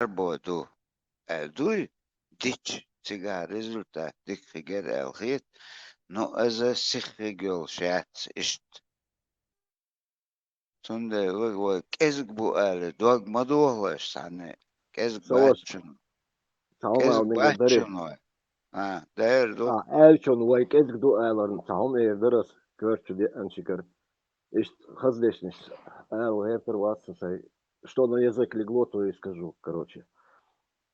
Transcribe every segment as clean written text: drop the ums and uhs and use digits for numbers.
Bodu Eldui Ditch Cigar результат Dikhiger Elhit no as a Sikhigel Shats ist. Sunday look Kesg Buale Dog Madulas Sane Kesg Savas Batchun Sahom Kesg almenge dare. Batchun there do Elçon way kesg do ayların sahom evderas görçü de anşikar. Ist хаздешниш. Хефер вас say. Что на язык легло, то и скажу, короче.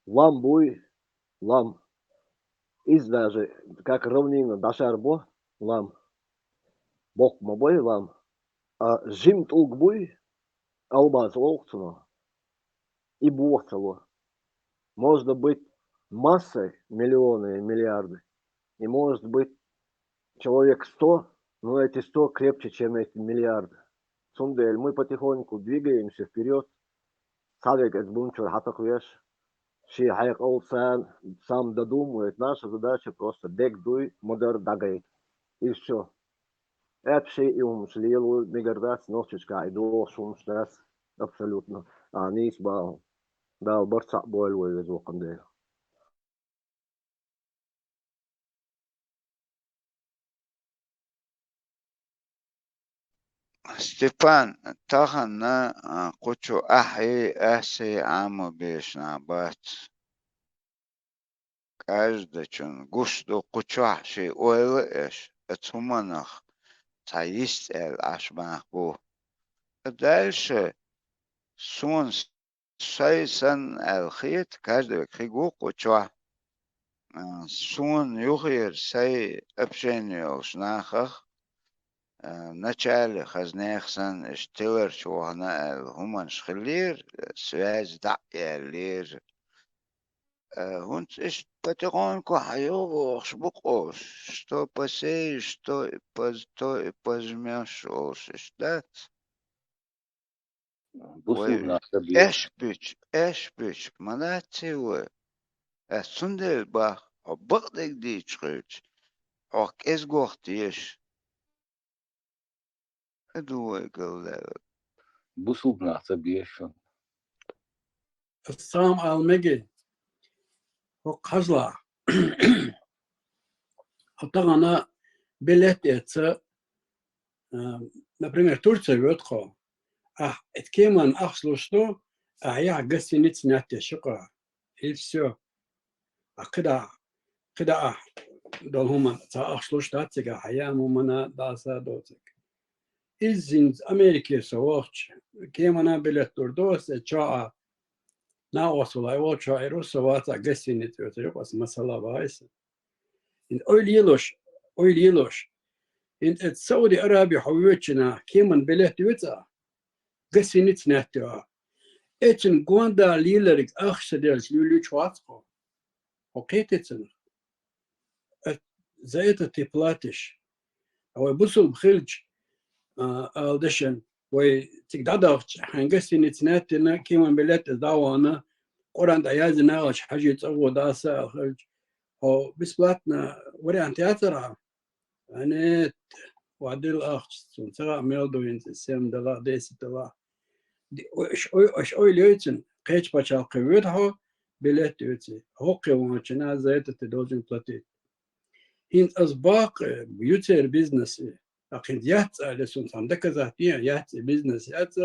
Лам буй, лам. Из даже, как равнина, дашарбо, лам. Бок мобой, лам. А жим тук буй, албаз олцуно. И бухцало. Может быть массой, миллионы и миллиарды. И может быть человек 100, но эти 100 крепче, чем эти миллиарды. Сундель, мы потихоньку двигаемся вперед. Садик из бунчур хатахуеш. Ши хайк олсан, сам додумывает. Наша задача просто дек дуй, модер дагай. И все. Это все и умшлилу, мигардас, носичка, и дошум, штас. Абсолютно. А нис бал. Да, борца бойл вывез окондель. Степан Тахана Кучу Ахи Аси Аму Бешнабат каждый чун гушту Кучахши Ойлэш Эцуманах Таист Эл Ашбахбу. Дальше Сун Сайсан Элхит каждый Хигу Кучуа Сун Юхир Сай Общение Шнахах начале хазнехсан штилер чугана хуман шхилир связь да лир und ich потихоньку хаёвох шбукош что посеешь что и пожмешь да Бусурна собьешь. эшбич манативы сундел бах обдек дичрыч ок эсгохтиш думаю говорю Бусурна собьешь. Сам Алмеги, Казла, Атагана билет это, например, Турция ветхо, а это кеман ахсло что, а я гостиниц не отешка, и все. А когда долгума та ахсло штатига, а я мумана даса дотик. Из Америки совоч, кемана билет турдос, чаа. Na osula ocho eruso vata gestini tüyoteri pas masala vaisa. In oil yelosh. In et Saudi Arabia hawiyotchina keman belet tüyota gestini tnatya. Etin guanda lilerik achsedels lulu chwatsko. Oketitsin. Zaita tiplatish. Awa busul bkhilj aldeshen. وتقدر حنقسم نتناتنا كيما بلات دعوانا قران دايازنا وش حاجة تسوى داسة خرج هو بسبلاتنا وري عن تياترا أنا وعدل أخش سنترا ميلدو ينت السيم دلا ديس دلا وش أوي ليتن قيش باشا قويت هو بلات يوتي هو قوانشنا زيت تدوزن بلاتي هين أسباق بيوتر بيزنس لكن يات لسون صندوق ذاتية يات بيزنس يات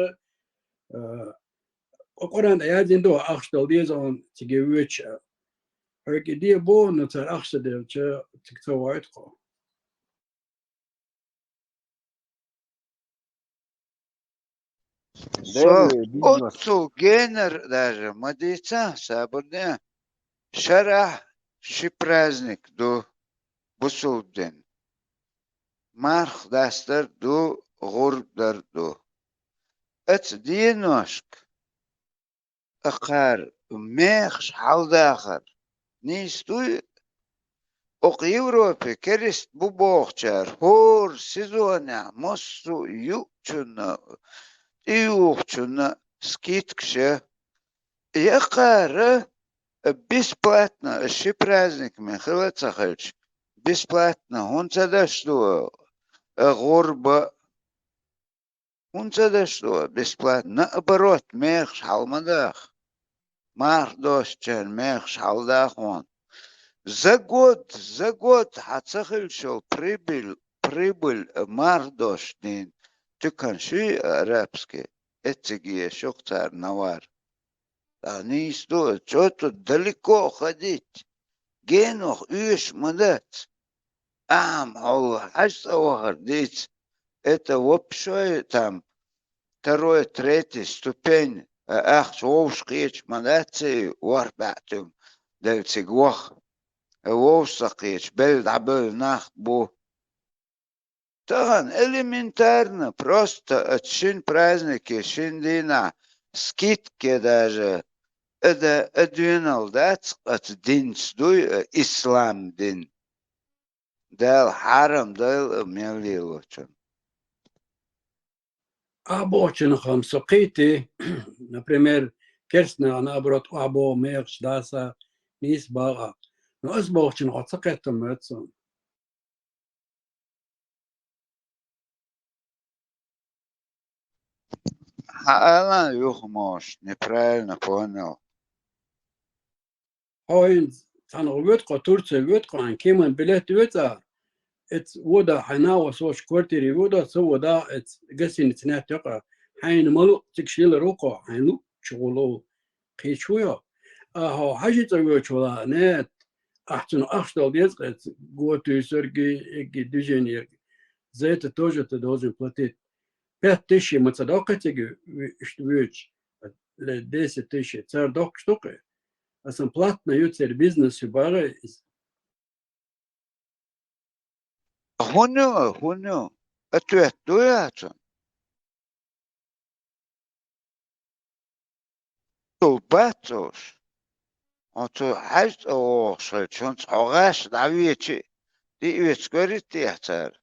وقران يات عنده أخشى ديزون تجيوش هركدي بو نتر أخشى ديوش تكتوعتكو отцу генер даже мадица сабурне шарах ши праздник до бусулден марх дастер до гурдар до эц диношк اخر ميخش حال داخر نيستوي اوق يوروبي كريست بوبوخشار هور سيزونا موسو يوچنا يوچنا скидкше якары бесплатно ши праздник Михаил Цахович бесплатно он тогда что горба он тогда что бесплатно наоборот мех шалмадах мардошчен мех шалдахон. За год хацахильшел прибыль мардошнин. Тюканши арабский. Эцеги шоктар навар. Они стоят, что-то далеко ходить. Генох иш мадать. Аж это вообще там второй, третий ступень. Шоушкич мадати варбатум. Дельцигвах. Вовсакич. Бельдабель нахбу. Таган элементарно. Просто чин праздники, чин дина. Скидки даже. Это адвинал, да? Это дин сдуй, ислам дин. Дал харам, дал мелилочен. Очень хамсокити, например, керсна, наоборот, або мерч, даса, нис бага. Но аз очень хацакетом мецом. Она юхмош, неправильно понял. Ой, танугетко, Турция гетко, анкиман билет вета. ات ودا حنا وصوش كورتيري ودا سو ودا ات قسين تنات يقع حين ملو تكشيل روقو حينو شغلو قيشويا هو حاجة تقول شولا نت أحسن أخشل بيزقت قوتي سرقي إجي ديجيني زيت توجه تدوزن بلاتيت بيت تشي متصدقة تيجي اشتويش لديس تشي تصير دوك شتوقي أصلا بلاتنا يوتر بيزنس يبغى هونو اتوهتوياتون تو باتوش تو حاجت اوشل چون غاش دعويتي دي ويتكوريت يحتار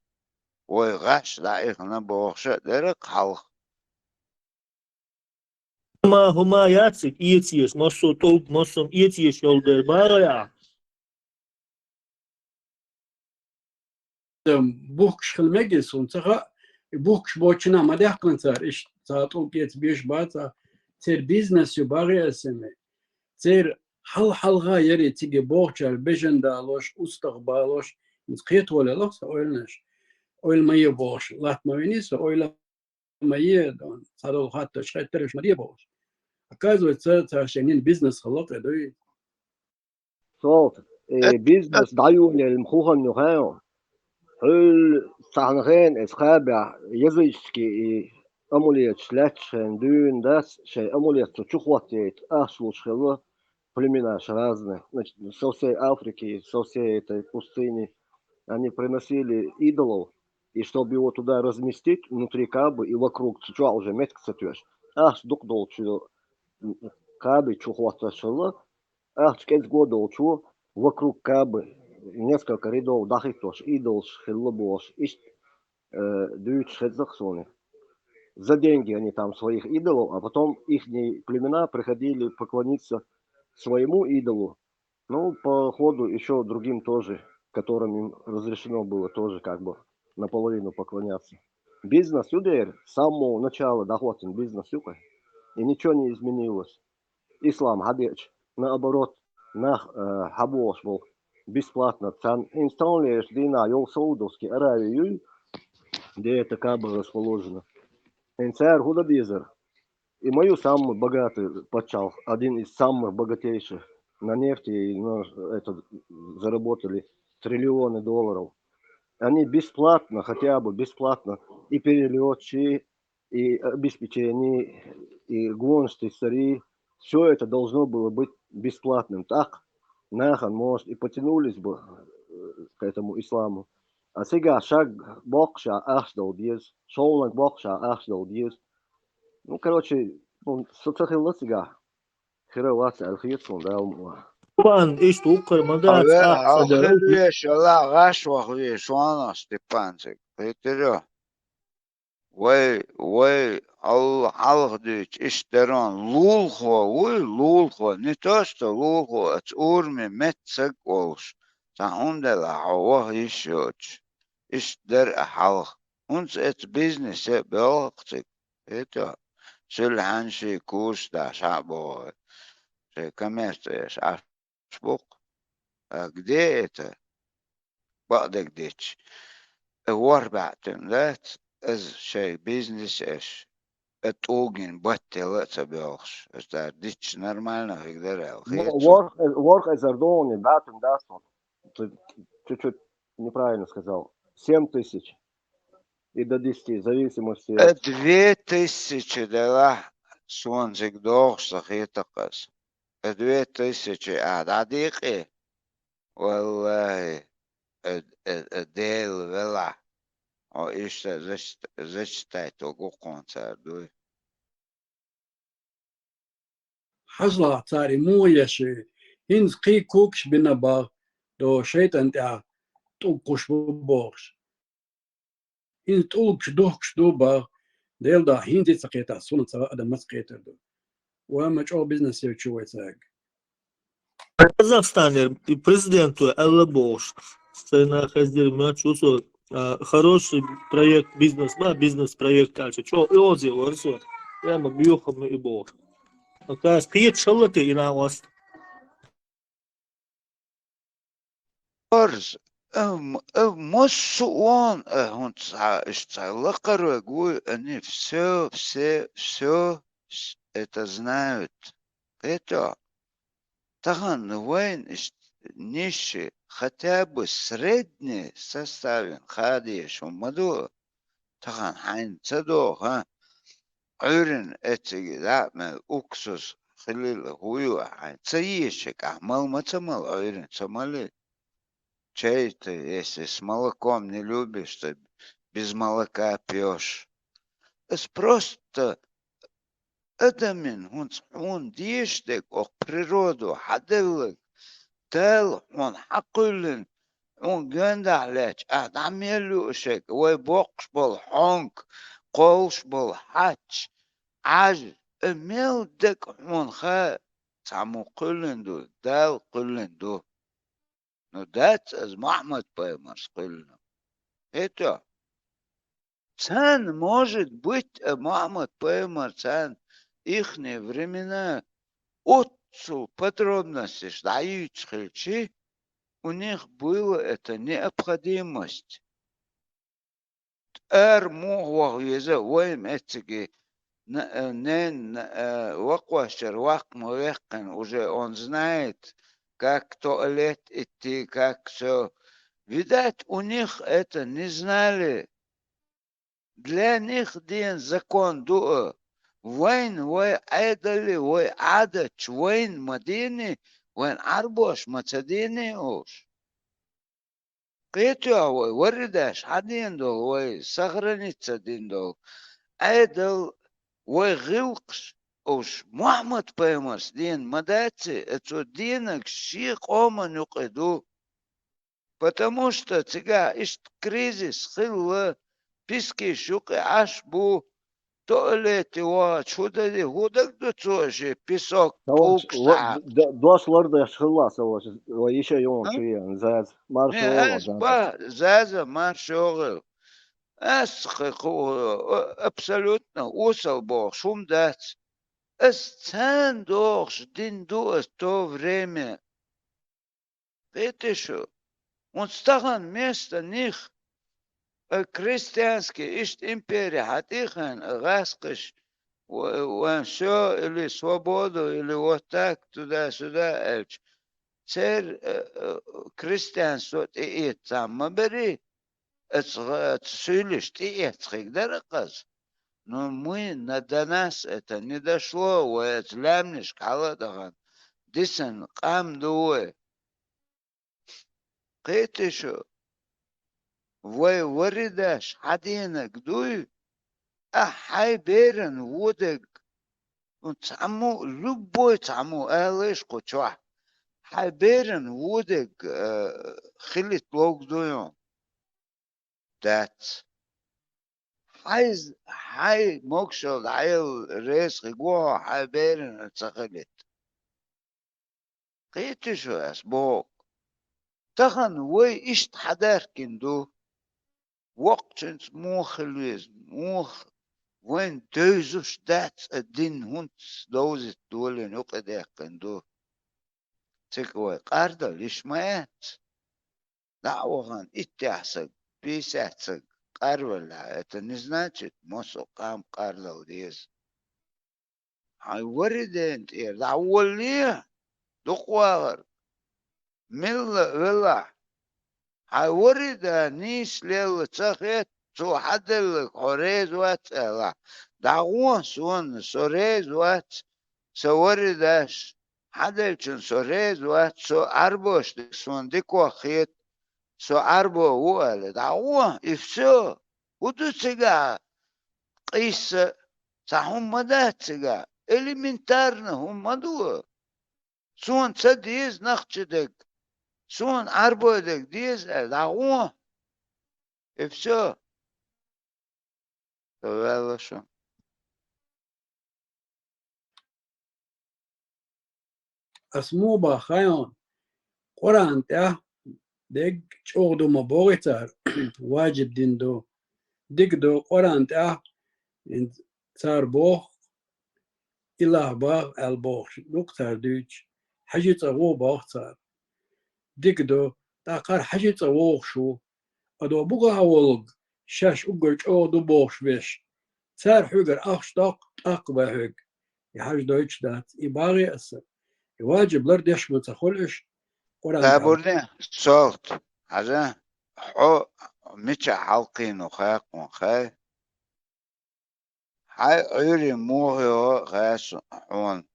وغاش دعيقنا بوخشة درق حلق Huma yatsik ietieš, mosum ietieš yolder baraya. بوكش خلمجس ونصغى بوكش بوشنا ما ده كنتر إيش تعطوا كيت بيش باتا تير بيزنس يبغى اسمه تير حل غايري تيجي بوكشر بيجن دالوش استقبالوش نسقيت ولا لخص أولناش أول ما يبوش لا ما ينيس أول ما يدون صاروا حتى شيء ترش ما يبوش أكازو عشان بيزنس خلاص دوي صوت بيزنس دايون المخوخن نخايو هل صحنخين اسخابع يزيشكي أموليت شلاتشن دون داس شيء أموليت تشوخواتيت أشلوش خلا племена разные. Значит, со всей Африки, со всей этой пустыни они приносили идолов, и чтобы его туда разместить, внутри Кабы и вокруг, что уже метк сатюш, ах, дук долчу, Кабы, чухвата шала, ах, чкет годолчу, вокруг Кабы, несколько рядов дахитош, идол, хиллабош, ищ, дюч, хедзахсоны. За деньги они там своих идолов, а потом их племена приходили поклониться своему идолу, ну, по ходу еще другим тоже, которым им разрешено было тоже как бы наполовину поклоняться. Бизнес юдер с самого начала дохватен бизнес юка, и ничего не изменилось. Ислам хадеч, наоборот, хабош был бесплатно. Цан инсталлируешь дина йол Саудовский Аравию, где это как бы расположено. Инцар худабизер. И мою самый богатый почал, один из самых богатейших на нефти, это, заработали триллионы долларов. Они бесплатно, хотя бы бесплатно, и перелетчи, и обеспечение, и гонщики, стари, все это должно было быть бесплатным. Так, нахан, может, и потянулись бы к этому исламу. А сега шаг бокша ахсдал диез, шоуланг бокша ахсдал диез. Ну, короче, соцахилла сега. Хероваться, алхиетсон, да, Pan isto ukar madats آخر شلا غش وخوی شوانا استپانسک پیترو وی الله دیچ اشتران لولخو не то что лулхо от урми метсек олш та ундела хава ишоч иштер халх uns et business белхтик это сулханши курс да шабо коммерция, ашбук. А где это? بعدك ديتش وربعتن ذات از شي بيزنس ايش اتوجن بطل تبيوخش это дичь нормально всегда хецу Work as a done, батон, да, ты чуть-чуть неправильно сказал. 7 000 и до 10, в зависимости от... 2000 дела сонзик дохсах يتقص 2000 عديقي والله الديل ولا او ايش زشتايت وقوقون ساردوي حصل تاري مو يشي هنز قي كوكش بنبا دو شيطان تاع توقش ببوش هنز توقش دوكش دوبا ديل دا هنز تسقيتا سونا سوا أدا مسقيتا دو وما جو بيزنس يوچو ويساق Казахстане президенту Элла Бош. Сцена хаздир мячусо хороший проект бизнес-проект кальче. Чо иози лорсо. Я могу и Бош. Акас пиет шаллаты и на вас. أرز مصون هون اشتغل يقول أني все это знают. Это тахан войн нищий хотя бы средний составен хадиш умаду тахан хайн цадо ха عيرن اتجي لا ما أكسس خليل هو عين تيشك عمل ما تمل عيرن تملي чай ты, если с молоком не любишь, то без молока пьешь. Это просто адамин, он дишдек, о природу, хадылык, тел, он хакулин, он гендалеч, адам елюшек, ой бокш был хонг, колш был хач, аж, эмел дек, он ха, саму кулинду, дал кулинду. Ну, that's as Махмад Паймарс قلنا. Это цен может быть Махмад Паймар цен ихние времена отцу подробности дают хельчи, у них была эта необходимость. Мугвах еза воим этиги нен ваквашер вак муэккен уже он знает, как туалет идти, как все. Видать, у них это не знали. Для них день закон дуа. Войн, вой айдали, вой адач, войн мадини, войн арбош, мацадини уж. Кэтюа вой, варидаш, один дол, вой, сохранится один дол. Айдал, вой гилкш. Уж Мухаммад Паймарс дин мадати, это динок шик оман юкиду. Потому что сега ишт кризис хилла, писки шуки ашбу, туалети ва, чудади, худак дуцоши, песок, пукша. Dos lorda шхиласа, еще yon чуен, за маршола. Заза маршола. Абсолютно усал бог, шум дать. Сцен дохш, дин дуас то время. Это что? Он стаган место них крестьянский, ишт империя, хатихан, гаскаш, ван все, или свободу, или вот так, туда-сюда, эльч. Царь крестьянство, и там бери, это сулишь, ты это дараказ. Но мы до нас это не дошло, вот лямниш каладаган, дисан кам дуэ. Кэти шо, вой варидаш, хадина гдуй, хай берен вудек, цаму, любой цаму, элэш кучва, хай берен вудек, хилит лог дуйон. That's هاي موكشل هاي ريس غوا هاي بيرن تسخلت قيت شو اسبوك تخن وي اشت حدار كندو وقت موخ الويز موخ وين دوزوش دات الدين هونت دوزت دولين يقدر كندو تكوي قاردة ليش مات دعوهن اتحسق بيسحسق قاربلا اتنزناتشت موسو قام قاردة وديز هاي وردين تير دعوال ليه دقواغر ملا هاي ورده نيس ليل تخيت سو حد الخوريز وات لا دعوه سون سوريز وات سورداش حد الچن سوريز وات سو اربوش سون ديكو خيت سو اربو وال دعوه افسو ودو تسيقا قيس ساهم مدات تسيقا элементарно هم مدو سون تسديز نخشدك سون اربودك ديز دعوه افسو والله شو اسمو با خيون قران تا دق چوغدو مبوغتار واجب دين دو دق دو قران تا صار بوخ إله باغ البوخ نقطة دوش حاجة تغو باغ صار دق دو تاقار حاجة تغوخ شو أدو بوغا ولغ شاش أقر چوغدو بوخش بيش صار حقر أخش طاق بحق يحاج دوش دات إباغي أسر واجب لردش متخلش قران تابورني صوت هذا حو ميتشا حلقين وخاق وخاي هاي عيري موهيو غاس حون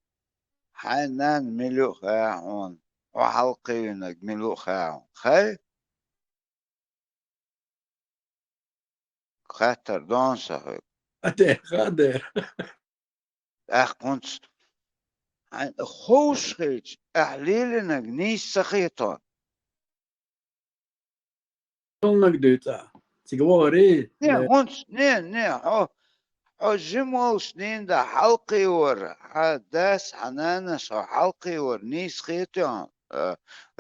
هاي نان ملو خاعون وحلقينك ملو خاعون خاي خاطر دون صحيح أتي خادر كنت خوش خيج أحليلنك نيس سخيطان قلنك دوتا تقواري نه كنت نه جمو سنين دا حلقي ور داس حنانس حلقي ور نيس خيطان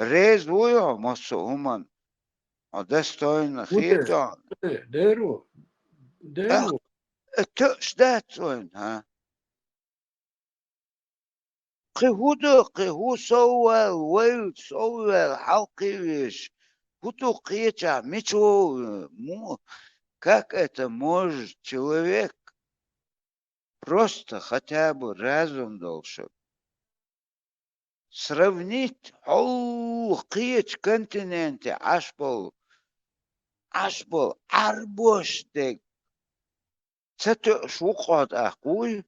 ريز ويو مصو همان داستوين خيطان ديرو التأش داتوين ها قهو سوى ويل سوى حلقي ويش هتو قيتع ميتو مو как это может человек просто хотя бы разум должен сравнить قيت континенте ашбол арбоштек ستة شوقات أخوي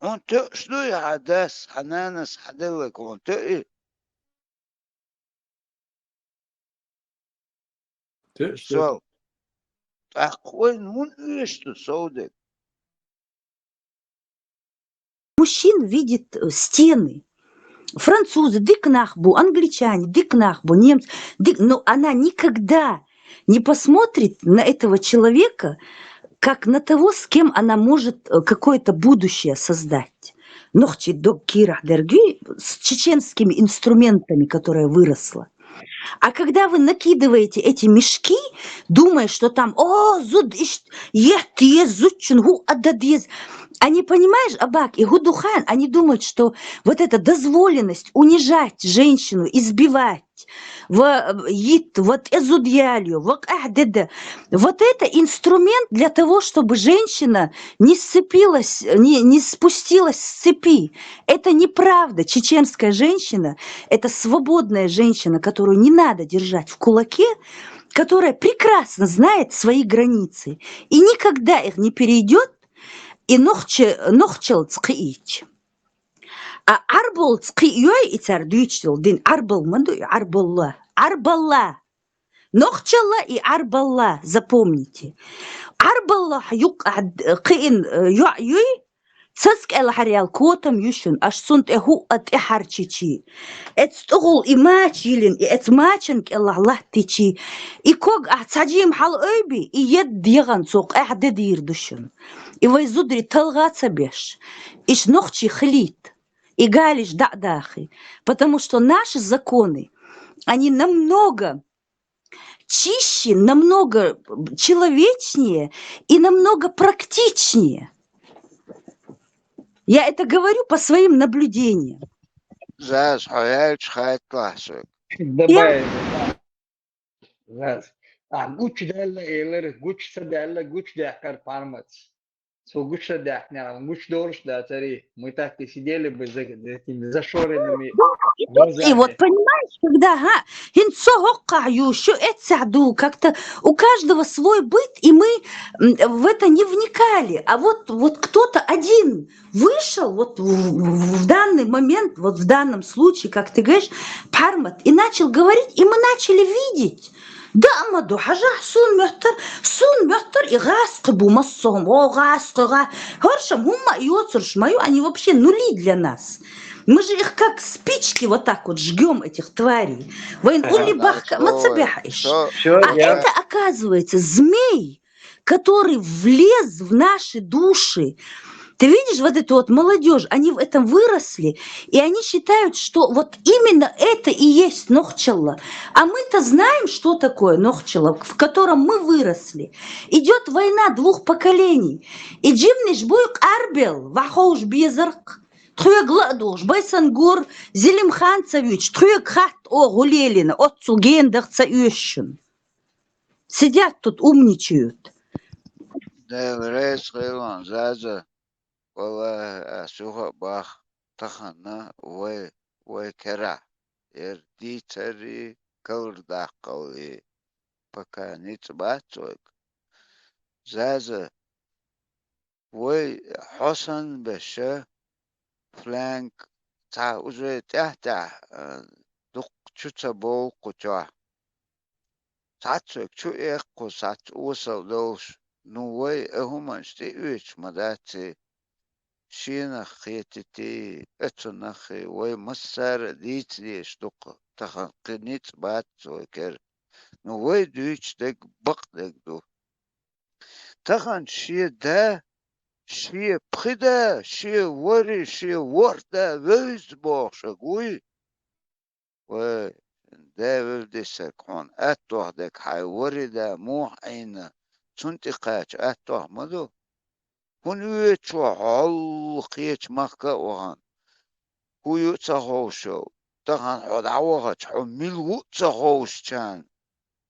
أنت شلو عداس حنانس حدلك وأنت إيه سو أخوي نون إيش تصودك Мужчин видит стены. Французы, дикнахбу, англичане, дикнахбу, немцы. Но она никогда не посмотрит на этого человека, как на того, с кем она может какое-то будущее создать. Нохчи до кира дерги с чеченскими инструментами, которая выросла. А когда вы накидываете эти мешки, думая, что там, они, понимаешь, Абак и Гудухан, они думают, что вот эта дозволенность унижать женщину, избивать, вот эзудьялью, вот это инструмент для того, чтобы женщина не сцепилась, не спустилась с цепи. Это неправда. Чеченская женщина – это свободная женщина, которую не надо держать в кулаке, которая прекрасно знает свои границы и никогда их не перейдет, и нохчел цкиич. А арбол цкиёй и цардуичтил дин арбол манду и арболла. Арбалла. Нохчелла и арбалла. Запомните. Арбалла юк киин юй цаск эл харял котам юшун аш сунт эху ат эхарчичи. Эт стугул и мачилин и эт маченк элла лахтичи. И ког цаджим хал ойби и ед диган цок эхде дирдушун. И вайзудри талгаца беш. Иш нохчи хлит. И галиш дa'дахи. Потому что наши законы, они намного чище, намного человечнее и намного практичнее. Я это говорю по своим наблюдениям. Заз حياتش خايت لحظك. Добавим, раз. Güç derler, eğer güçse derler, güç değer parmaz. So güç değer, yani güç doğrusu da цари. Мы так и сидели бы за этими зашоренными И вот глазами. понимаешь, когда как-то у каждого свой быт, и мы в это не вникали. А вот кто-то один вышел вот в данный момент, вот в данном случае, как ты говоришь, пармат, и начал говорить, и мы начали видеть. Да, Амаду, сун мёхтер, и гаскабу массом, Хоршам, гумма и оцуршмаю, они вообще нули для нас. Мы же их как спички вот так вот жгем, этих тварей. Все, А это, оказывается, змей, который влез в наши души. Ты видишь вот эту вот молодежь, они в этом выросли, и они считают, что вот именно это и есть Нохчалла. А мы-то знаем, что такое Нохчалла, в котором мы выросли. Идет война двух поколений. И Джимниш Буйк Арбел, Вахоуш Безарк, Тхуя Гладуш, Байсангур, Зелимхан Цавич, Тхуя Хат О Гулелина, Отцу Гендах Цающин. Сидят тут, умничают. والله أسوها باخ تخنا وكرا دي تري كور دا قوي بكانيت باتوك زازا حسن بشا فلانك تا وزي تحتا دق تشوتا بول قجوا تاتوك شو إيقو سات وصل دوش نووي أهمش تيوش مداتي شينا خيتتي اتنخي ومسار ديت ليش دق تخنقنيت بات وكر نووي دويش دق بق دق دو تخن شي دا شي بخدا شي وري شي وردا ويز بوخشقوي و دا ولدي سكون اتوه دك حي وري دا موح عينا تنتقاش اتوه مدو هنويت وحلقيت مكة وهان هو تهوشو تهان عدعوغت حميل هو تهوش كان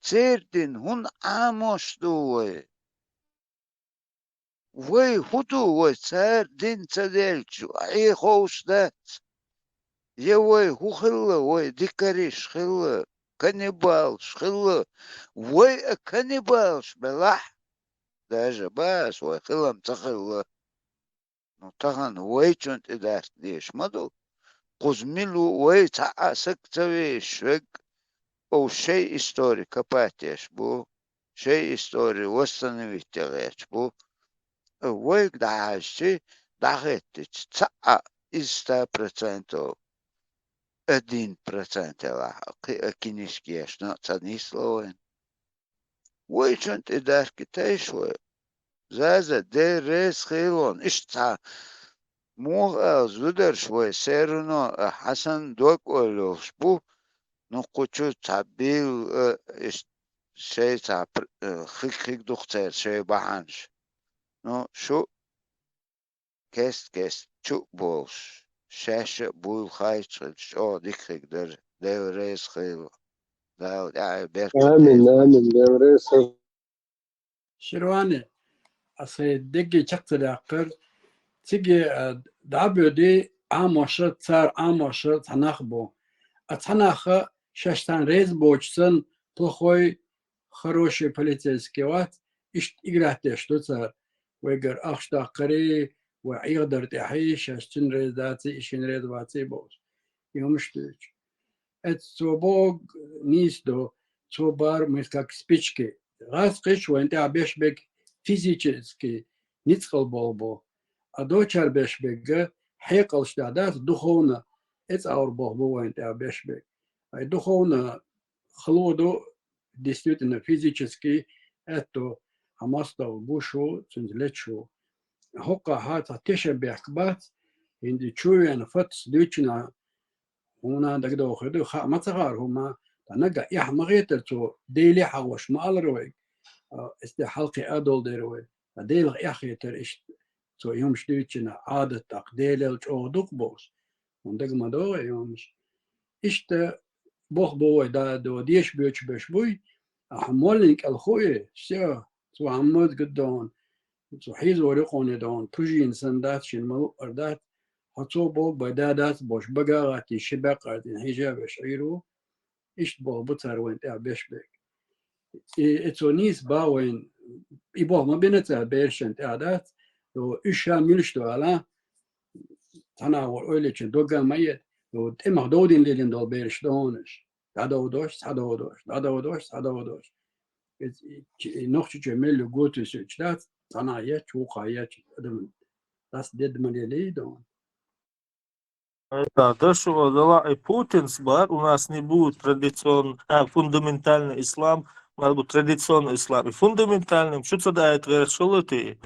تيردين هن عاموش دوي هدو تيردين تدلجو اي خوش دات هو خلا ديكاريش خلا كانيبالش خلا كانيبالش بلح даже бас خلم تخل تخن چونت ادارت ديش مدو قزميلو تعاسك تويش او شيء истории كباتيش بو شيء истории восстановить تغيش بو دعاشي دعيتش تعا из 100% 1% لا كينيشكيش نقصني سلوين چونت ادارك تايش زازا دي ريس خيلون اشتا مو زودر شوي سيرنو حسن دوك اولوش بو نقوچو تابيل شي تاب خيك دختر شي بحنش نو شو كست شو بولش شاشة بول خايش شو ديك در دي ريس خيلون دا بيرك آمين دوريس شرواني أصي دقي شخص الأقر تيجي دعبو دي عاموشة صار عاموشة تناخبو أتناخ شاشتان ريز بوچسن плохой хороший полицейский وات إجراءات что صار ويقر أخشتا قري ويقدر تحيش شاشتن ريز داتي إشين ريز واتي بوش يومشتوش это низко, цобар мы как спички. Раз кыш, вон ты обешбек физически ницхал болбо, а дочар бешбек хекал штадат духовно. Это аур болбо вон ты обешбек. А духовно хлоду действительно физически это амастал бушу цинзлечу. Хока хата тешебек бат, инди чуен фатс дючна هنا دقدو خدو ما صغار هما تنقى يحمغيتر تو ديلي حوش ما الروي است حلقي ادول دروي ديل يخيتر اش so يوم شتيتشنا عادة تقديل الجودك بوس وندق مدو يومش إشتا بوخ بوي دا دو ديش بيوش بيش بوي أحمولك الخوي سيا سو عمود قدون سو حيزو ريقوني دون تجي إنسان دات شين ملو أردات حطو بو بدادات بوش بقاغاتي شباقاتي حجاب شعيرو إشت بو بطر وين تاع بيش بيك إتونيس باوين إبوه ما بينتا بيرشن تاع دات لو إشا ميلشتو على تناول öyle için dogan mayet o tema dodin lelin dol beriş donus da dodoş noch gemel gut ist das tana ya chuqa ya adam das ded maneli don Да, даже дала и Путинс бар, у нас не будет традиционный, фундаментальный ислам, у нас будет традиционный ислам. И фундаментальным, что тогда это решило ты?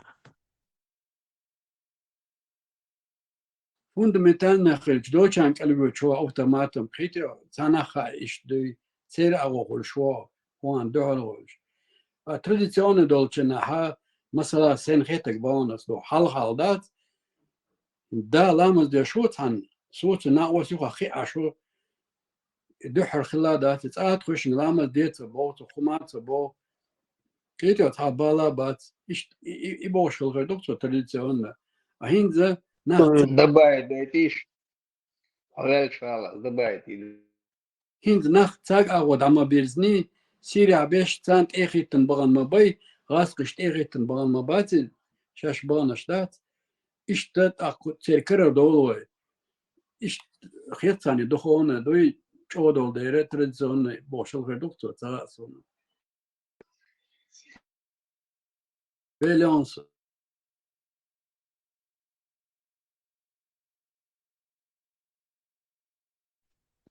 fundamental nachil Deutschland kalbu cho automatum kriter tanacha ist du sehr auch schon und dort traditionen dolce ha مثلا سن خيتك بونس دو حال دا لامز دي شوت عن صوت ناقوس يخا خي عشو دحر خلادات تساعد خوش لامز ديت بوت وخمات بو كيتو تابالا بات يبوش خلقر دكتور تريدسيون أهين ذا ناخ Добавить, да, тише. Добавить. هند ناخ تاق أغود عما بيرزني سيريا بيش تانت إيخيتن بغن مباي غاس قشت إيخيتن بغن مباتي شاش بغنش دات إشتات أخو تيركر دولوي إشت خيطاني دخونا دوي چودول ديره تريدسيون بوشل خير دكتور تغاسون Belonso.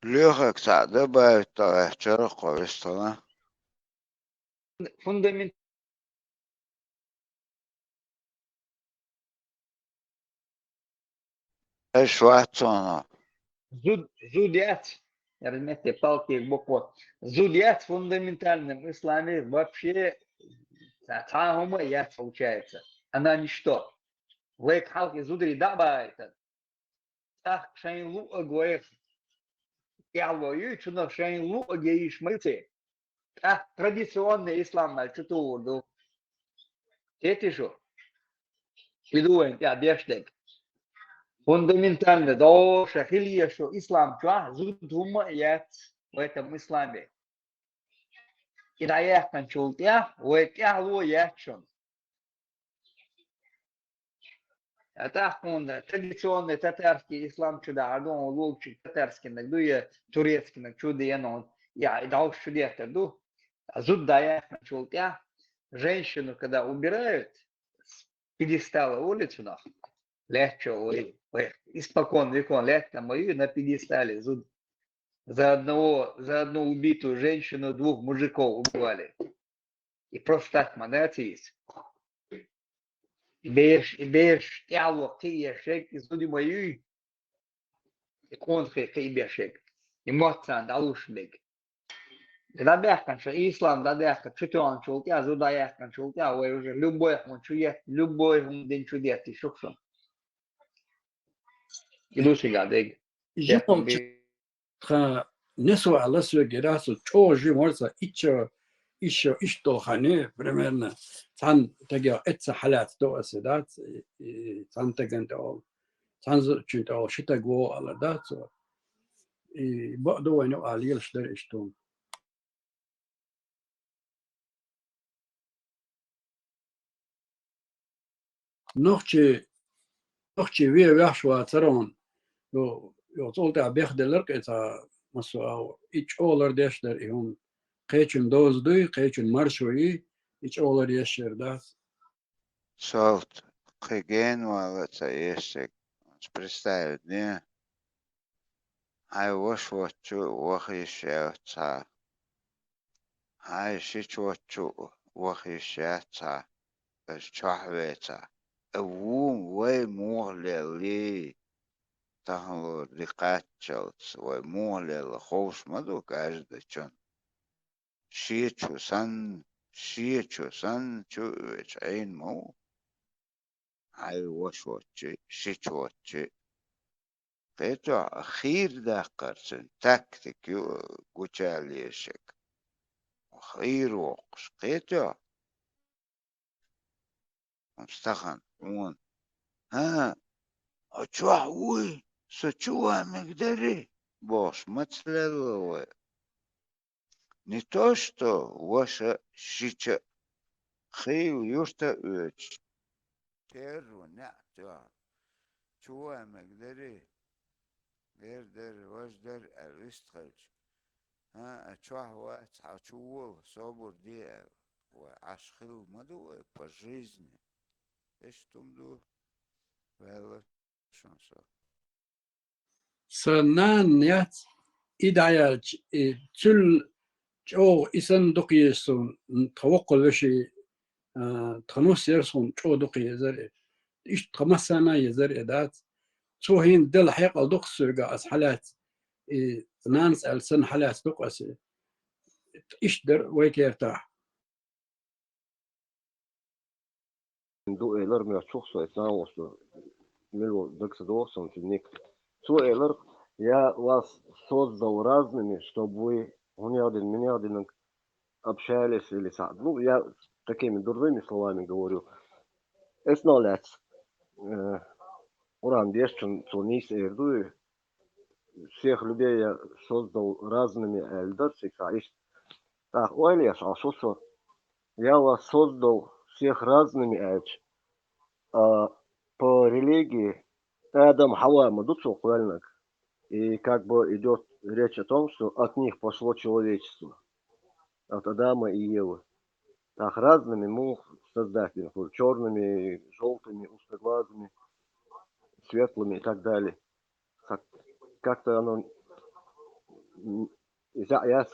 Lyhek saa добавить чарко вестона. Фундамент. Эш ватсона. Зудят. Размете палки букву. Зудят в фундаментальном исламе вообще тахума яд получается. Она ничто. Лейк халки зудри дабайта. Так шайн лу агоев. Ялою чуно шайн лу агеиш мыты. Так традиционный ислам на чуту. Это что? Идуэн, я дештек. Фундаментально, до шахилья, что ислам чуа, зудума яд в этом исламе. И да я кончултя, в этих лу ячон. Это традиционный татарский ислам чуда, адон лучше татарский, нагдуя турецкий, нагдуя яnon. Я и дал чудеса, ду. Зуд да я кончултя. Женщину, когда убирают с пьедестала улицу, легче, испокон векон, легко мою на пьедестале за одну убитую женщину 2 мужиков убивали. И просто так манатись. И беешь тяло, ты ешек, и суди мою, и конфе, ты бешек. И моцан, да лушбек. Да бяхкан, что ислам, да бяхкан, что он чултя, зуда яхкан чултя, ой уже любой он чует, любой он день чудес, и шукшо. Иду сега, дег. جمال خا نسوا على سو جراسو تو جي مرسا إيش تو خانه برمرنا تان تجا إتس حالات تو أسدات تان تجن تو تان زوجين تو شتا جو على دات بعدو إنه عليل شدر إشتون نوختي ويا وحشوا ترون yo tolta bexdeler eta maso iç olar deşler ihum qeçün dozdu qeçün marşoyi iç olar yaşerda Солт. Кеген валаца ешек. Представить, не? Ай вош вачу вахишеца. Ай шич вачу вахишеца. Эш чахвеца. Эвум вей муглели. Тахло ликачал свой муглел хоус маду каждый чон. Шичу сан чуэч айн мау. هاي وشوتشي شيشوتشي قيتو خير داقرسن تكتك قوشاليشك خير وقش قيتو مستخن ون ها أتشوح وي سچوا مقدري بوش متسلل не то что ваша шича خيو يشتا اوش تيرو نعتوا شوا مقدري غير در واش در الرستخج ها اتشوح وقت اتشوه صبر دي وعشخل مدو по жизни ايش تمدو вела шанса سنان يات إدعيا تل جو إسان دقيسون توقع لشي تنوس يرسون جو دقي يزرع إيش تمسنا يزرع دات شو هين دل حيقة دق سرقة أس حالات نانس ألسن حالات دق أس إيش در ويك يرتاح Du eller med чувство это на что мило доксадосом финик. Цу элер я вас создал разными, чтобы вы меня один общались или сад. Ну, я такими дурными словами говорю. Es nolec. Уран дешчен цунис эрду. Всех людей я создал разными эльдер. Так, ойлеш, а что я вас создал всех разными эльч. По религии Адам Хава Мадуцу Хуэльнак. И как бы идет речь о том, что от них пошло человечество. От Адама и Евы. Так разными мы создатели. Черными, желтыми, узкоглазыми, светлыми и так далее. Как-то оно...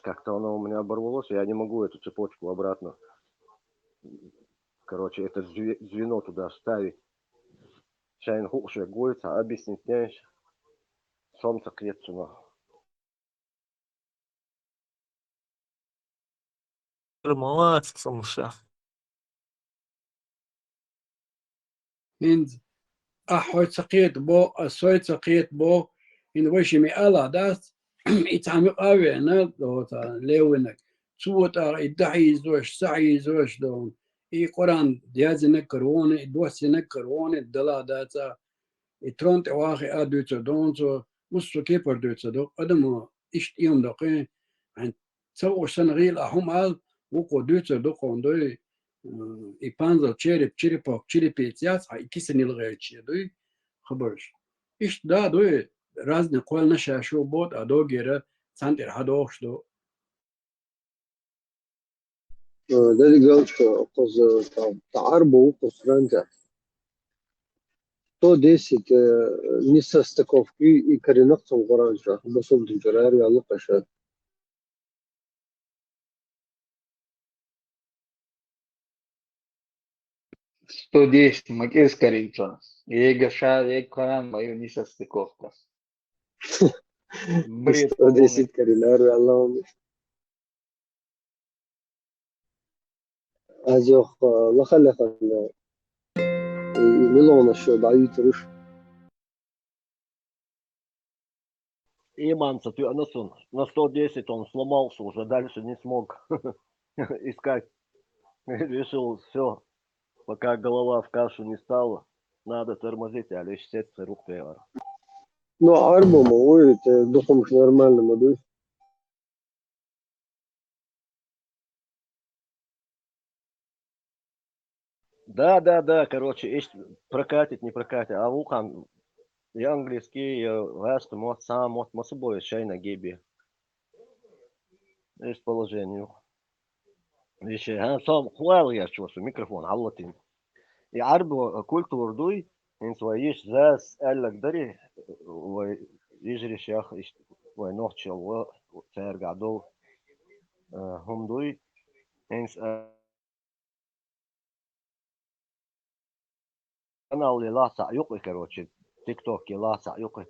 Как-то оно у меня оборвалось, я не могу эту цепочку обратно. Короче, это звено туда ставить. Шайн хукше гойца, объяснить нечь. Солнце клетчено. المواد صمشة هند أحوي تقيت بو أسوي تقيت بو إن وشي مي ألا دات يتعمق أوي أنا دوتا ليونك صوتا إدعي زوش سعي زوش دون إي قرآن ديازي نكرون دوسي نكرون الدلا داتا إترونت واخي أدوتو دونتو مستو كيبر دوتو دو أدمو إشت يوم دقين عن سوء سنغيل أهم أل وقو دوتو دو قوندوي إيبانزو تشيريبوك تشيريبيتياس هاي كيسن الغيرتشي دوي خبرش إشت دا دوي رازني قول نشاشو بود أدو جيرا سانتر هادوش دو Deli Gaučko, Arbo, Franta. To 10 نسا стыковки и коренок оранжа. Басом тujari Allah kasha. Сто десять макес коренчон. Ега шар, ег коран, мою не состыковка. Бред 110 коренari Allah. Азох лахаля хана. Милона шо ضعيف руш. Иман, на 110 он сломался уже, дальше не смог искать. Решил, все, пока голова в кашу не стала, надо тормозить, а лишь сеться рук певара. Ну, Арбо, ой, это духом нормально, мадуй. Да, короче, прокатит, не прокатит, а Вухан, и английский, вест, мот сам, мот собой, шей на гибе. Есть положение. Еще, сам хуал я чувствую, микрофон, аллатин. И Арбо, культур дуй, إن سويش زاس قال لك دري ويجري شيخ ونوخش الله سيرجع دو هم دوي إنس أنا اللي لاصع يقي كروتش تيك توك لاصع يقي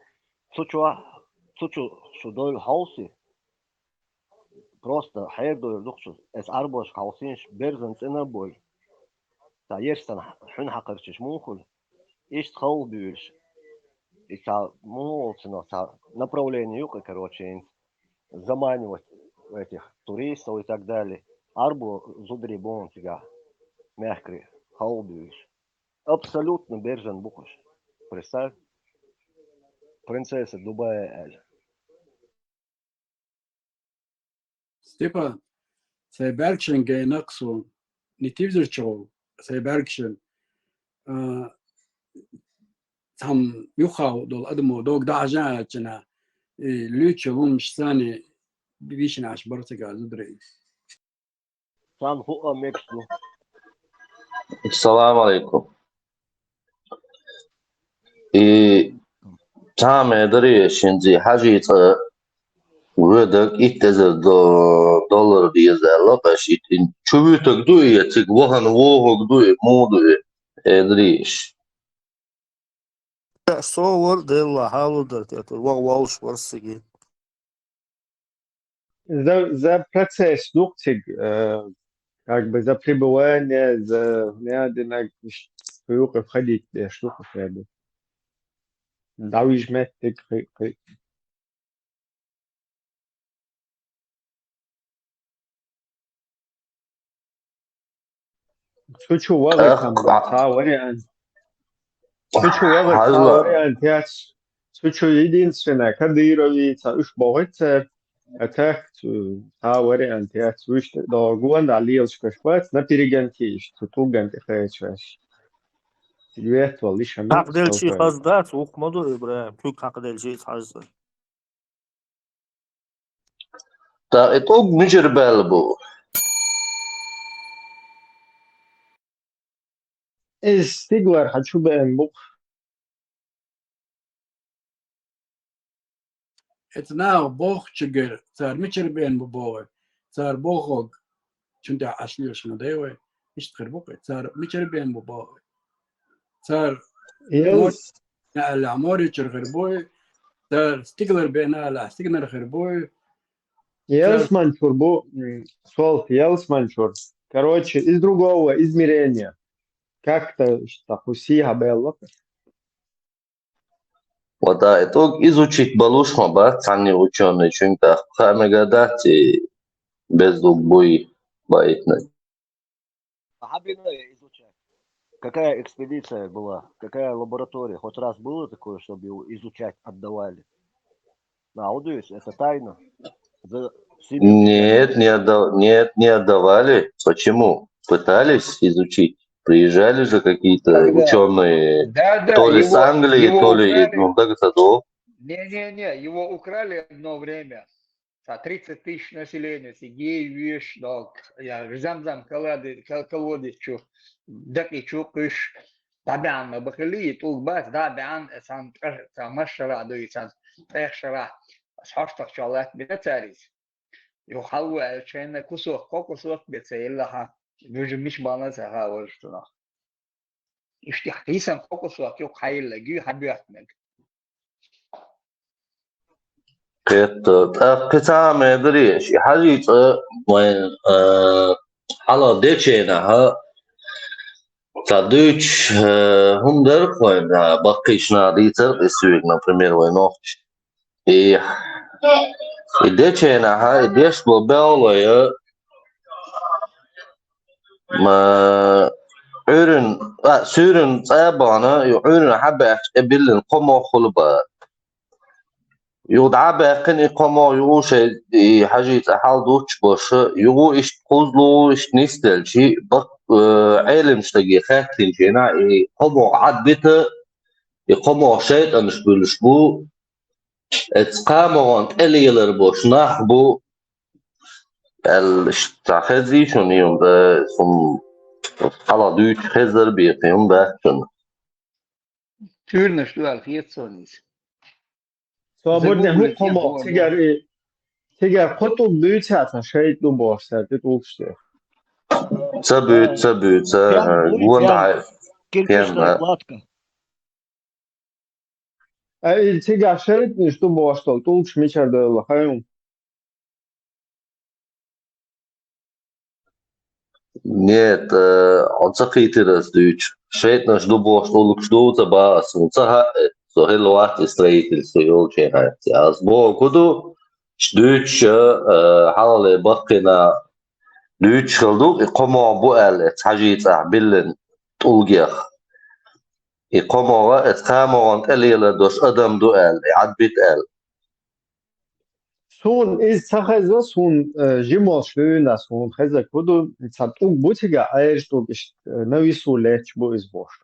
سوتشو شو دول هاوسي просто حيردو يردوخشو اس أربوش هاوسينش بيرزنس إنا بول تا يرسن حن حقرشش مونخل Есть холбюш. И направление юга, короче, заманивать этих туристов и так далее. Арбу зудри бон тебя мягкий холбюш. Абсолютно бержан бухаш. Представь, принцесса Дубая Эль. Степа, zij bergschen geen akso, niet tivzercho, zij bergschen, هم يخاو دول أدمو دوك دعجا جنا لوتشو هم شساني بيشنا عش برتقال زدري San Juan Mexico. السلام عليكم. تعمل دري شنزي حاجة وردك إتزا دولار ديزا لقاش إتن شويتك دوية تك وهن ووهك دوية مودوية إدريش. صور ديلا حالو درت واوش ورسجي. За процесс духтик, как бы за пребывание, за надо на штуку входить, штуку надо. Да, уж метик. Шучу, валик там, вариант. Шучу, валик, вариант, я шучу единственное, Кадыровица, уж боится, так, вариант, я шучу, до гуанда лилочка шпац, на перегантиш, тут уганты хэчваш. Сильвет, лишь حق دل شي خزدات وقمدو إبراهيم كيك حق دل شي خزدات. تا إتوق مجر بالبو. Стиглер, хочу бэмбук. Het nou boogtjeger, zar mitcher ben bebogen, zar boogog, tjunta aslios no dewe, is het gerboek, zar mitcher ben bebogen. Zar Yes. na la moritjer gerboy, zar stigler ben la stigner gerboy. Елс манчур, Солт, елс манчур. Короче, из другого измерения. Как-то, что хусиха белла. ودا إتوق изучить балуш мабат цанни ученый чунта хамегадати бездук буй баитна. Абина изучать. Какая экспедиция была? Какая лаборатория? Хоть раз было такое, чтобы его изучать отдавали? Наудуюсь, это тайна. Нет, не отдавали. Почему? Пытались изучить. Приезжали же какие-то ученые, то ли с Англии, то ли, ну, так это до. Не, его украли одно время. 30 тысяч населения, сигей, виш, док, я зам колоды, чу, дак чу, кыш, табян, мы бахали, тук бас, да, бян, сан машара, дуй, сан трехшара, схарстах чалат, бедацарис. يحول شأن كوكوسوك بتسيلها بيجي مش بالانس هاول شتنا اشتحتيسن كوكوسوك يو حيل لجي حبيتنك قطع ما أدري شيء حاجة وين على ديتشينا ها تدوش هم در وين بقيشنا ديتر اسويك например وين نوش ديتشينا ها ديش ببالة ما ürün sürün صعبانة يعرن حبة قبل القمة خلبة يودع باقين قمة يوش حاجة حال دوتش باش يو إيش قوزلو إيش نستل شيء بق علم شتاقي خاتين جينا قمة عدبته قمة شيء أنش بلشبو اتقاموا عن إليلر باش نحبو الشتاخذي شون يوم ده سم على دوت خزر بيقيم باكن تورنا شو الخيط سونيس Свободне хукомо, тигар кутуб büyütsen şey du borsa, det ulştu. تبوت гуандай Кирпичная кладка. Тигар şey du borsa, ulş miçer de hayım. Нет, отсаките раздуч. Шейтно жду бошлу жду за бас. Уцаха so hello строительство юлчеха. А сбо куду ждуч حالة بقينا دوч خلدو إقامة بوال تحجيت بلن طولجيخ إقامة إتقامة قليلة دوش أدم دوال عدبت آل Sun is Sache sun Jimmer schön as hun Trese Kudo hat butiger Eich do newi so lech bo is boch.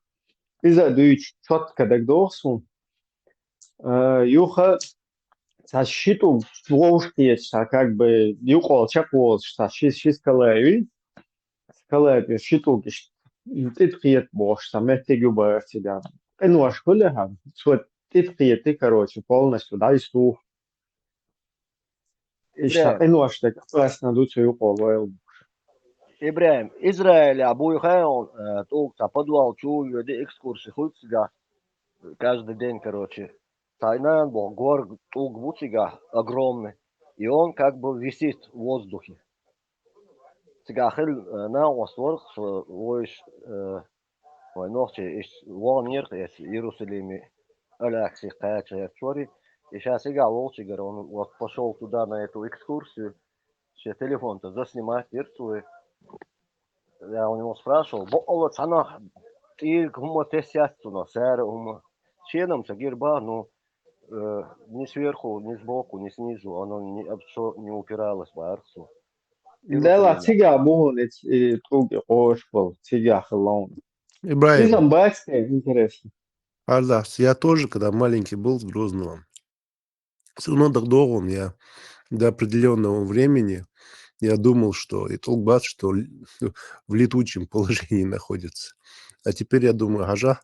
Is duch schot kadek do sun. Joche shit двоушки как бы юқол чапол шискалави скалави шиту титриет бош саметтегу баертига. Энуа школе хам. Сот титриет короче полностью да исту. إبراهيم Энуа штек пресно дуцу юқол. إبراهيم إسرائيل أبوي خيون توك подвал чую де экскурсии худсига каждый день, короче. Тайнан был гор тук бутига огромный, и он как бы висит в воздухе. Цигахил на остров, воиш ночи из Ванир, из Иерусалима, Алекси, Кача, Чори. И сейчас я волчигар, он вот пошел туда на эту экскурсию, все телефон-то заснимать, ирцует. Я у него спрашивал, вот она, ты кому ты сядь на сэр, членом герба, ну, ни сверху, ни сбоку, ни снизу, оно не упиралось в арцу. Дела тига бухун тук ошпол, тига хлон. Ибраим, Изам бачте, интересно. Ардас, я тоже, когда маленький был с Грозного, все равно долго я до определенного времени я думал, что и Толкбас, что в летучем положении находится. А теперь я думаю, ага,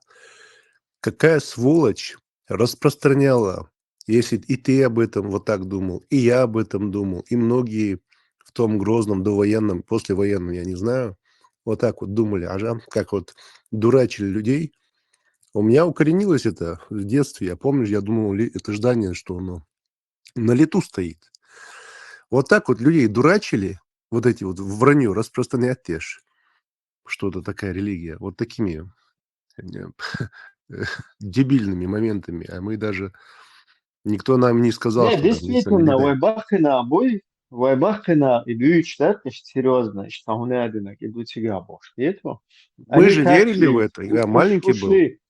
какая сволочь распространяла, если и ты об этом вот так думал, и я об этом думал, и многие в том Грозном довоенном, послевоенном, я не знаю, вот так вот думали, ага, как вот дурачили людей. У меня укоренилось это в детстве. Я помню, я думал, это здание, что оно на лету стоит. Вот так вот людей дурачили, вот эти вот вранье распространять теж. Что-то такая религия. Вот такими дебильными моментами. А мы даже... Никто нам не сказал, Не, что там есть действительно, Вайбахина и Бьюич, да, серьезно, что он один, иду тига бош. Этого? Мы Они же так верили в это. Я маленький был. ушли.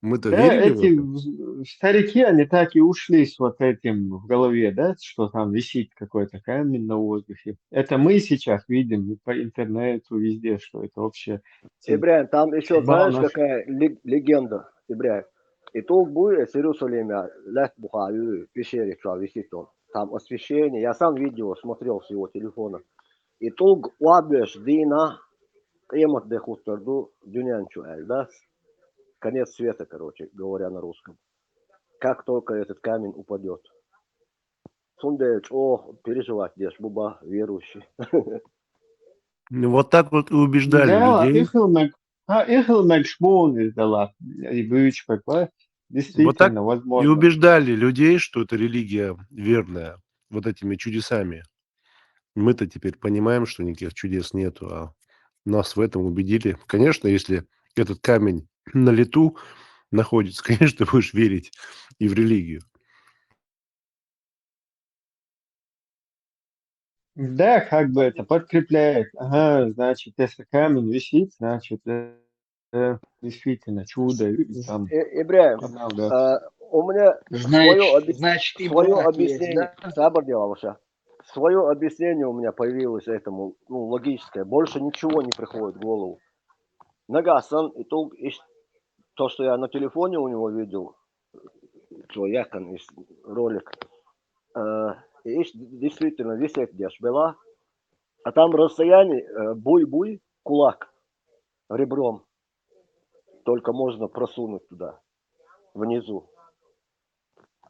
Мы-то Да, верили в эти это. старики, они так и ушли с вот этим в голове, да, что там висит какой-то камень на воздухе. Это мы сейчас видим и по интернету, везде, что это вообще... Ибраим, там еще Ба- знаешь, наш- какая легенда, Ибраим. И тут будет с Иерусалима, лет Бухаю, в пещере, что висит он. Там освещение, я сам видео смотрел с его телефона. И тут уабеш дина, эмот дехутарду, дюнянчу эль, да? Конец света, короче, говоря на русском. Как только этот камень упадет. Сундеч, переживать, дешь, буба, верующий. Вот так вот и убеждали Да, людей. Ихлмек шмон издала, и Бьюич, Вот так действительно, и возможно. убеждали людей, что это религия верная, вот этими чудесами. Мы-то теперь понимаем, что никаких чудес нету, а нас в этом убедили. Конечно, если этот камень на лету находится, конечно, ты будешь верить и в религию. Да, как бы это подкрепляет. Ага, значит, если камень висит, значит, действительно чудо. И там, Ибраим, правда. у меня Значит, и свое Бог есть, объяснение. да? Сабр делался. Свое объяснение у меня появилось этому, ну, логическое. Больше ничего не приходит в голову. Нагасан, и то, что я на телефоне у него видел, то якон из ролик, и действительно висит где была, а там расстояние буй-буй, кулак ребром, только можно просунуть туда, внизу.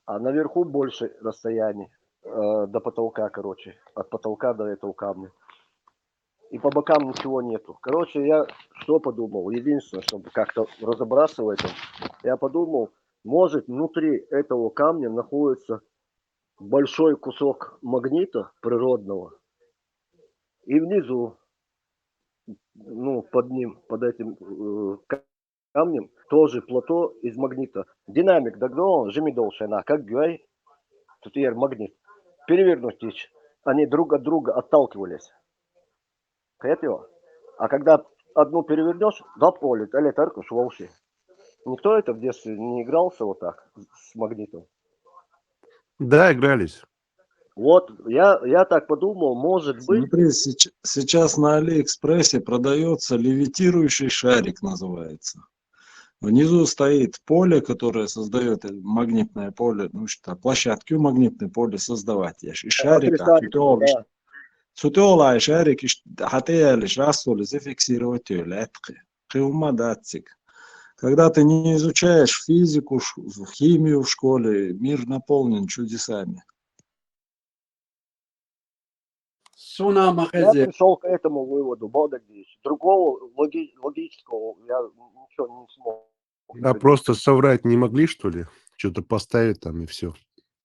А наверху больше расстояние до потолка, короче, от потолка до этого камня. И по бокам ничего нету. Короче, я что подумал? Единственное, чтобы как-то разобраться в этом, я подумал, может внутри этого камня находится большой кусок магнита природного. И внизу ну, под ним, под этим камнем, тоже плато из магнита. Динамик догнал, жми дольше, как гай, тут есть магнит. Перевернуть течь. Они друг от друга отталкивались. Понимаете? А когда одну перевернешь, да полет, или только шволши. Никто это в детстве не игрался вот так с магнитом. Да, игрались. Вот, я так подумал, может быть... Смотри, сейчас на Алиэкспрессе продается левитирующий шарик, называется. Внизу стоит поле, которое создает магнитное поле, ну что, площадку магнитное поле создавать. И шарик, сутеола шарик, хотя лишь раз зафиксировать летки. Датчик. Когда ты не изучаешь физику, химию в школе, мир наполнен чудесами. Я пришел к этому выводу, Богданович. Другого логического я ничего не смог. А просто соврать не могли, что ли? Что-то поставить там и все.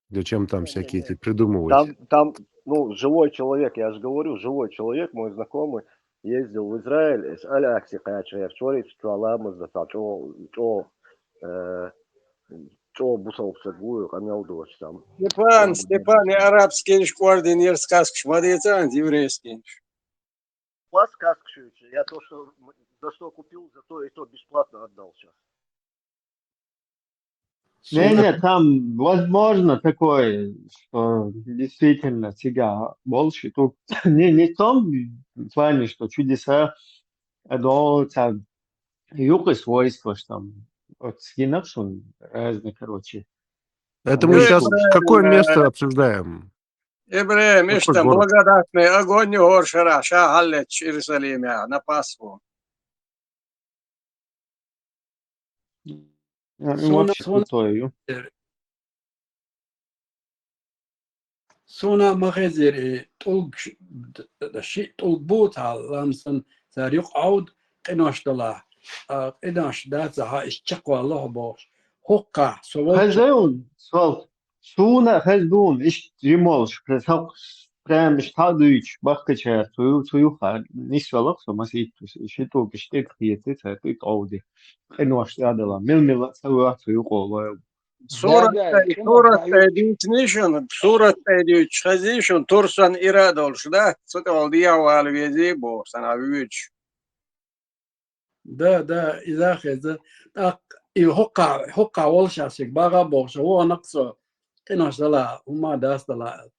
Зачем там всякие эти придумывать? Там, ну, живой человек, я же говорю, живой человек, мой знакомый, ездил в Израиль, с Алякси, Степан, я арабский координер сказки, смотрите, еврейский. Я то, что за что купил, за то и то бесплатно отдал сейчас. Не, там возможно такое, что действительно сега больше. Тут не в том плане, что чудеса, но там юго свойства, что там от скинов, что разные, короче. Это мы сейчас какое место обсуждаем? Ибраим, что там благодатный огонь горшера, шагалет в Иерусалиме на Пасху. Sona مغازر طلق شيء طلق بوتها لامسن ساريق عود قناش طلع قناش دات ها اشتقوا الله باش حقا Хазеун, свал, суна хаздун, иш римолш, прям штадуич, бахкача, твою ха, не свалок, что масит, шиту, киштет, хиетит, это ауди. Энуаш ядала, мил, твою голову. Сурат Эдичнишн, Сурат Эдичнишн, Турсан Ирадолш, да? Сотал дьявол вези бо, санавич. Да, إذا أخذ حقا والشاسك باغا بوش هو نقصه قناش دلا وما داس دلا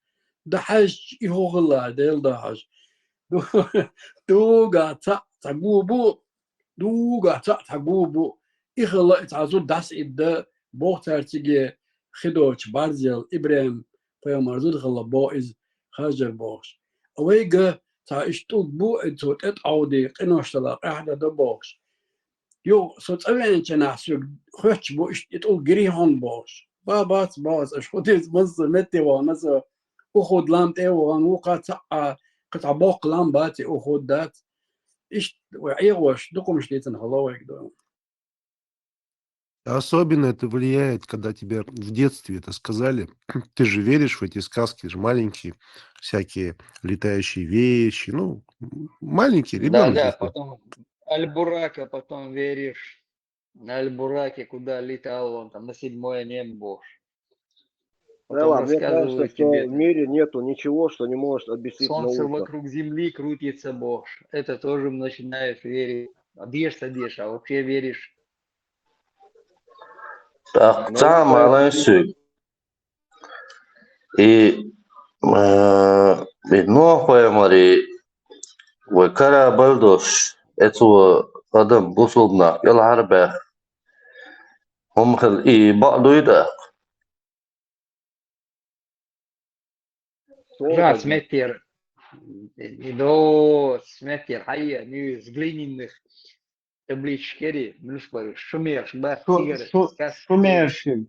دحش يهوغلا ديل دحش دوغا تقوبو دوغا تقوبو إخلا تعزو داس إبدا بوختار تيجي خدوش بارزيل إبراهيم فيامرزود خلا بوئز خاجر بوش أويقا تا اشتوك بو اتوت اتعودي قناش دلا قاعدة دبوش يو صوت أبين جناح خش بو اتقول جريهون بوش بابات باز أشخديز مصر متى ونصر أخد لام تيوان وقطع قطع باق لام باتي أخد دات إيش وعيوش دقم شليتن خلاوك دو. Особенно это влияет, когда тебе в детстве это сказали. Ты же веришь в эти сказки, же маленькие всякие летающие вещи. Ну, маленький ребенок. Да, потом Аль-Бурака потом веришь. На Аль-Бураке, куда летал он, там на 7-е небо. Да, мне кажется, что в мире нету ничего, что не может объяснить Солнце наука. вокруг Земли крутится, Бог. Это тоже начинаешь верить. Садишь, а вообще веришь. Так, там алайсу. И нохуя мари, векара балдош, это адам бусулна, يلا حربة. هم خل بعض يدا. Да, сметер. До сметер, хая, не с глиняных таблички, ну что, шумерш, бар, шумерши,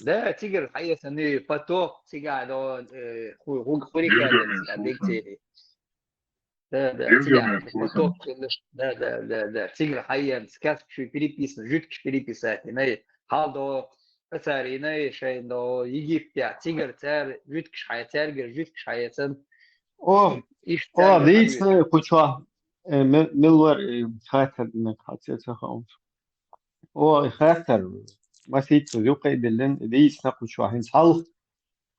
да, тигр, хая, они поток, тигр, до хурикаден, да, тигр, поток, да, тигр, хая, сказки, что переписано, жутко переписать, не, халдо, مثلا إنه شيء إنه يجي بتاع تيجر تار جوت كش حياتر جوت كش حياتن О, إيش о, تاجر ديش حبيبي كوشوا ملور خاطر إنك حسيت خامس. او خاطر ما سيت زوقي دلن ديش نكوشوا هين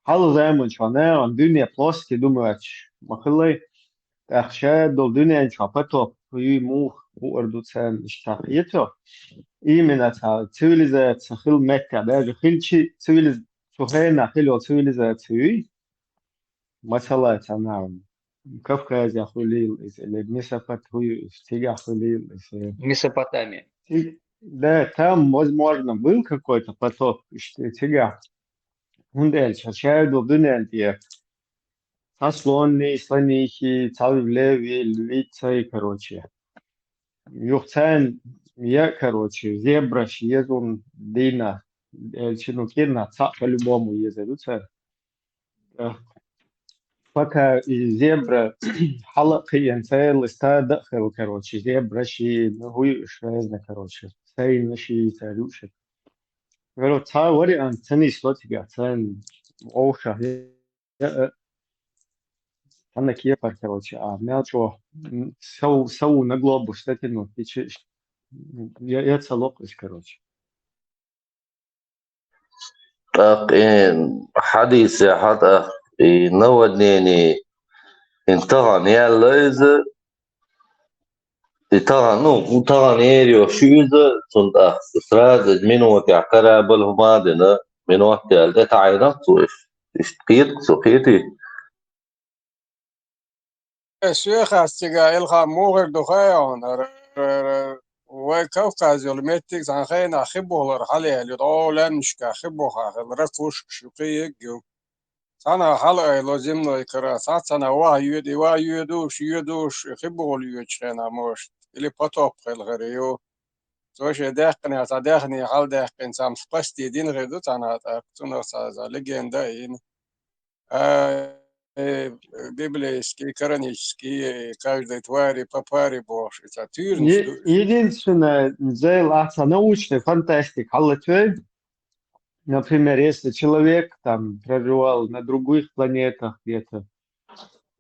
حال زمان شانه عن دنيا بلاستي دوماتش ما خلي أخشى دول دنيا إن شاپتو في موخ هو أردو تسان اشتاقيته إيه من أتا توليزات خل مكة باجي خل شيء توليز سهينا خلو توليزات سوي مثلا تنام كفكاز يا خليل اللي مسافت هو استيجا خليل Месопотамия. да там возможно был какой-то поток استيجا هندل شاشة دنيا Таслонни, слонихи, цалвлеви, львицы, короче. Юхцен, я, короче, зебра, езун, дина, чинукирна, ца по-любому езерутся. Пока зебра, халакы, янцел, ста дахал, короче, зебра, ши, хуй, шезна, короче. Сейна, ши, царюшек. Говорю, ца вариант, цени слотига, цен, оуша, أنا كيفك короче, а мелчо сау на глобус, кстати, ну, я целокусь, короче. إن حديث يا حدا نودني انتهى يلا انتهى نيريو شوزة صند استراد منو تعترى بالهمادنا من وقت ده تعينات إيش تقيت سقيتي الشيخ استيقا إلخا موغر دخايون وكوكاز يولميتك عن خينا خبو الرحلة اللي طولن مشكا خبو الركوش شقيق سانا حلقة لازم يكرا سانا وايدوش خبو اليوتشينا موش اللي بطوب الغريو سوش داقني داقني حال داقن سام فقستي دين غيدو تانا تاكتونا سازا لجندين библейские, коранические, каждой твари по паре Божьей. Это Единственное, это научная фантастика. Например, если человек там проживал на других планетах где-то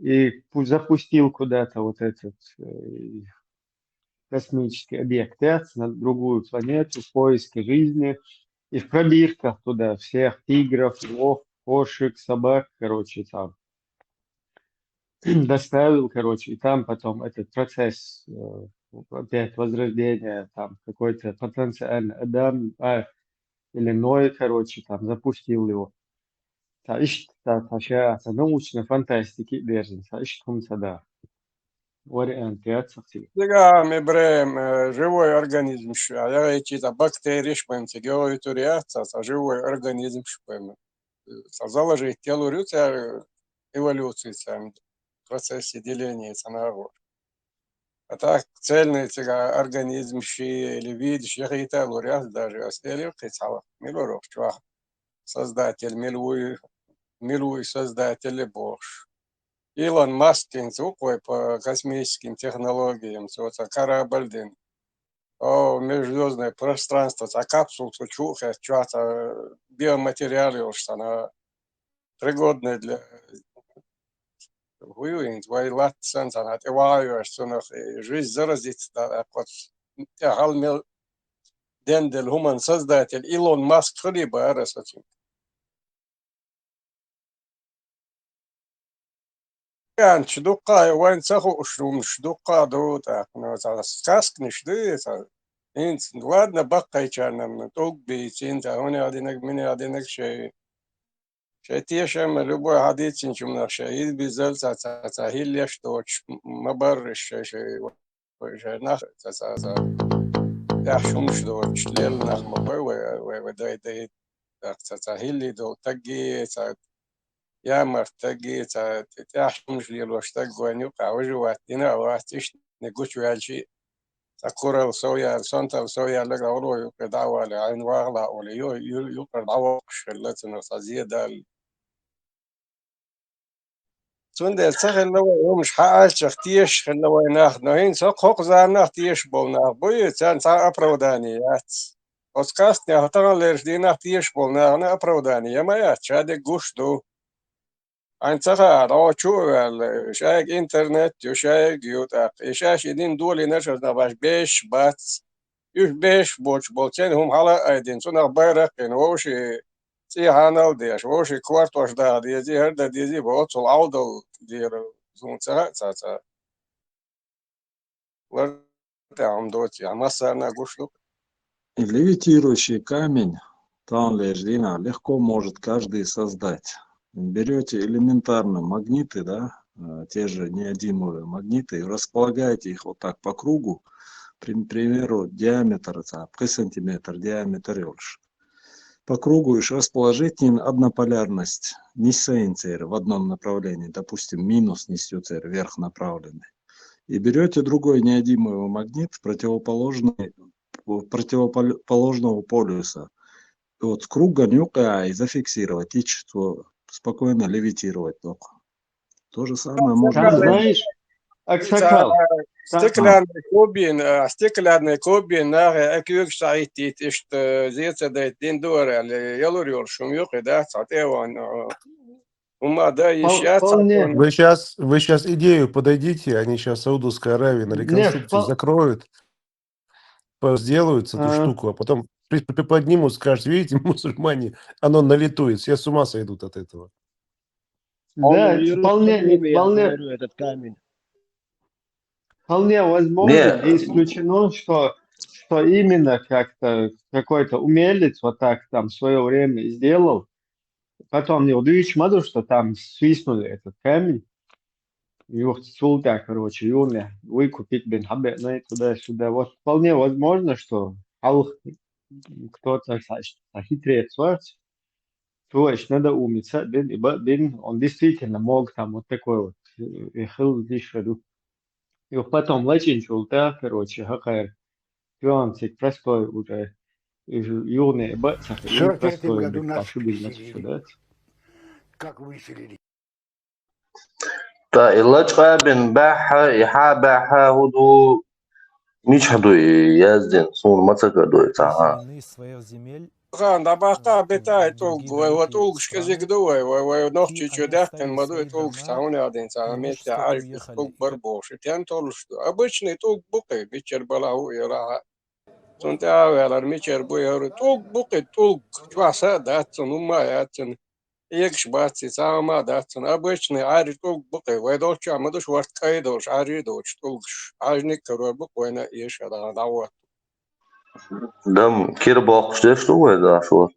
и запустил куда-то вот этот космический объект на другую планету в поиске жизни, и в пробирках туда всех тигров, львов, кошек, собак, короче, там доставил, короче, и там потом этот процесс опять возрождения, там какой-то потенциальный Адам или Ной, короче, там запустил его. Это научной фантастики держится, да. Вариант, я цахти. Сега ми брем живой организм шу, а я эти-то бактерии шпем, тегео туриаца, живой организм шпем. Заложить телу рюца эволюции в процессе деления самого. А так цельный тега организм ши или вид шихита луряс даже остели кицала. Милуров чуах. Создатель милуй создатель Бог. Илон Маск инцукой по космическим технологиям, корабль, межзвездное пространство, капсул, чуха, что-то биоматериалы, что она пригодная для воюет, войлат сенс, она воюет, что она жизнь заразит, вот галмел дендель, хуман создатель, Илон Маск, хлеба, арасатин. كان شدوقا وين سخو شروم شدوقا دو تا ساسك نشدي تا إنت وادنا بقى كان من توق بيتين تا هنا عدينك من عدينك شيء تيشم لبوا حديث إن شو شيء بيزل تا هي ليش توش ما برش شيء نخ تا يا شو مش دوش ليل نخ ما بوا وداي تا هي اللي دو تجي يا مرتقي تحمش لي الوشتق ونيوقع وجواتنا واتش نقوش والشيء تكورا وسويا سانتا وسويا لقى ولو يقدعوا لعين واغلا وليو يقدعوا شلت نصازية دال تون دل تخل لو مش حقل شختيش خل لو ناخ نهين سوق حق زار ناخ تيش بول ناخ بوي تان تا أبرودانيات أسكاستني هتنا ليش دي ناخ تيش بول ناخ أبرودانية ما يا تشادك قوش دو أنتها روشوا شايك إنترنت وشايك يوتاق إيشاش إدين دولي نشر نباش بيش باتس يوش بيش بوش بوتين هم هلا أيدين سنة بايرق إن ووشي تي هانال ديش ووشي كوارت وش دا ديزي هردا ديزي بوتس العودة دير زون تسا ورد عم دوتي عم أنا قوشلو Левитирующий камень, Таунлердина, легко может каждый создать. Берете элементарно магниты, да, те же неодимовые магниты, и располагаете их вот так по кругу, к примеру, диаметр, 3 сантиметра, диаметр ёлш. По кругу иш расположите однополярность, нисейнцер в одном направлении, допустим, минус нисюцер, вверх направленный. И берете другой неодимовый магнит противоположного полюса. И вот круг гонюка и зафиксировать, и что спокойно левитировать только. То же самое можно Там, сделать. знаешь, Аксакал, стеклянный кубин, أكيد ساعتي تشت زيت ده دين دور اللي يلور يرشم يقي ده تعطيه وما ده يشيات вполне. Вы сейчас идею подойдите, они сейчас Саудовской Аравии на Не, реконструкцию закроют, сделают эту штуку, а потом поднимут, скажут, видите, мусульмане, оно на лету, и все с ума сойдут от этого. Да, вполне возможно, не исключено, что именно как-то какой-то умелец вот так там в свое время сделал, потом не удивишь, что там свистнули этот камень, его султа, короче, юный, выкупить бен хабе, туда-сюда. Вот вполне возможно, что кто-то хитрее сварц, то есть надо умиться, он действительно мог там вот такой вот хил дишеду. И потом очень чулта, короче, хакайр, пионцик простой уже, юный бацах, и простой, как выселили. تا إلاج بن باحة يحا باحة هدو مش هدو يازدين صون ما تقدو يتاها да бака бетай толк вот толк шказик дуй нохчи чудахтен маду толк стауне один самете альф толк барбош тян толш обычный толк буки бичер балау ира сонта авелар мичер буйер толк буки толк чваса датсон умаятсон Екш баци сама датсон обычный ари толк буки вайдолч амадуш варт кайдош ари доч толш ажник кро буквально ешада дават دم كير باقش ديش دو ويدا شو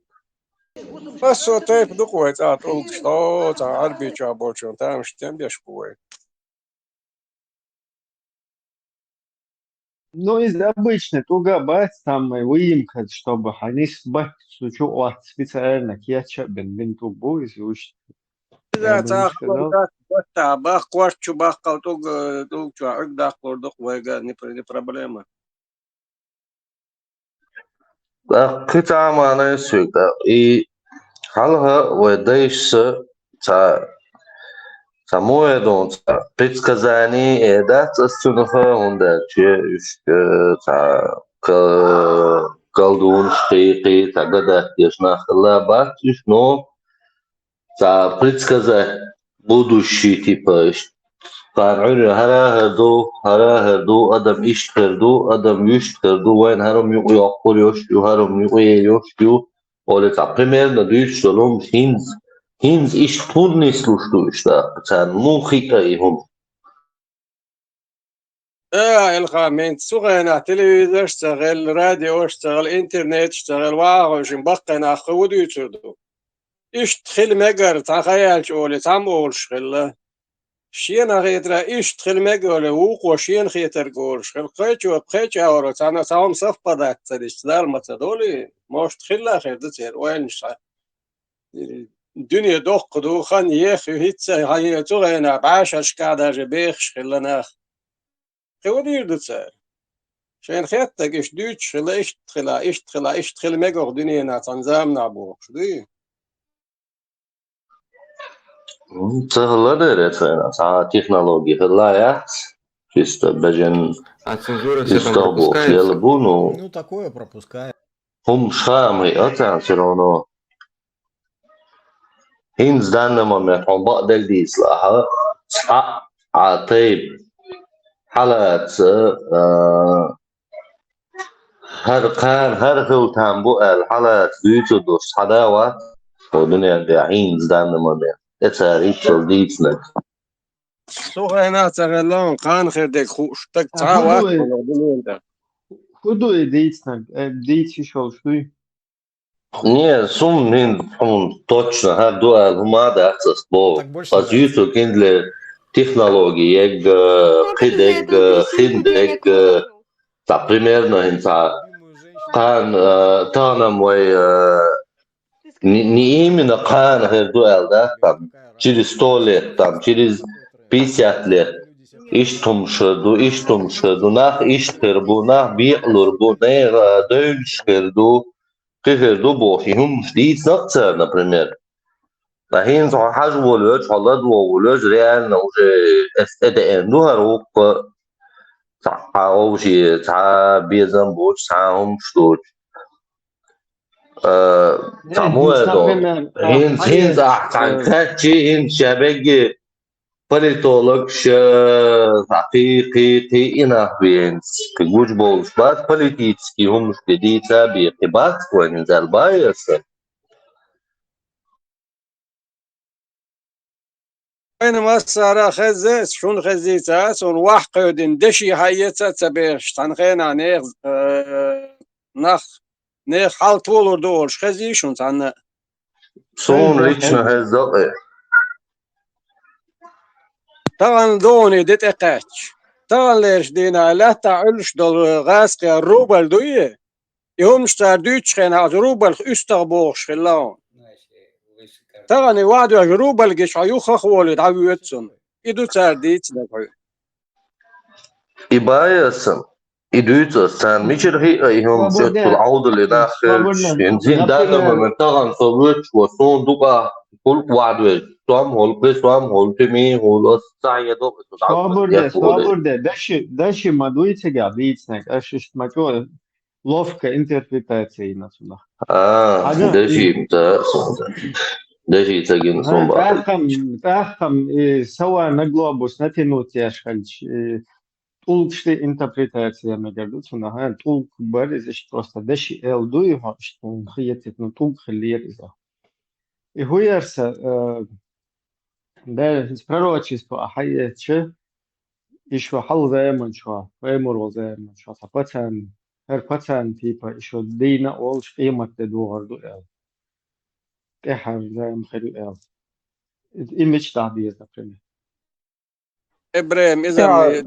بس هو تايب دقوة طولك شطوط عربي جابوشون تامش تنبيش قوي Ну, из обычной туга бать там выемка, чтобы они бать сучу специально кеча бен тугу изучить. إذا تأخذ بطة باخ قوارتشو باخ قوتوك توك عق داخ قردوك ويقا ني проблема. قطع معنا يسوق إي حالها وديش تا موعدون تا предсказание да تستنخه هنده چه تا колдун шейхи та гадах ешнах лабат но та предсказать будущий типа هرا adam iş کردو adam yüş کردو وين هرم يقول يوشيو هرم يقول يوشيو ولا تا примерно дүйш солом хинз иш турни слушаешь да та мухика и هم الخامين سوغينا تلفزيون اشتغل راديو اشتغل انترنت اشتغل واغوش مبقنا خودو يتردو ايش تخيل مقر تخيل شولي تعمول شغل شين غيترا ايش تخيل مقر وقو شين خيتر قول شغل قيتشو بقيتش اورو تانا تاهم صف بدات تدش دار متدولي موش تخيل اخير دتير وين الدنيا دوق دوخان يخ هيتسا هاي توغينا بعاش اشكادا جبيخ شغلنا خودو يردتسر شين خيتك ايش دوتش خلا ايش تخيل مقر دنيا ناتنزام نابوخ شدي تغلى это технологии хлаят чисто бежен истобу елбу Ну, такое пропускает. هم шамы это все равно هين زدان ما حباء دل دي إصلاحها حق عطيب حالات هر قان هر خو تنبو الحالات بيوتو دوش حداوات ودنيا دعين زدان ما اتاريتشل ديتنك سوغينا تغلون قان خير ديك خوش تك А تعاوات худой дитснаг, дити шел, что и? Не, сум нин точно har duel humada access bo. Так больше As нравится. YouTube kindle технологии, ег хидег хиндег та примерно инца кан тана мой не именно кан her duel да там через 100 лет, там через 50 лет. İştumşdu, nah iştir bu, nah bi'lur bu, ne dönüşkirdu, kıhırdu bu, hum şdid naktar, например. Lahin so hajvolöj, halad volöj, realno уже SDN هروق تعاوشي تع بيزن بوش تعاهم شدوج. تعموه هين أحسن كاتشي هين شبكة politolog حقيقي إنافينس كجوج بولس بات политически هم جديد تابي قبات وإنزال بايس وين ما صار خزة شون خزيتا سون وحق دين دشي حيتا تبيش تنخينا نخ حال طول دولش خزي شون تن سون ريتشنا هزاقي طبعا دوني ديت اقاتش طبعا ليش دينا لا تعلش دول غاسقي الروبل دوية يوم شتار دوتش خينا روبل استغبوش خلون طبعا وعدوا روبل جيش عيوخ اخوالي دعوي يتسون يدو تارديت لكوي إبايسن إدويتا سان ميشر هي هم جت العودة لداخل ينزين دانا من طبعا صوتش وصون دوكا كل وعد سوام هول سوام هول تمي هول سايا دوك Свобода, дальше мадуйте гадицнак, аж мако ловко интерпретация насуна. دشي دشي تجين صوم تاخم سوا نجلوبوس نتنوت яшхальч толкште интерпретация мегерду цуна хан толк барез иш просто даши элду его что хиетит ну толк хлериза. И хуярса да из пророчества ахаече еще хал заеман шо вемур заеман шо сапатан هر پتن تیپا ایشو دینا اولش قیمت دوغر دو ال تحر زیم خیلی ال ایمیج تعبیر دفرمی ابراهيم اذا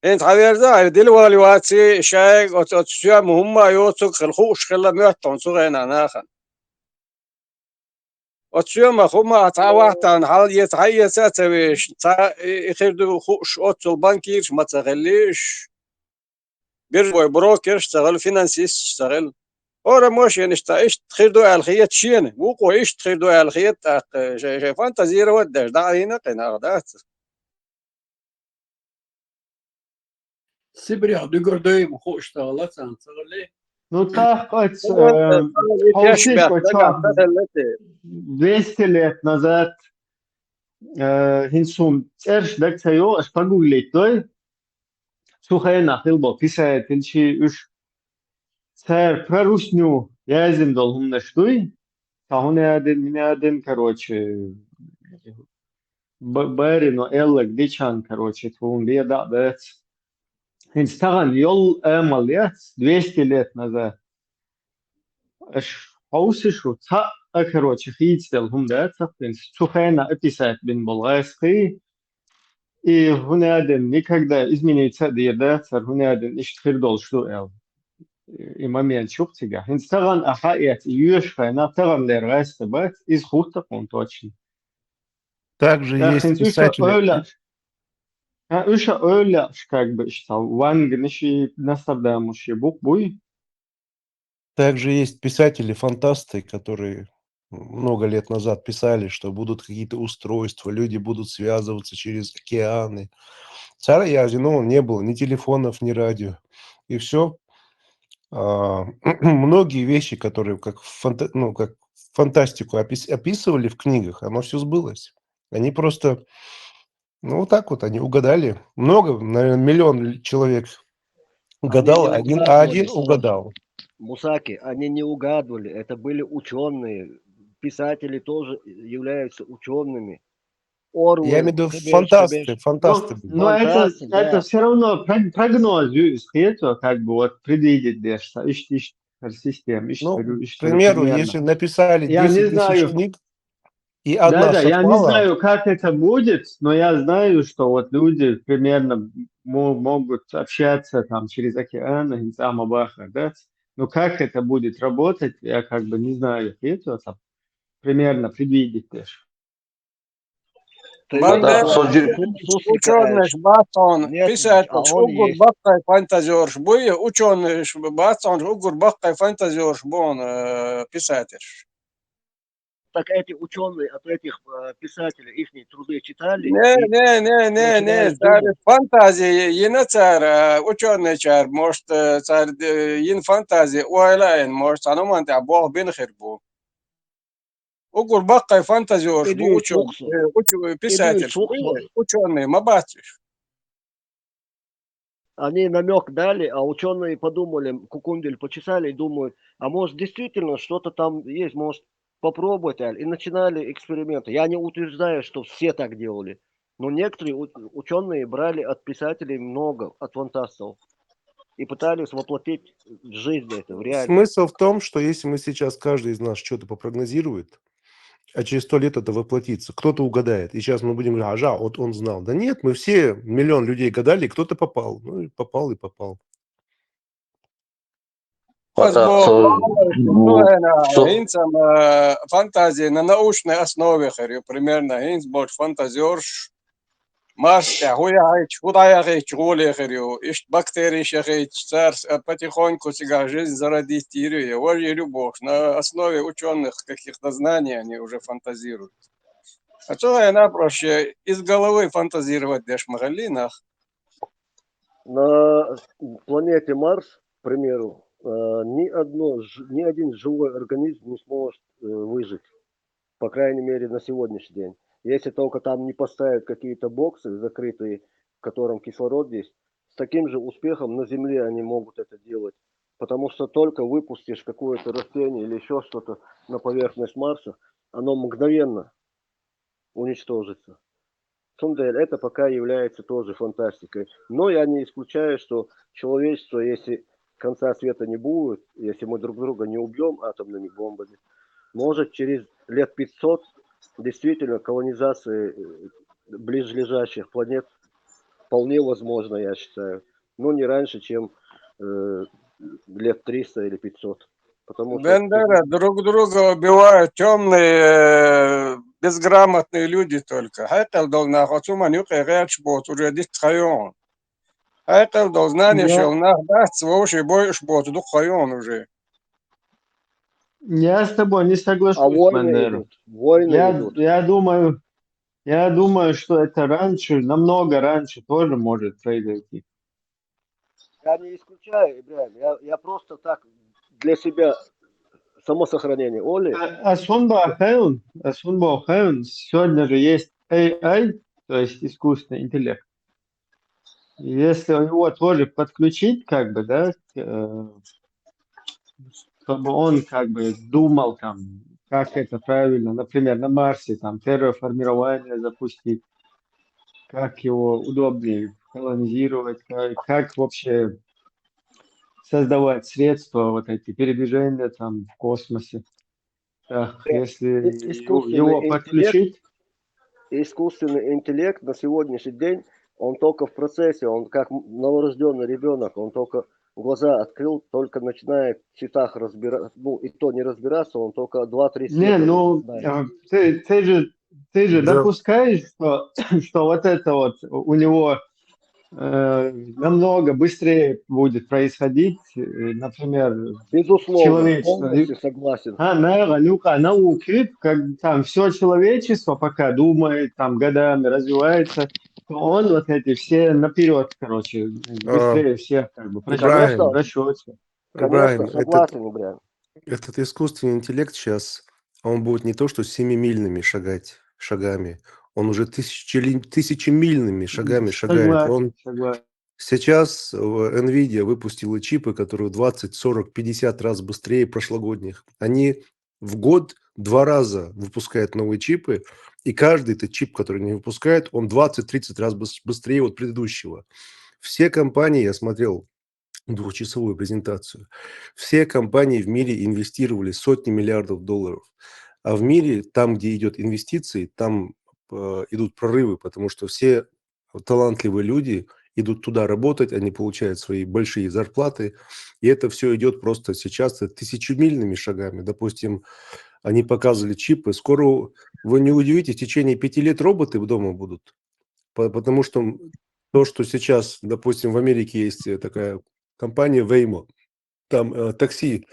انت حبير ده دلوالي واتسي شايق وتسيا مهمة يوتك خلخوش خلا ميوتون صغينا ناخن وتسيا مخوما تعواتان حال يتحيي تاتويش يخيردو خوش اوتو البنكير ما تغليش بيربوي بروكر اشتغل فينانسيس اشتغل ورا موش يعني ايش تخيردو الخيات شينه وقو ايش تخيردو الخيات شي فانتازي وداش دعينا قنا غدات سبريع دقردوي مخو اشتغلت عن صغلي Ну так, полтишко, 200 лет назад хинсум церш дакцайо аш пагуглит той сухайна хилбо писает чи уж цер прорусню язим долгум наштуй тахуне один короче барино эллак дичан короче твун беда бец Инстаграм йол эмалият 200 лет назад. Аш хаусишу та короче хитстел хумдата пинс сухайна описать бин болгайский и хунаден никогда измениться диеда цар хунаден иштхирдол что эл и момент шуптига Инстаграм ахаят юшка на тарам лерайста бат из хута точно. Также есть писатели. Еще öyle как бы что вангниши Нострадамуши букбуй. Также есть писатели-фантасты, которые много лет назад писали, что будут какие-то устройства, люди будут связываться через океаны. Царь Язи, ну, не было ни телефонов, ни радио. И все. многие вещи, которые как как фантастику описывали в книгах, оно все сбылось. Они просто, вот так вот, они угадали. Много, наверное, миллион человек Они не гадал, один угадывали, угадал. Мусаки, они не угадывали, это были ученые. Писатели тоже являются учеными. Я имею в Оруэлл, виду Хабеш. фантасты были. Но Фантасты, это да. все равно прогноз, это как бы вот предвидеть даже, систем, К примеру, примерно. если написали Я не 10 тысяч знаю, книг, и одна я не совпала, знаю, как это будет, но я знаю, что вот люди примерно могут общаться там через океан, и Баха, да? Но как это будет работать, я как бы не знаю, это там примерно предвидеть даже. Да, Ученый Батон, Нет, писатель, а он угур есть. баккай фантазерш, буя ученый Батон, угур баккай фантазерш, бон писатель. Так эти ученые от этих писателей их труды читали и Не, начинали царь думать. фантазии, ина царь, ученый царь, может, царь ин фантазии, уайлайн, может, аноман та бог бин хирбу. Угур баккай фантазерш, бу Идует сукса. ученый, писатель, Идует ученый, мабатиш. Они намек дали, а ученые подумали, кукундель почесали и думают, а может действительно что-то там есть, может попробовать, и начинали эксперименты. Я не утверждаю, что все так делали, но некоторые ученые брали от писателей много, от фантастов, и пытались воплотить в жизнь это, в реальность. смысл в том, что если мы сейчас, каждый из нас что-то попрогнозирует, а через 100 лет это воплотится, кто-то угадает. И сейчас мы будем говорить, вот он знал. Да нет, мы все, миллион людей гадали, и кто-то попал. Ну, и попал, и попал. Инцам фантазии на научной основе, примерно, инц больше фантазерш, Марс, худая роли, ищ бактерии, царь потихоньку себя жизнь зародить, и любовь. На основе ученых каких-то знаний они уже фантазируют. А то она проще из головы фантазировать даже в магазинах. На планете Марс, к примеру, ни один живой организм не сможет выжить, по крайней мере, на сегодняшний день. Если только там не поставят какие-то боксы закрытые, в котором кислород есть, с таким же успехом на Земле они могут это делать. Потому что только выпустишь какое-то растение или еще что-то на поверхность Марса, оно мгновенно уничтожится. Сундель, это пока является тоже фантастикой. Но я не исключаю, что человечество, если конца света не будет, если мы друг друга не убьем атомными бомбами, может через лет 500 действительно колонизация близлежащих планет вполне возможно, я считаю. Но не раньше, чем лет 300 или 500. Потому что... Бендера, друг друга убивают темные, безграмотные люди только. Хайкал должна хотуманюка речбот уже дитхайон. Хайкал должна не шелнах дать свой бойш бот духайон уже. Я с тобой не соглашусь, а войны Бендера. идут. Войны идут. Я думаю, что это раньше, намного раньше тоже может произойти. Я не исключаю, Ибрахим. Я просто так для себя самосохранение. Оли. Асунба Хэун, сегодня же есть AI, то есть искусственный интеллект. Если его тоже подключить, как бы, да, чтобы он как бы думал там, как это правильно, например, на Марсе там терраформирование запустить, как его удобнее колонизировать, как вообще создавать средства, вот эти передвижения там в космосе. Так, если его подключить... Искусственный интеллект на сегодняшний день, он только в процессе, он как новорожденный ребенок, он только глаза открыл, только начинает в цветах разбираться, ну и то не разбираться, он только 2-3 цвета. Не, ну, ты же допускаешь, что вот это вот у него намного быстрее будет происходить, например, безусловно, полностью согласен. Науки, как там все человечество пока думает, там годами развивается, то он вот эти все наперед, короче, быстрее всех как бы просчет. Конечно, Брайан, согласен, Брайан. этот искусственный интеллект сейчас, он будет не то что семимильными шагами, он уже тысячемильными шагами шагает. Он Согласен. сейчас NVIDIA выпустила чипы, которые в 20, 40, 50 раз быстрее прошлогодних. Они в год 2 раза выпускают новые чипы, и каждый этот чип, который они выпускают, он 20-30 раз быстрее от предыдущего. Все компании, я смотрел двухчасовую презентацию, все компании в мире инвестировали сотни миллиардов долларов. А в мире, там, где идет инвестиции, там идут прорывы, потому что все талантливые люди идут туда работать, они получают свои большие зарплаты, и это все идет просто сейчас тысячемильными шагами. Допустим, они показывали чипы, скоро, вы не удивитесь, в течение 5 лет роботы дома будут, потому что то, что сейчас, допустим, в Америке есть такая компания Waymo, там такси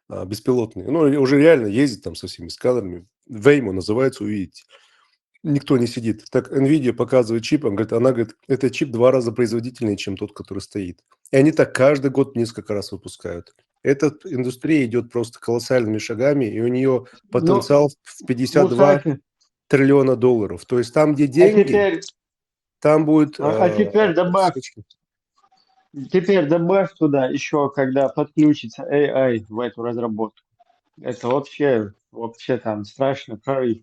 беспилотные, ну, уже реально ездит там со всеми сканерами, Waymo называется, увидите. Никто не сидит. Так NVIDIA показывает чип, она говорит, этот чип 2 раза производительнее, чем тот, который стоит. И они так каждый год несколько раз выпускают. Эта индустрия идет просто колоссальными шагами, и у нее потенциал в 52 Мусаки, триллиона долларов. То есть там, где а деньги, там будет теперь добавь, скачки. теперь добавь туда еще, когда подключится AI в эту разработку. Это вообще там страшно прорыв.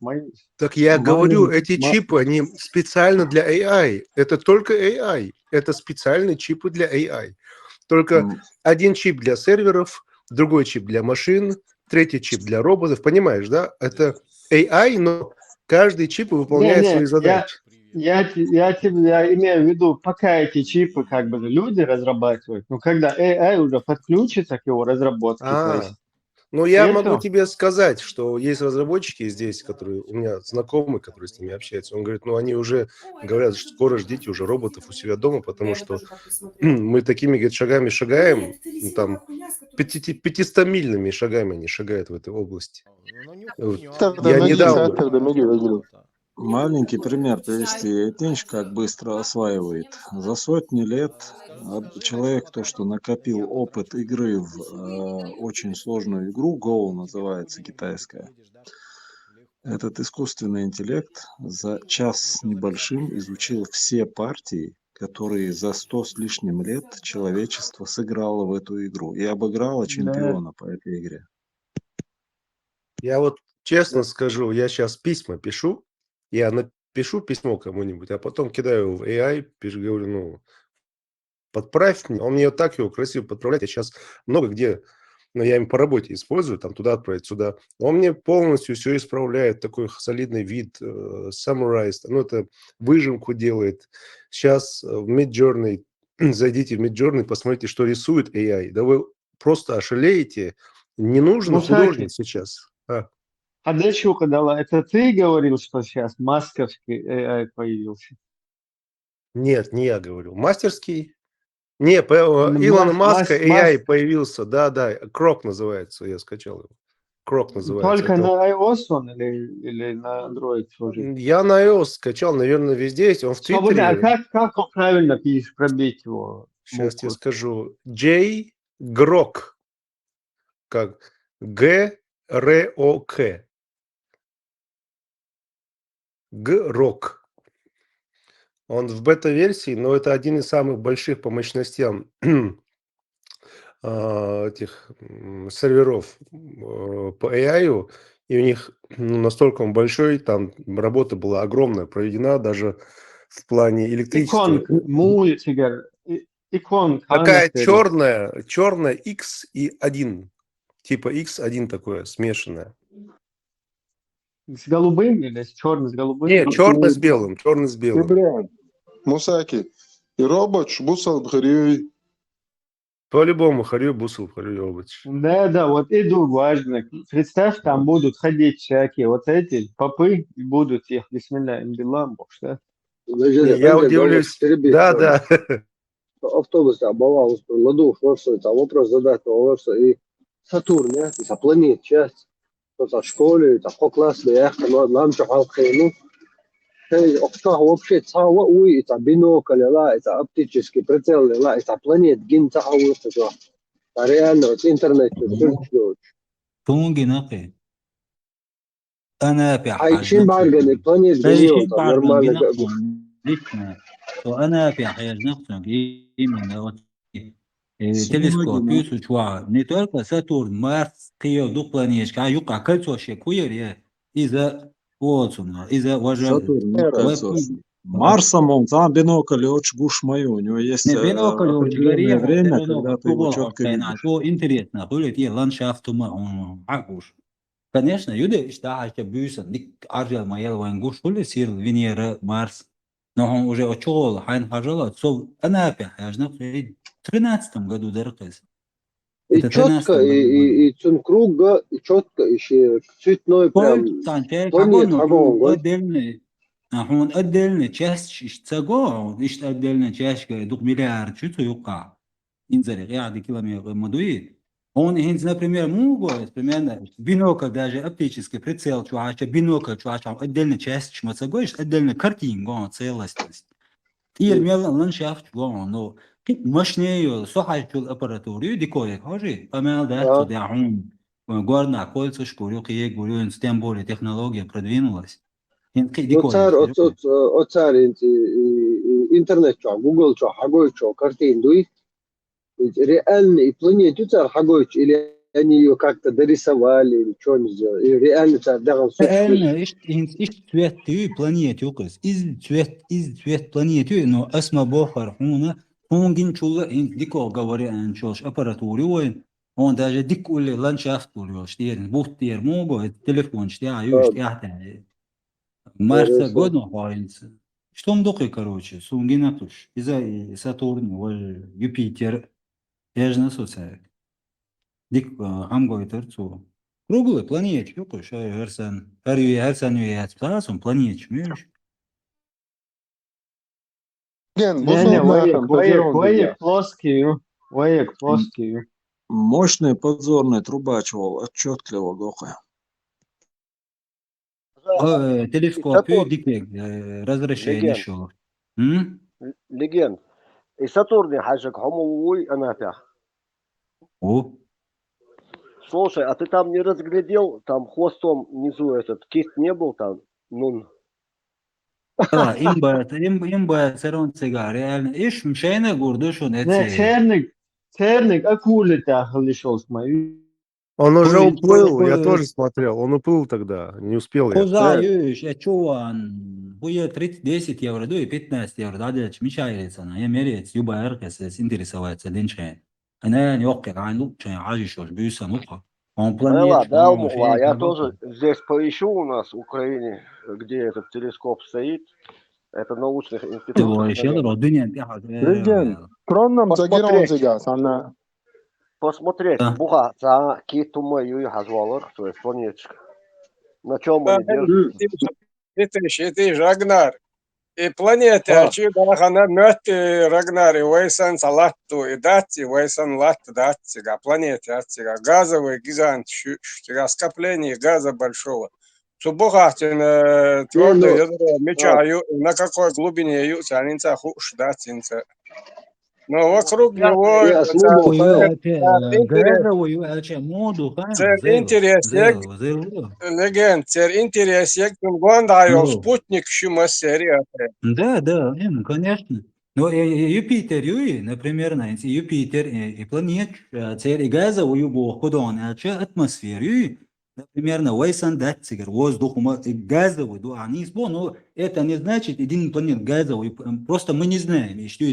Так я говорю, Маленький, эти чипы, они специально для AI. Это только AI. Это специальные чипы для AI. Только один чип для серверов, другой чип для машин, третий чип для роботов. Понимаешь, да? Это AI, но каждый чип выполняет свои задачи. я имею в виду, пока эти чипы как бы люди разрабатывают, но когда AI уже подключится к его разработке, то есть Ну, я это- могу тебе сказать, что есть разработчики здесь, которые у меня знакомые, которые с ними общаются. Он говорит, ну, они уже говорят, что скоро ждите уже роботов у себя дома, потому что мы такими, говорит, шагами шагаем, ну, там, 500-мильными шагами они шагают в этой области. Вот. Я недавно... Маленький пример привести. Этинч как быстро осваивает. За сотни лет человек, то, что накопил опыт игры в очень сложную игру, Go называется китайская, этот искусственный интеллект за час с небольшим изучил все партии, которые за 100 с лишним лет человечество сыграло в эту игру и обыграло чемпиона по этой игре. Я вот честно скажу, я сейчас письма пишу, я напишу письмо кому-нибудь, а потом кидаю в AI, говорю, ну, подправь мне. Он мне вот так его красиво подправляет. Я сейчас много где, но я им по работе использую, там туда отправить, сюда. Он мне полностью все исправляет, такой солидный вид, summarized, ну, это выжимку делает. Сейчас в Midjourney, зайдите в Midjourney, посмотрите, что рисует AI. Да вы просто ошалеете. Не нужен художник сейчас. А Дачука дала, это ты говорил, что сейчас масковский AI появился? Нет, не я говорю. Мастерский? Не, Илона Маска AI появился, да, Крок называется, я скачал его. Крок называется. Только на iOS он или на Android тоже? Я на iOS скачал, наверное, везде есть. Он в Твиттере. А как он правильно пишешь, пробить его? Сейчас тебе скажу. J Grok. Как Grok. Grok. Он в бета-версии, но это один из самых больших по мощностям этих серверов по AI, и у них настолько он большой, там работа была огромная проведена, даже в плане электричества. Такая черная X и 1, типа X1 такое, смешанное. С голубым или с черным, с голубым? Нет, черный с белым, черный с белым. Мусаки. И робот бусал бхарей. По-любому, харю бусал, харю робот. Да, вот иду, важно. Представь, там будут ходить всякие вот эти попы, и будут их, бисмилля, имбилам, да? Я удивлюсь. Да. Автобуста балалус ладу просто там вопрос задать и Сатурн, ja, dieser Planet, ja, это школе, это по классу, я нам чахал хейну. Это вообще цава это бинокль, это оптический прицел, это планет гин цава. реально вот интернет ترجع تونجي نقي أنا في عايشين حاجة بعرقن البلانيت أي جنيون شيء طب بعرف نورمال نقصهم ليكنا وأنا في حاجة نقصهم من تلسكوب Сумагина. يوسف شوا не только Сатурн, Марс, Кио, планетка, а юка кольцо ще куер إذا واتسون إذا وجه Сатурн не кольцо. Марсом он там бинокль очень гушмаю. У него есть не бинокль определенное очень время, горе, когда ты его четко видишь. то интересно, будет и ландшафт عقوش. Конечно, люди считают, что бюсен, дик аржал маел вангуш, хули сир Венера, Марс. Но он уже очел, хайн хажала, so она опять, я же в 13 году дыркас. И четко, и цункруга, и четко, еще цветной прям планет огонь. отдельный часть цаго, ишь отдельная часть, дух миллиард, чуть юка. Инзари, ряды километров мадуи. Он, например, могут, примерно, бинокль даже оптический прицел, чувача, бинокль, чувача, отдельная часть шмацагоиш, отдельная картинка, целостность. И ландшафт, но мощнее, сухачу аппаратуру, дикой, хожи, помял, да, что он, горна, кольца, шкурю, киек, гурю, тем более технология продвинулась. Оцар, интернет, Google, Хагой, картин, дуй. Реальные планеты Хагойч, или они ее как-то дорисовали, или что они сделали, и реально реально, إيش цвет планеты указ, из цвет планеты, но اسمه بوخر هنا هونجين شو ديكو говоря анчош аппаратурой, он даже дикули ландшафт улёт, штир, бухтир, могу, телефон, штяю, штяхтя, Марса годно хвалится. Что мдохи, короче, сунгинатуш, из-за Сатурн, Юпитер, я же на социале. Дик хамгой терцу. Круглый планет, ёпа, шай hersen. Hersen üyet, пласом планет, миш. Ваек плоский. Мощный подзорный трубачевал, отчетливо гохая. Телескоп, диквек, разрешение шо. Легенд. И Сатурн хажек хомовой анапях. О. Слушай, а ты там не разглядел, там хвостом внизу этот кит не был там? Ну. Да, имба царон цигар, реально. Иш мшайна гурду шо не Церник, акулы тахали шел с моей. Он уже уплыл, я тоже смотрел. Он уплыл тогда, не успел я. Кузаюш, я чуван. Хуя 10 евро, и 15 евро, да, мечается она. Я меряется, любая аркас интересоваться линчаем. Она не окей, عنده شيء عاجي شو بيوصل نقطة. Да, я тоже здесь поищу у нас в Украине, где этот телескоп стоит. Это научных институтов. Посмотреть, буха, за киту мою хазвалар, то есть планеточка. На чем они держатся? Это Рагнар. И планета, она мёт Рагнари, Вайсан Салатту и Дати, Вайсан Латту Дати, планета, газовый гигант, скопление газа большого. Суббухатин твердое ядро мечаю, на какой глубине юца, анинца хуш датинца. Но вокруг него легенд, интерес, Гуандайо, спутник Шумасерия. Да, конечно. Но Юпитер, например, Юпитер и планет, и газовую кудон, атмосферу, например, на Вайсан Датцигер, воздух, газовый, они но это не значит один планет газовый, просто мы не знаем, что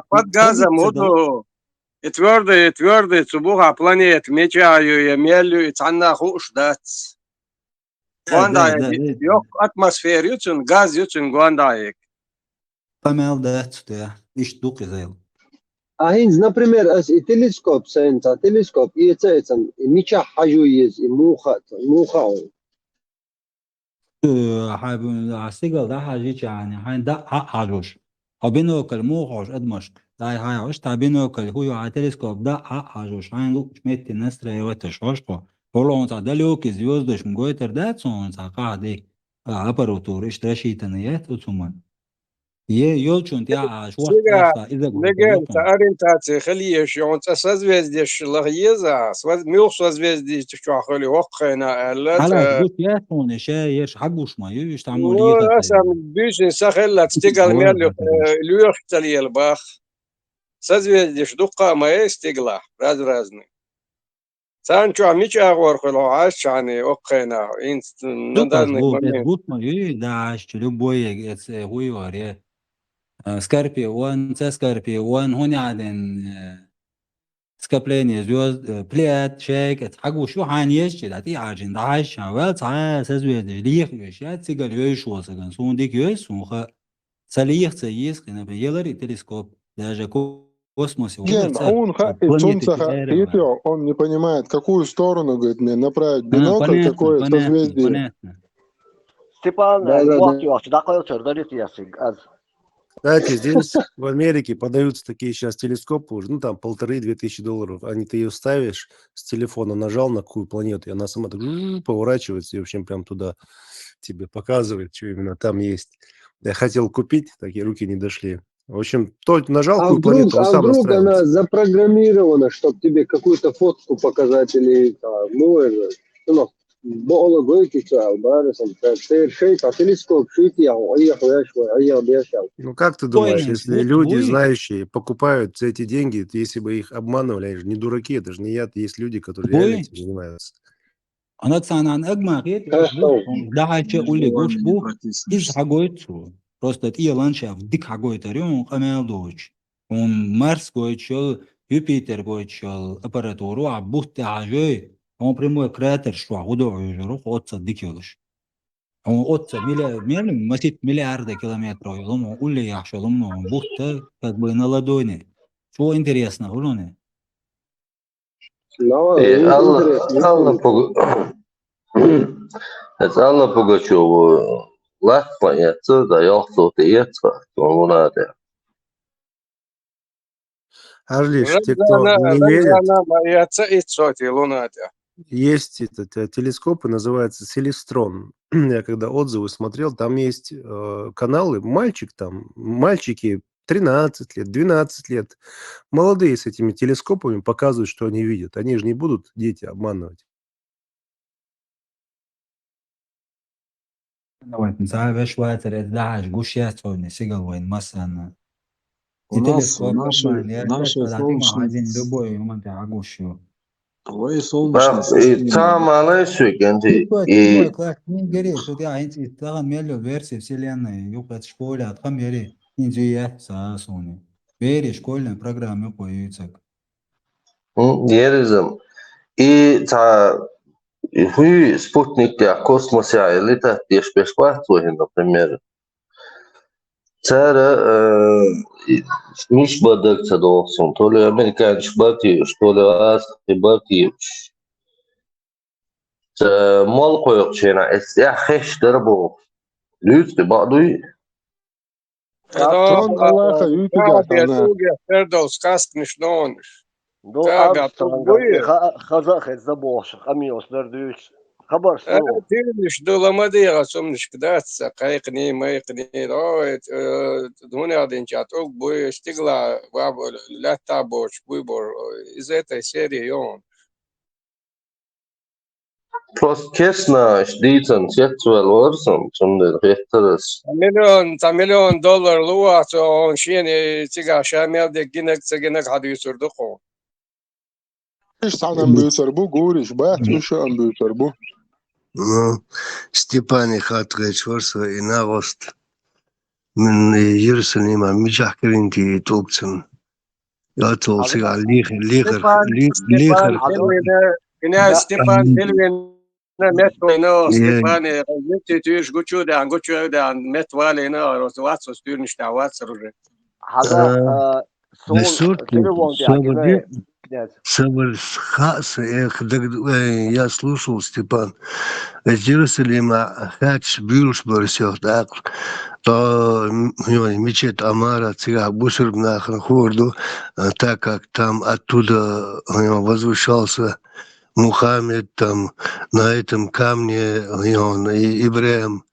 под газом воду и твердый цубуха планет мечаю и мелю и цанна хуш дац. Гуандайек, yok атмосфер ютун, газ ютун гуандайек. Памел дац, да, иштук изел. Ahins, например, и телескоп, телескоп, и цейцан, и меча хажу есть, и мухау. Сигал да хажич, хайн да хажуш. بينوكل مو خوش ادمشك داي هاي عش تا بينوكل هو على تلسكوب ده حاجوش هاي لو شمت الناس ريوتش عشقو ولو انت دلوك زيوزدش مغويتر ده سون ساقا دي ابروتور اشترشي تنيات وتسمن يولشون تعاش وقت Сега, أشتا إذا قلت легенда لكم ориентации خليه он созвездие шлахьеза, мюх созвездие чахали وقنا على الات قلت يا هون شاير حقوش ما يشتعمل ну ليخة اسم بيجن سخلت استقل ميلو ليوخ تلي الباخ созвездие شدقة ما يستقلا رازني سانچو ميچ اغور خلو عاش يعني وقنا ان دوكاش ندان قلت ممن قلت ما داعش لبوي هوي واريه سكاربي وان سكاربي وان هون عادن سكابلين زوز بليات شيك حقو شو حانيش داتي عاجن داعش وال صا سزوي ليخ يشات سيغل يشو سغن سون ديك يسون خ سليخ تسيس كنا بيلري تلسكوب даже космосе Ген, он планеты Хитио, он не понимает, какую сторону, говорит, мне направить бинокль, понятно, какое понятно, созвездие. понятно. Степан, Да, да, الوقت да. يوقت دقيقة تردريت ياسين از Кстати, здесь в Америке продаются такие сейчас телескопы уже, ну там 1500-2000 долларов. Ты ее ставишь с телефона, нажал на какую планету, и она сама так поворачивается и, в общем, прям туда тебе показывает, что именно там есть. Я хотел купить, такие руки не дошли. В общем, нажал какую планету, он сам вдруг она настраивается. запрограммирована, чтобы тебе какую-то фотку показать или ну, это, بقول قلت بارسم تفسير شيء تلسكوب شيء أي بيشاو. Ну, как ты думаешь, если люди, знающие, покупают за эти деньги, если бы их обманывали, они же не дураки, это же не я, есть люди, которые реально этим занимаются. أنا كان عن أجمع غير ده حاجة أقول لي جوش بو إز حاجويتو просто تيه لانشاف ديك حاجويتاريون قمال دوش ون مارس جويتشل يوبيتر جويتشل أباراتورو عبوت تعجوي هون بريمو كراتر شو عودو عجرو قوتsa ديك يولش هون قوتsa ميل مسيت مليار كيلومتر يلوم أقول لي يحشلهم بوتا как бы на ладони что интересно هلونه Alla Pugachovu Latviaca, da Ялсотиеца, Лунатия. Арлиш, те, кто не верит, есть телескопы, называется Селестрон. Я когда отзывы смотрел, там есть каналы, мальчики 13 лет, 12 лет, молодые с этими телескопами показывают, что они видят. Они же не будут дети обманывать. وين نسابة شوية 11 قوش ياسون سيجل وين مثلا У нас телескоп наши один солнечные... любой يوم انت عقوشو Твои солнечные системы... Любой класс не говорит, что ты институт мелю версии вселенной, юкат школе, от камеры инжия сасуни. Бери школьные программы появятся. Еризм. И Hui Sputnik ja kosmosa ili ta tiež besplatvohin, например. Цара миш бадакца долсон, то ли американец батиюш, то ли аски батиюш. Мол коёкчена, я хеш дарбо. Лютти бадуи. Сон Аллаха ютига тана. Фердоус каскниш нониш. دو أرمسترونغ خزاخت زبوش خميوس دردوش خبر سنو تيرش دو لما ديغا سمنش كدات قايقني ما يقني رويت دون عدين جاتوك بوي استقلا بابو لا تابوش بوي بور إزاتا سيري يون Просто честно, štdīcam seksuāli varsam, čumdēļ hektaras. مليون دولار لوات on شيني تيغا شامل دي جنك هادو يسردقون ايش عم بيتربو قوريش بات وش عم بيتربو Степане Хатович Ворсова и Навост من Иерусалима مجح كرينتي توبتن يعطول سيغا ليخر كنا ستيفان كلمة متوالينا ستيفان قلت تيجي قلتوا ده متوالينا روتوات سستيرنش تعوات سرورة هذا صبر خاص я слушал Степан из Иерусалима хатш бюлш борсёх так то мечеть Амара цигак бусурб нахрен хорду так как там оттуда возвышался Мухаммед там на этом камне Ибраим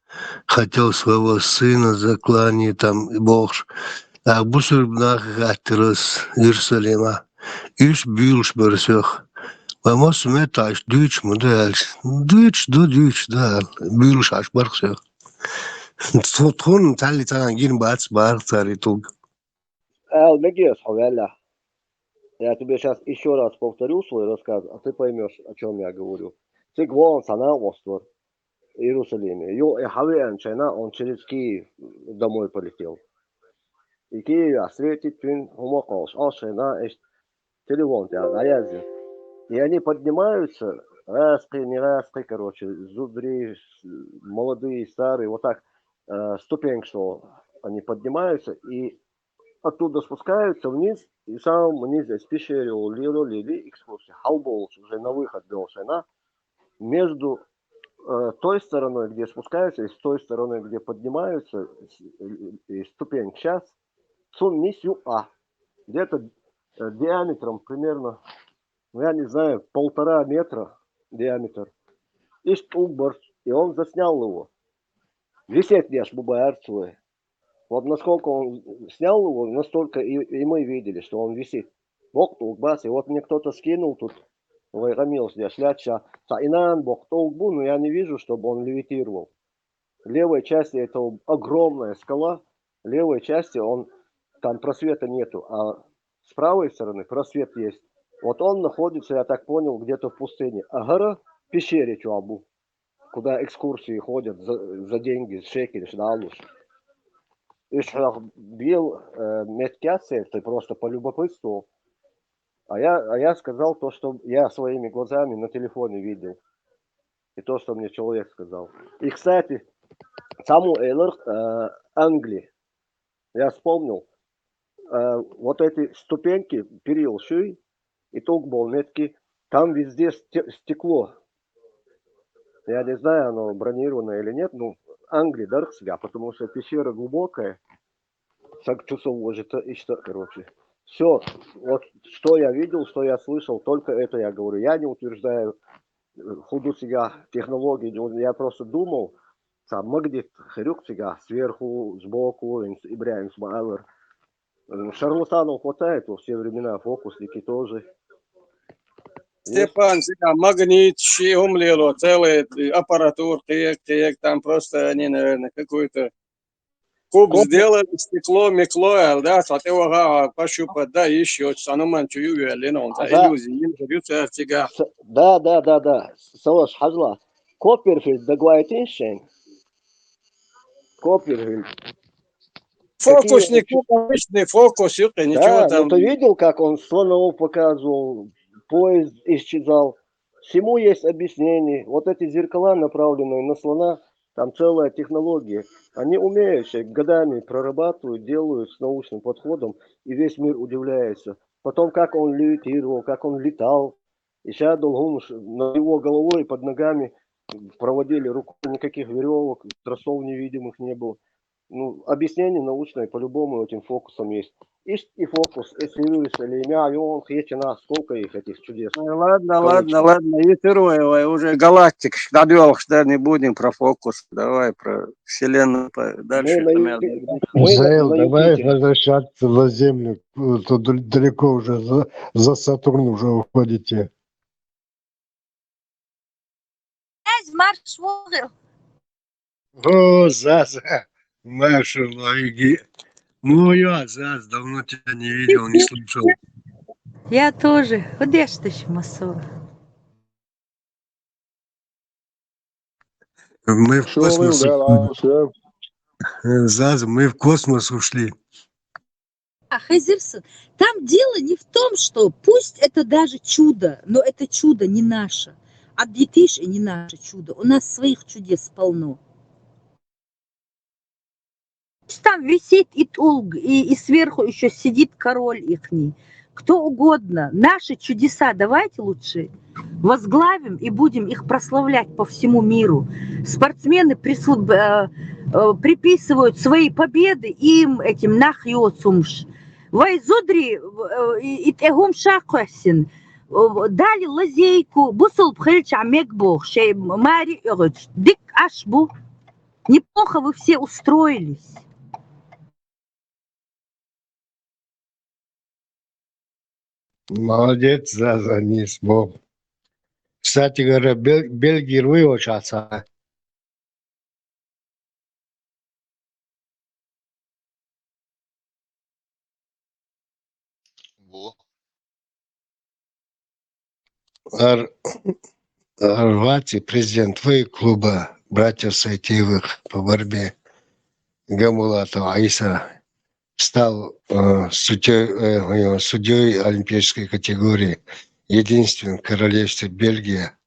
хотел своего сына закланий там, Бог. А бусур нахатрос Иерусалима. Иш бюлш барсех. Вамос меташ дюч модель. Дюч, да. Бюлш аш барсех. Тон тали тангин бац барцаритуг. Мегес, Хавеля. Я тебе сейчас еще раз повторю свой рассказ, а ты поймешь, о чем я говорю. Цигвон сана оствор в Иерусалиме. Он через Киев домой полетел. И Киев светит твин хумоколш. Ашена есть телефон, и они поднимаются, распри, не распри, короче, зубри, молодые, старые, вот так, ступень, что они поднимаются, и оттуда спускаются вниз, и в самом низе из пещеры лили экскурсии, халболс, уже на выход Белшина, между той стороной, где спускаются, и с той стороной, где поднимаются, и ступень час, цун нисю где-то диаметром примерно, ну я не знаю, 1,5 метра диаметр. И он заснял его. Висит наш бубаерцуэ. Вот насколько он снял его, настолько и мы видели, что он висит. Бог толкбас, и вот мне кто-то скинул тут, вайрамил здесь, ляча, саинан, бог толкбу, но я не вижу, чтобы он левитировал. В левой части это огромная скала, в левой части там просвета нету, а с правой стороны просвет есть. Вот он находится, я так понял, где-то в пустыне. А гора в пещере Чуабу, куда экскурсии ходят за деньги, шекель, шдалуш. И что бил медкясе, ты просто полюбопытствовал. А я сказал то, что я своими глазами на телефоне видел. И то, что мне человек сказал. И, кстати, саму Эйлер Англии, я вспомнил, вот эти ступеньки, перил шуй, и толкбол метки, там везде стекло. Я не знаю, оно бронированное или нет, но Англия дарх себя, потому что пещера глубокая, 40 часов ложит, и что, короче. Все, вот что я видел, что я слышал, только это я говорю. Я не утверждаю худу себя технологии, я просто думал, сам магдит хрюк себя сверху, сбоку, Ибраим Смаавер. Шарлатанов хватает во все времена, фокусники тоже. Степан, магнит, умлило, целый аппаратур, там просто они, наверное, какой-то куб сделали, стекло, мекло, да, сатева пощупать, да, еще, сануман чую, ленон, иллюзии, им жрются артига. Да. Салаш, хазла. Копперфильд, догвайтиншен. Копперфильд. Фокусник, обычный фокус, ничего да, там. Ну ты видел, как он слонов показывал, поезд исчезал. Всему есть объяснение. Вот эти зеркала, направленные на слона, там целая технология. Они умеющие, годами прорабатывают, делают с научным подходом, и весь мир удивляется. Потом, как он левитировал, как он летал. И сейчас Долгунуш над его головой под ногами проводили рукой, никаких веревок, тросов невидимых не было. Ну, объяснение научное по-любому этим фокусам есть. И фокус, или имя, сколько их этих чудес. Ладно, итеруевай, уже галактик довел, что не будем про фокус, давай про Вселенную дальше. Заэл, давай возвращаться на Землю, тут далеко уже, за Сатурн уже уходите. О, Заза, Маша, логи. Ну, я, Заз, давно тебя не видел, не слышал. Я тоже. Куда ж ты, Масова? Мы в космос ушли. Заз, мы в космос ушли. Хазерсон, там дело не в том, что пусть это даже чудо, но это чудо не наше. А детиш и не наше чудо. У нас своих чудес полно. Там висит и толг, и сверху еще сидит король ихний. Кто угодно. Наши чудеса давайте лучше возглавим и будем их прославлять по всему миру. Спортсмены приписывают свои победы им, этим нахьоцумш. Вайзудри и тегум шакосин. Дали лазейку, бусул бхельча мекбох, шей мари дик ашбу. Неплохо вы все устроились. Молодец, за не смог. Кстати говоря, Бельгия выучился. Во. Хорватии президент клуба братьев Сайтиевых по борьбе Гамулатова Аиса стал судьей олимпийской категории. Единственный в королевстве Бельгия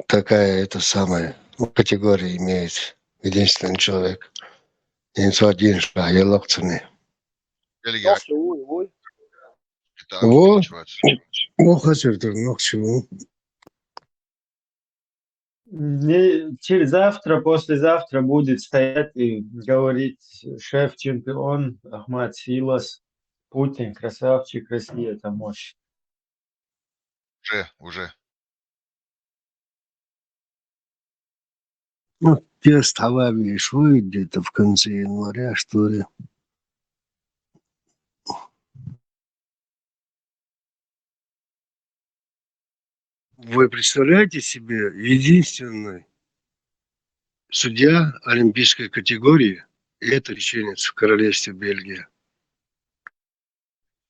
такая категория имеет. Единственный человек. Один шаг, я локцины. Бельгия. Послезавтра будет стоять и говорить шеф-чемпион Ахмад Силас, Путин, красавчик, Россия, это мощь. Уже. Ну, тест Хававиш выйдет где-то в конце января, что ли. Вы представляете себе, единственный судья олимпийской категории, и это чеченец в королевстве Бельгия.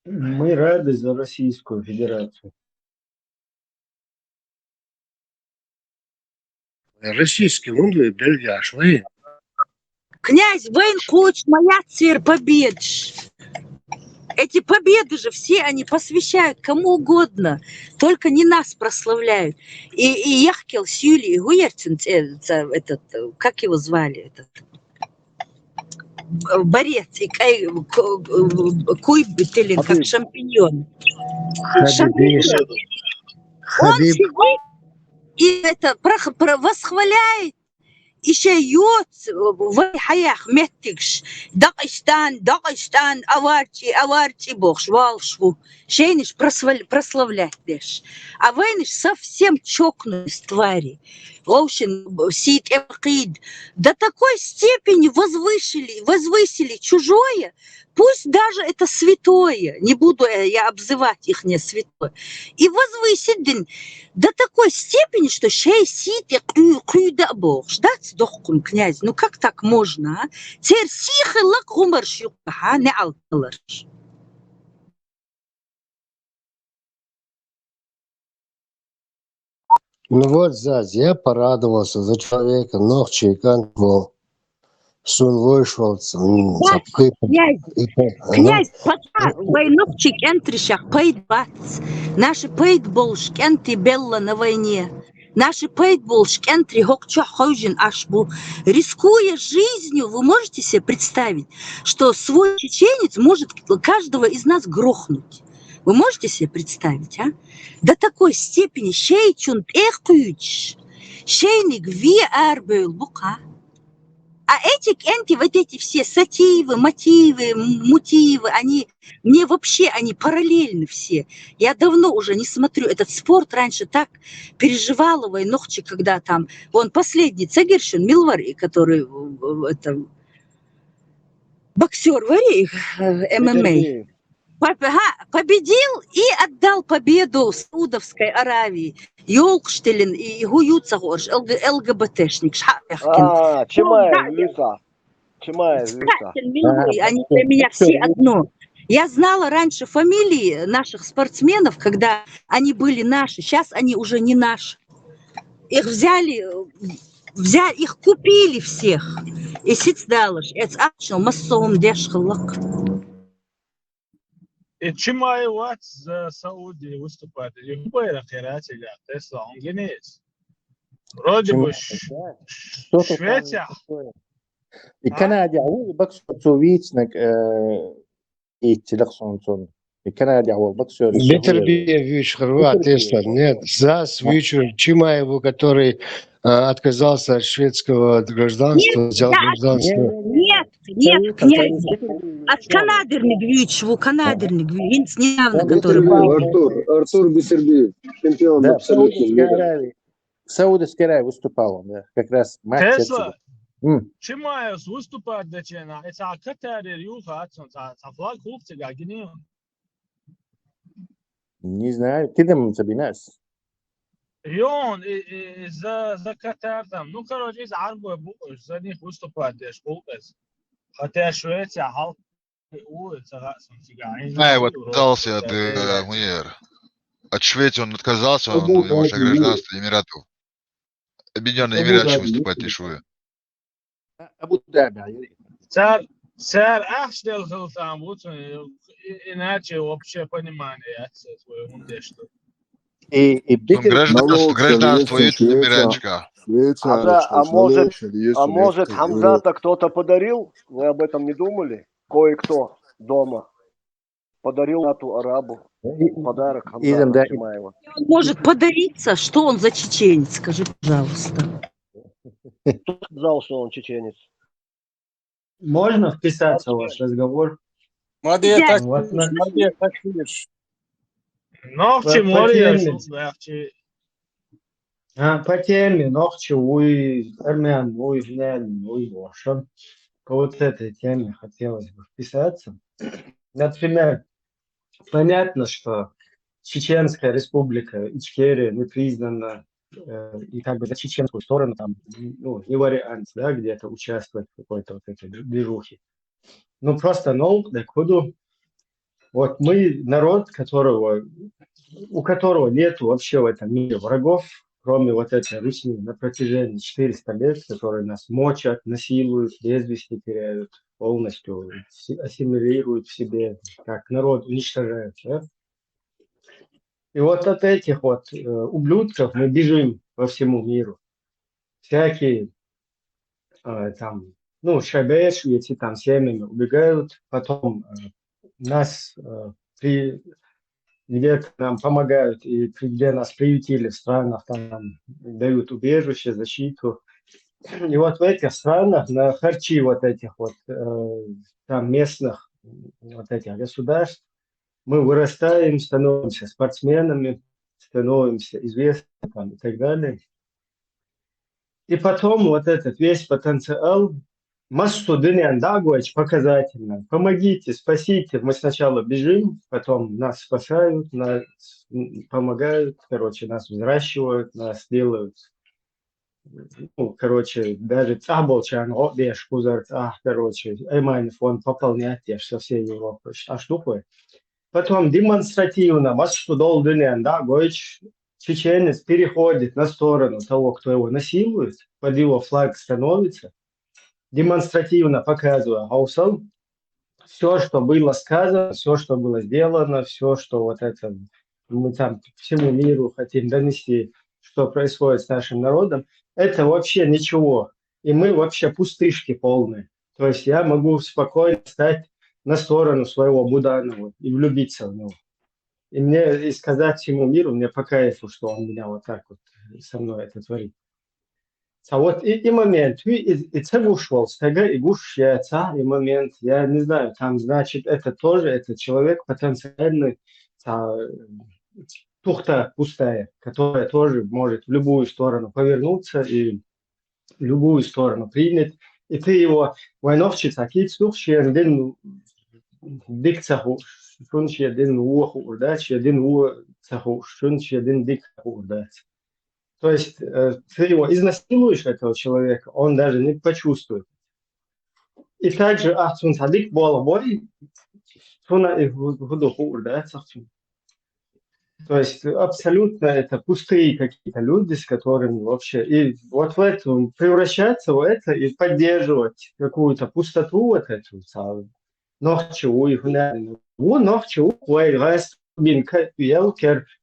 Мы рады за Российскую Федерацию. Российский, он Бельгия шли. Князь Вейнкоч, моя цверь побед. Эти победы же все они посвящают кому угодно, только не нас прославляют. И Яхкел Сюли, и Гуерцин, этот, как его звали, этот борец, и Куйбителин, как шампиньон. Он сидит и это восхваляет. إيشي يوت وحياخ متكش دقشتان аварчи богш волшву шейниш прославлять деш, а вейниш совсем чокнулись твари. Лоушин сит эмкид до такой степени возвысили чужое, пусть даже это святое, не буду я обзывать их не святое, и возвысить до такой степени, что шей сит и крюда бог. Ждать дохкун, князь, ну как так можно, а? Теперь сихи лак умарш юкаха, не алталарш. Ну вот, Заз, я порадовался за человека, но чайкан Сун вышел. Князь, пока войновчик энтришах пейдбац, наши пейдболшк энти белла на войне, наши пейдболшк энтри хокча хойжин ашбу, рискуя жизнью, вы можете себе представить, что свой чеченец может каждого из нас грохнуть. Вы можете себе представить, а? До такой степени шейчун эхкуч, шейник ви арбел бука. А вот эти все сативы, мотивы, мутивы, они параллельны все. Я давно уже не смотрю этот спорт, раньше так переживала войнохчи, когда там, вон последний Цагиршин, Милвари, который это, боксер вари, ММА. Победил и отдал победу Саудовской Аравии. Йолкштелин и Гуюцагорш, ЛГБТшник. Чимаев, Люка. Они для меня все одно. Я знала раньше фамилии наших спортсменов, когда они были наши. Сейчас они уже не наши. Их взяли, их купили всех. И сицдалыш, это массовым дешхалак. Чимаев за Саудию выступает. И байракерати Тесла, он генез. Вроде бы Швеция. И Канаде, боксер вичнак и телексонсон. И Канаде, боксер. Бетербия вич Хорватия, нет. Зас вич Чимаеву, который отказался от шведского гражданства, взял гражданство. Нет, князь. От канадерник вичву, канадерник винц недавно, который Артур Бесербиев, чемпион абсолютно. В Саудовской Аравии выступал он, да, как раз матч. Чимаевс выступает дечена. Это катери юха, флаг хлопцы гагини. Не знаю, ты там Сабинас. Йон за Катар там. Ну, короче, из Арбу за них выступает деш хлопцы. Хотя Швеция халк Вот отказался от от Швеции, он отказался, он у него же гражданство Эмиратов. Объединенные Эмираты выступать решил. Абу Даби. Сэр Ахштел там вот иначе общее понимание своего что. Гражданство есть Эмиратчика. А может Хамзата кто-то подарил? Вы об этом не думали? Кое-кто дома подарил нату арабу подарок Хамзата Чимаева. Он может подариться, что он за чеченец, скажи, пожалуйста. Кто сказал, что он чеченец? Можно вписаться в ваш разговор? Молодец, так Ногчи море, по теме ногчи уй армян, уй жняль, уй вошен. По вот этой теме хотелось бы вписаться. Например, понятно, что Чеченская республика Ичкерия не признана, и как бы за чеченскую сторону там, ну, не вариант, да, где-то участвовать в какой-то вот этой движухе. Ну, просто вот мы народ, у которого нет вообще в этом мире врагов, кроме вот этой Руси на протяжении 400 лет, которые нас мочат, насилуют, без вести теряют, полностью ассимилируют в себе, как народ уничтожают. Да? И вот от этих вот ублюдков мы бежим по всему миру. Всякие там, ну, шабеш, эти там семьями убегают, потом нас где нам помогают и где нас приютили в странах, там нам дают убежище, защиту. И вот в этих странах, на харчи вот этих вот там местных вот этих государств, мы вырастаем, становимся спортсменами, становимся известными там, и так далее. И потом вот этот весь потенциал массу дагуач показательно. Помогите, спасите. Мы сначала бежим, потом нас спасают, нас помогают, короче, нас взращивают, нас делают. Ну, короче, даже цаболчан, короче, эмайн фонд пополнять со всей Европы. А что такое? Потом демонстративно массу дагуач чеченец переходит на сторону того, кто его насилует, под его флаг становится, демонстративно показывая Хаусал, все, что было сказано, все, что было сделано, все, что вот это мы там всему миру хотим донести, что происходит с нашим народом, это вообще ничего. И мы вообще пустышки полные. То есть я могу спокойно стать на сторону своего Буданова и влюбиться в него. И сказать всему миру, мне по кайфу, что он меня вот так вот со мной это творит. А вот и момент, и цегушвал, стага и гушьяца, и момент, я не знаю, там, значит, это тоже, это человек потенциальный, тухта пустая, которая тоже может в любую сторону повернуться и в любую сторону принять. И ты его, войновчица, какие слухи, один дикцаху, шунчи один уоху урдач, один уоху, шунчи один дикцаху урдач. То есть ты его изнасилуешь, этого человека, он даже не почувствует. И также садик болобой, то есть абсолютно это пустые какие-то люди, с которыми вообще... И вот в этом превращаться в это и поддерживать какую-то пустоту вот эту, ночью их ночью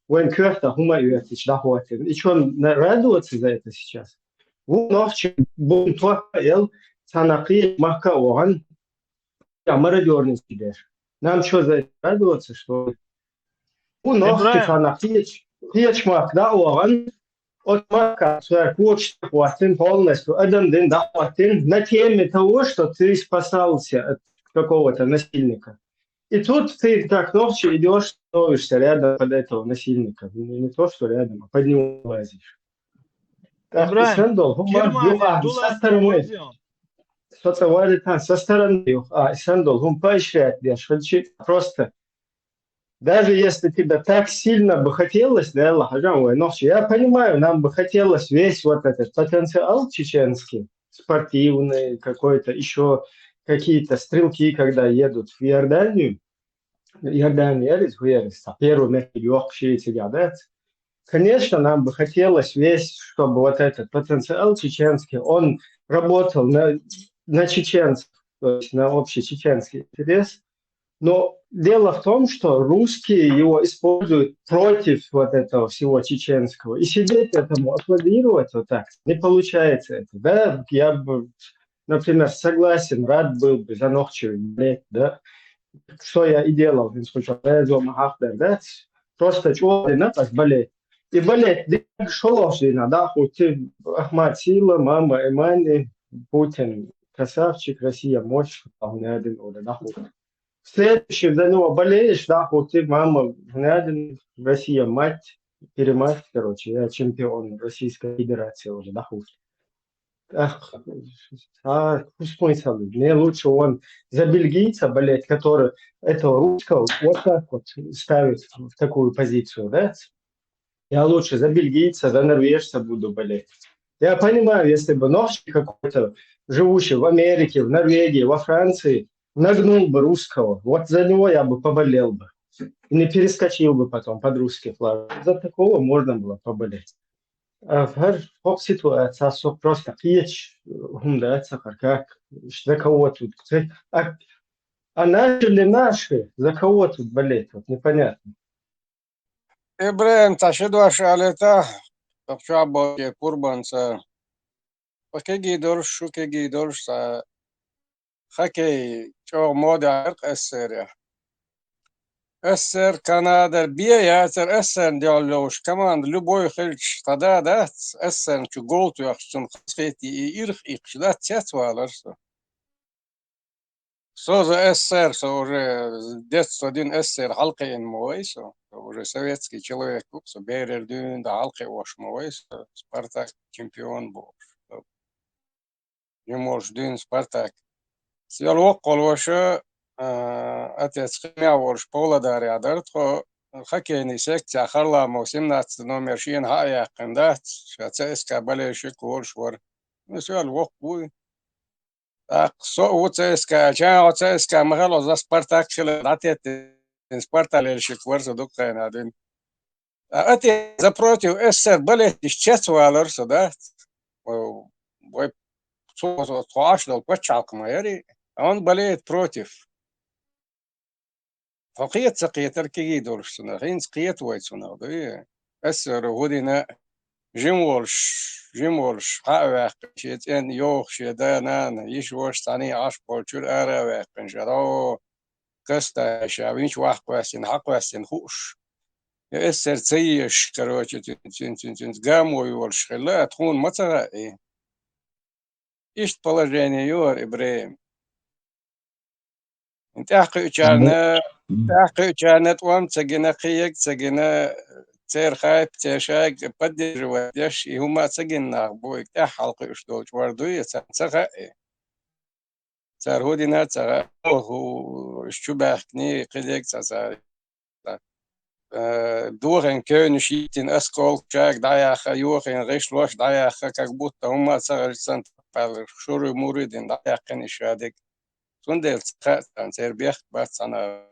When Кёрта Хумаюэтич доходит. И что, радоваться за это сейчас? Ночью будем твоел, санаки, мака оган, а мародерный сидишь. Нам что за это радоваться, что ночью санаки, печмак, да, оган, от мака, своя почта, хватин полностью, один день доходит на теме того, что ты спасался от какого-то насильника. И тут ты так ночью идешь, становишься рядом под этого насильника. Не то, что рядом, а под него лазишь. Так, Германия сотоварить со стороны, Сандол, он поощряет, просто, даже если тебе так сильно бы хотелось, да, я понимаю, нам бы хотелось весь вот этот потенциал чеченский, спортивный какой-то, еще какие-то стрелки, когда едут в Иорданию, первый месяц, конечно, нам бы хотелось весь, чтобы вот этот потенциал чеченский, он работал на чеченцев, то есть на общий чеченский интерес. Но дело в том, что русские его используют против вот этого всего чеченского. И сидеть этому, аплодировать вот так, не получается это. Да, я бы, например, согласен, рад был бы за Нохчевым болеть, да. Что я и делал, да, просто чего-то болеть. И болеть, что да, хоть Ахмад Сила, мама Эмани, Путин, красавчик, Россия, мощь, да, в следующем за него болеешь, да, вот ты, мама, Россия, мать, перемать, короче, я чемпион Российской Федерации уже, да, вот. Ах, смысл, мне лучше он за бельгийца болеть, который этого русского вот так вот ставит в такую позицию, да? Я лучше за бельгийца, за норвежца буду болеть. Я понимаю, если бы нож какой-то, живущий в Америке, в Норвегии, во Франции, нагнул бы русского, вот за него я бы поболел бы. И не перескочил бы потом под русский флаг. За такого можно было поболеть. А в ситуации особо просто печь, гумдаться, как за кого тут. А наши ли наши, за кого тут болеть, вот непонятно. Ибраим, ташиду ашалета, тапчабо курбанца. Пакеги дорш, шукеги дорш, хакей, чо мода эссеря. Эссер Канада бия эссер эссер диалош команд любой хельч тогда да эссер чу голту яхчун хасфети и ирх икшда цятваларсо. Соза эссер со уже детство один эссер халкин мойсо уже советский человек со берер дюн да халки ваш мойсо Спартак чемпион был. Юморш дюн Спартак. Сиалок колоша отец хмяворш Павлодари адарт хо хоккейный секция харламо 17 номер шин хая кандат шацеска балешик воршвар ну сиал вокуй так со уцеска ча уцеска махало за Спартак шел атет Спарталешик ворсо дукайна дин отец запротив СССР балет исчествовал да ой со тошнил почалк майори он болеет против. فقيت سقيت أركيجي دورش سنة خين سقيت وايد سنة ده أسر ودينا جيمولش حاوق شيت إن يوخ شدانا يشوش ثاني عش بولشور أراوق بنجرو كستا شاوينش واحد واسين حق واسين خوش أسر تسيش كروتش تن جامو يولش خلا تكون مثلا إيه إيش положение يور إبراهيم انت احقي كانت وام تسجنا قيك تسجنا تير خايب تشاك بدر ودش هما تسجنا بويك حلقة اشدول وردو يتسخ صار هودي ناتسخ هو شبهني قليك تسا دورن كون شيتين اسكول شاك دايا خيوخين ريشلوش دايا كاكبوت هما تسخ سنت شورو موريدين دايا قني شادك سندل تسخ سيربيخ بس انا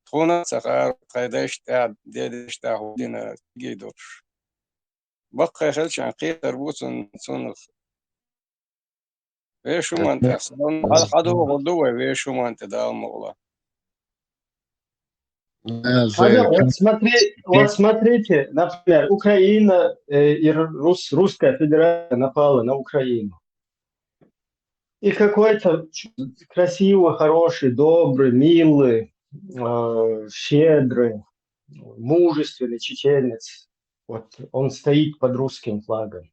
خونا سخار قيدش تاع ديدش تاع هودينا جيدوش بقى خلش عن قيد تربوسن سنخ ويشو ما انت احسن خدو غدوه ويشو ما انت دا المغلا Вот смотрите, например, Украина и Русская Федерация напала на Украину. И какой-то красивый, хороший, добрый, милый, щедрый, мужественный чеченец. Вот он стоит под русским флагом.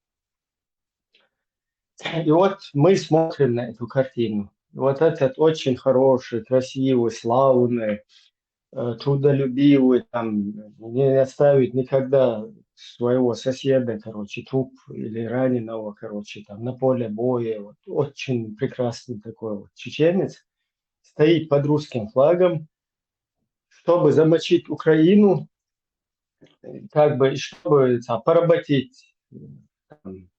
И вот мы смотрим на эту картину. Вот этот очень хороший, красивый, славный, трудолюбивый, там, не оставить никогда своего соседа, короче, труп или раненого, короче, там на поле боя. Вот, очень прекрасный такой вот чеченец. Стоит под русским флагом, чтобы замочить Украину, как бы, чтобы поработить там,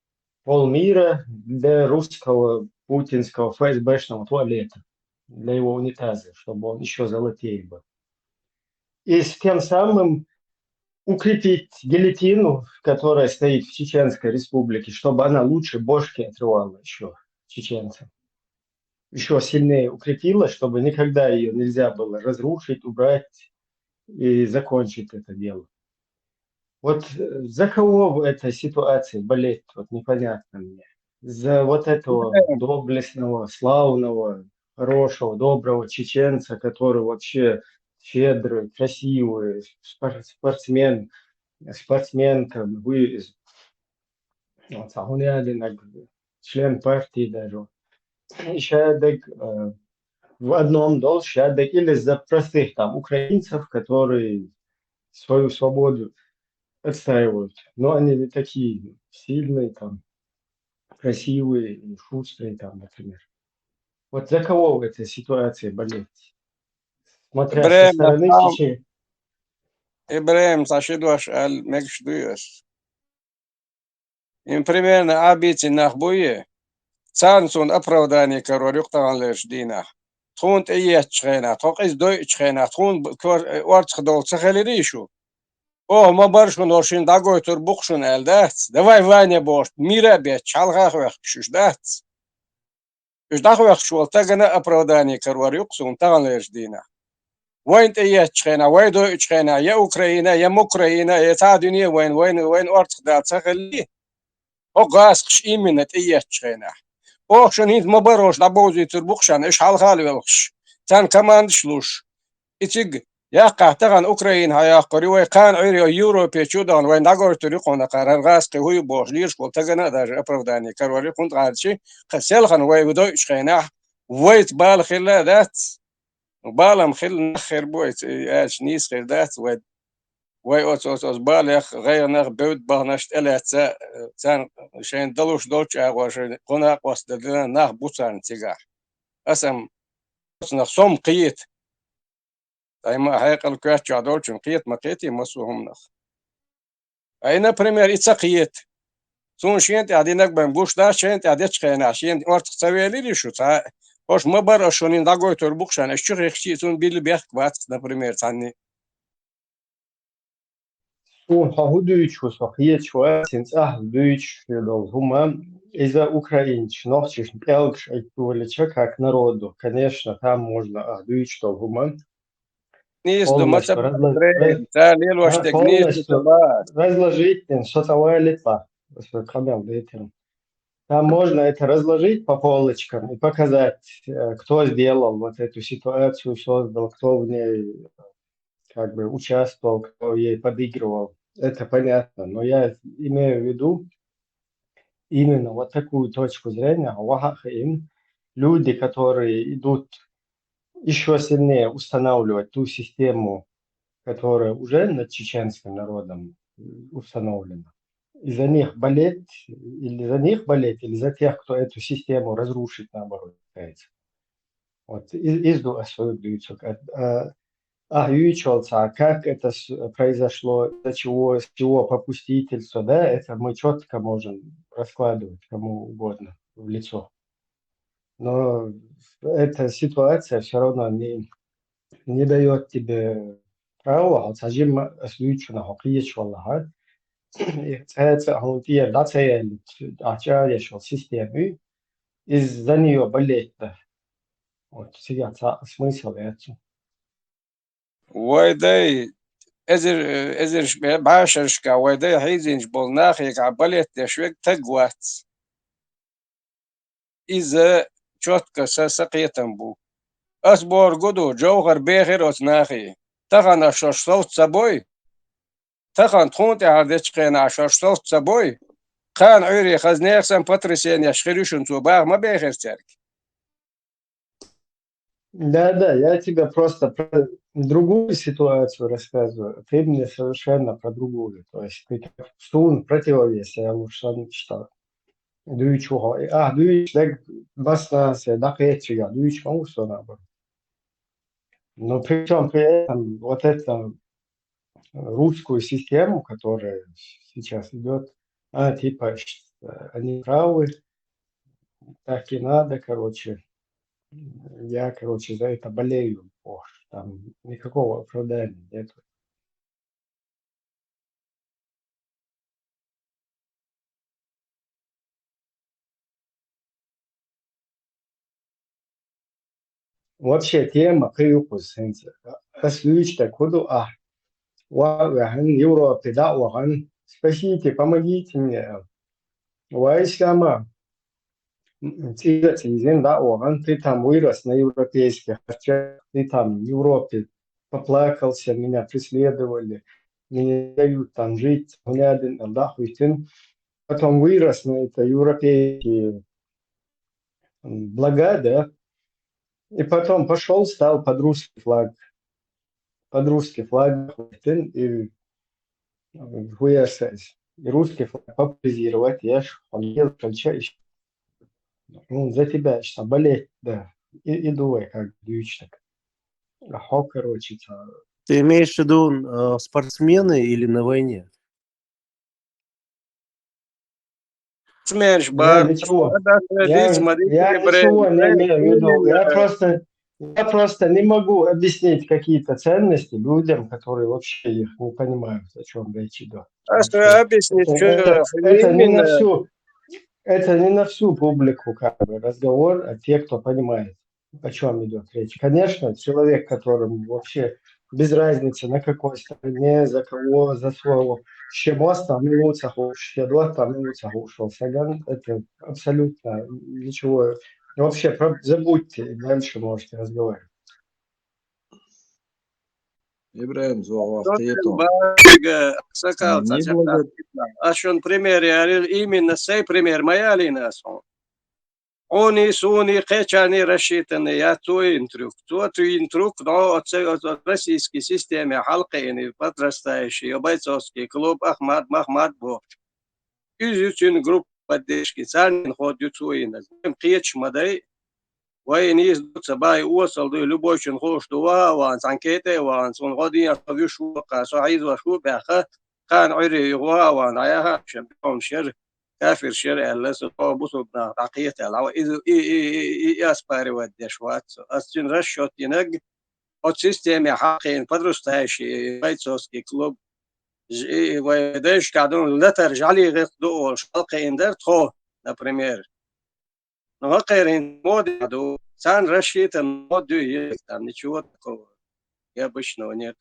полмира для русского путинского ФСБшного туалета, для его унитаза, чтобы он еще золотее был. И с тем самым укрепить гильотину, которая стоит в Чеченской республике, чтобы она лучше бошки отрывала еще чеченцам. Еще сильнее укрепила, чтобы никогда ее нельзя было разрушить, убрать и закончить это дело. Вот за кого в этой ситуации болеть, вот непонятно мне. За вот этого доблестного, славного, хорошего, доброго чеченца, который вообще щедрый, красивый, спортсмен, спортсменка, он один член партии даже. Шадек в одном дол шадек или за простых там украинцев, которые свою свободу отстаивают. Но они не такие сильные, там, красивые и шустрые, там, например. Вот за кого в этой ситуации болеть? Смотря со إبراهيم стороны نعم Чечни. إبراهيم تشدوش المكش دويس إن примерно أبيتي نخبويه تانسون أبروداني كرور يقطعن ليش دينا تخون تأيات شخينا تقيس دوي شخينا تخون وارتخ دول تخلي ريشو أوه ما برشون ورشين داغوي تربوخشون ألدات давай Ваня بورت ميرا بيت شالغاخ ويخشوش دات إيش داخل ويخشول تاغنا أبروداني كرور يقصون تغن ليش دينا وين تأيات شخينا وين دوي شخينا يا أوكرانيا يا موكراينا يا تا دنيا وين وارتخ دات تخلي أو غاسقش إيمنة تأيات شخينا أوه شن هيد ما بروش دابوزي تربوخشان إيش حال خالي ويلخش تان كمان شلوش إتيج يقع تغن أوكرين هيا قريوي كان عيريو يوروبي تشودان وين داغور تريقون قرار غاسقي هوي بوش ليش قول تغنا داج أبروداني كروالي كنت عادشي خسيلخن وي بدوي شخينا ويت بال خلا ذات بالم خل نخر بويت ايش نيس خير ذات وي اوت بالخ غير نخ بود بغنشت الا تان شين دلوش دوتش اغوش قنا قوس دلنا نخ بوتان تيغا اسم نخ صوم قيت ايما هيق الكوات جادولش قيت ما قيتي مسوهم نخ اي например ицقيت سون شين تعدي نك بوش دا شين تعدي تشخينا شين ورت تسويلي لي شو تا Ош мы барашонин дагой турбукшан, эш чух эхчи сун били бях кват, например, цанни. Сун хахудуич высохиет шватинц дуич дол хума из-за украинч нохчиш пелкш айтувалича как народу. Конечно, там можно дуич дол хума. Низ думаться брейн, та лил воштек низ думать. Разложить сотовая литва. Там можно это разложить по полочкам и показать, кто сделал вот эту ситуацию, создал, кто в ней как бы участвовал, кто ей подыгрывал. Это понятно, но я имею в виду именно вот такую точку зрения. Люди, которые идут еще сильнее устанавливать ту систему, которая уже над чеченским народом установлена. Из-за них болеть, или за тех, кто эту систему разрушит, наоборот, пытается. Вот, изду освободиться. Как это произошло, с чего попустительство, да, это мы четко можем раскладывать кому угодно в лицо. Но эта ситуация все равно не дает тебе права, сажим освободиться на хоккеич, валлахат. Системы из-за нее болеть. Вот сейчас смысл это. ويدي ازر بعشرشكا ويدي حيزنج بولناخيك عباليت تشويك تقوات إذا شوتك ساقيتن بو أسبور قدو جوغر بيخير أتناخي تخن أشوش صوت سبوي تخن تخونت عردش قين أشوش صوت سبوي خان عيري خزنيخ سن بطرسين يشخريشن تو باغ ما بيخير تارك Да, я тебе просто про другую ситуацию рассказываю, а ты мне совершенно про другую. То есть ты как стун противовес, я лучше что дuyuçu duyuçlar баснасы, дакетчига, дuyуч маусона. Но причем при этом вот эту русскую систему, которая сейчас идет, типа, они правы, так и надо, короче. Я, короче, за это болею. Ох, там никакого оправдания нет. Вообще тема крюкус, свечта куду Ваган, Европе, да, Ваган. Спасите, помогите мне. Вайсама, да, Ваган, ты там вырос на европейских харчах, ты там в Европе поплакался, меня преследовали, меня не дают там жить, да, хуйтин. Потом вырос на это европейские блага, да, и потом пошел, стал под русский флаг, хуйтин, и хуясась. И русский флаг популяризировать, я ж хотел кольчающий. Ну, за тебя что болеть, да. И думай, как дючник. Короче, Ты имеешь в виду спортсмены или на войне? Смерш Я бар, ничего. я Я ничего не имею в виду. Я просто не могу объяснить какие-то ценности людям, которые вообще их не понимают, о чем речь идет. объяснить, Это не на всю, это не на всю публику как бы разговор, а те, кто понимает, о чем идет речь. Конечно, человек, которому вообще без разницы, на какой стороне, за кого, за своего щемост, там минуться хочешь, щедрот, там минуться ушел. Саган, это абсолютно ничего. Вообще, забудьте, и дальше можете разговаривать. Ибраим Зуавахтието. Неблаго... Ашон пример, именно сей пример моя линасо. Они суни кечани рассчитаны, я то интрук, но от российской системы халкини подрастающий бойцовский клуб Ахмад Махмад Бо. Изучен группа поддержки, царин ход ютуина. Кеч мадай, وين يزدوت باي وصل دو لبوشن خوش دوا وان سانكيتي وان سون غادي يطوي شو قاسو عايز وشو بأخ كان عري يغوا وان عياها شبهم شر كافر شر الله سو بوسو عقيت العو إذ أسباري ودشوات أسجن رشوت ينق от системы حقين بدرستاش بيتسوسكي كلوب وداش قاعدون لا ترجع لي غير دو شالقين درت خو например но غير مود عدو سان رشيت المود есть там ничего такого необычного нет.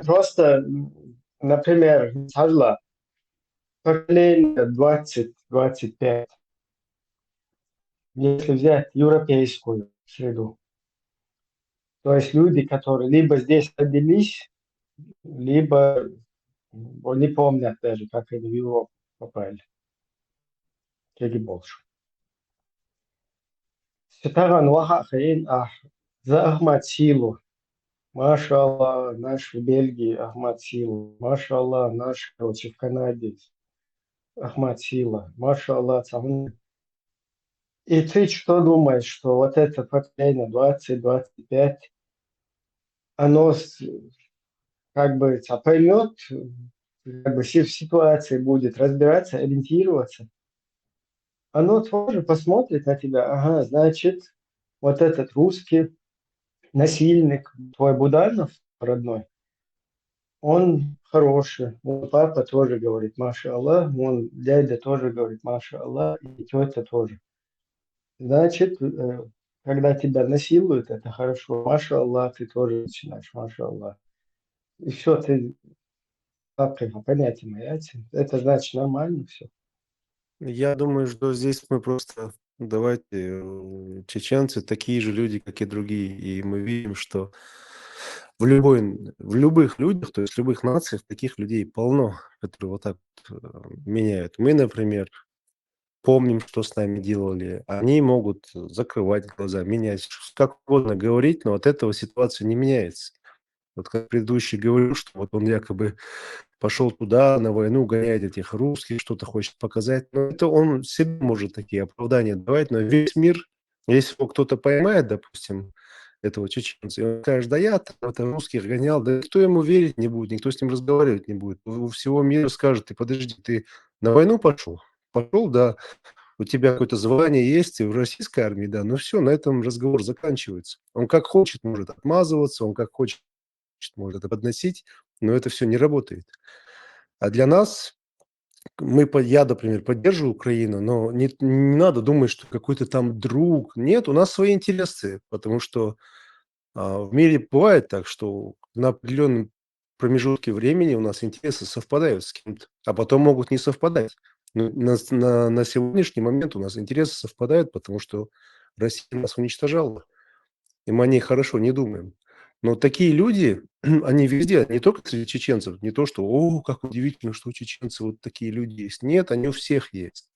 Просто, например, Сажла, поколение 20-25, если взять европейскую среду, то есть люди, которые либо здесь родились, либо не помнят даже, как они в Европу попали. Или больше. Сетаран Вахахаин за Ахмад Силу. Маша Аллах, наш в Бельгии Ахмад Сила. Маша Аллах, наш, короче, в Канаде Ахмад Сила. Маша Аллах, И ты что думаешь, что вот это поколение 20-25, оно как бы поймет, как бы в ситуации будет разбираться, ориентироваться? Оно тоже посмотрит на тебя, ага, значит, вот этот русский насильник, твой Буданов родной, он хороший. Мой папа тоже говорит, маша Аллах, мой дядя тоже говорит, маша Аллах, и тетя тоже. Значит, когда тебя насилуют, это хорошо. Маша Аллах, ты тоже начинаешь, маша Аллах. И все, ты понятие мое. Это значит нормально все. Я думаю, что здесь мы просто, давайте, чеченцы такие же люди, как и другие. И мы видим, что в любых людях, то есть в любых нациях таких людей полно, которые вот так меняют. Мы, например, помним, что с нами делали. Они могут закрывать глаза, менять, как угодно говорить, но от этого ситуация не меняется. Вот как предыдущий говорил, что вот он якобы пошел туда, на войну, гоняет этих русских, что-то хочет показать. Но это он себе может такие оправдания давать, но весь мир, если его кто-то поймает, допустим, этого чеченца, и он скажет, да я там это русских гонял, да никто ему верить не будет, никто с ним разговаривать не будет. У всего мира скажет, ты подожди, ты на войну пошел? Пошел, да, у тебя какое-то звание есть, ты в российской армии, да, ну все, на этом разговор заканчивается. Он как хочет может отмазываться, он как хочет может это подносить, но это все не работает. А для нас, я, например, поддерживаю Украину, но не надо думать, что какой-то там друг. Нет, у нас свои интересы, потому что в мире бывает так, что на определенном промежутке времени у нас интересы совпадают с кем-то, а потом могут не совпадать. Ну, на сегодняшний момент у нас интересы совпадают, потому что Россия нас уничтожала, и мы о ней хорошо не думаем. Но такие люди, они везде, не только среди чеченцев, не то, что, о, как удивительно, что у чеченцев вот такие люди есть. Нет, они у всех есть.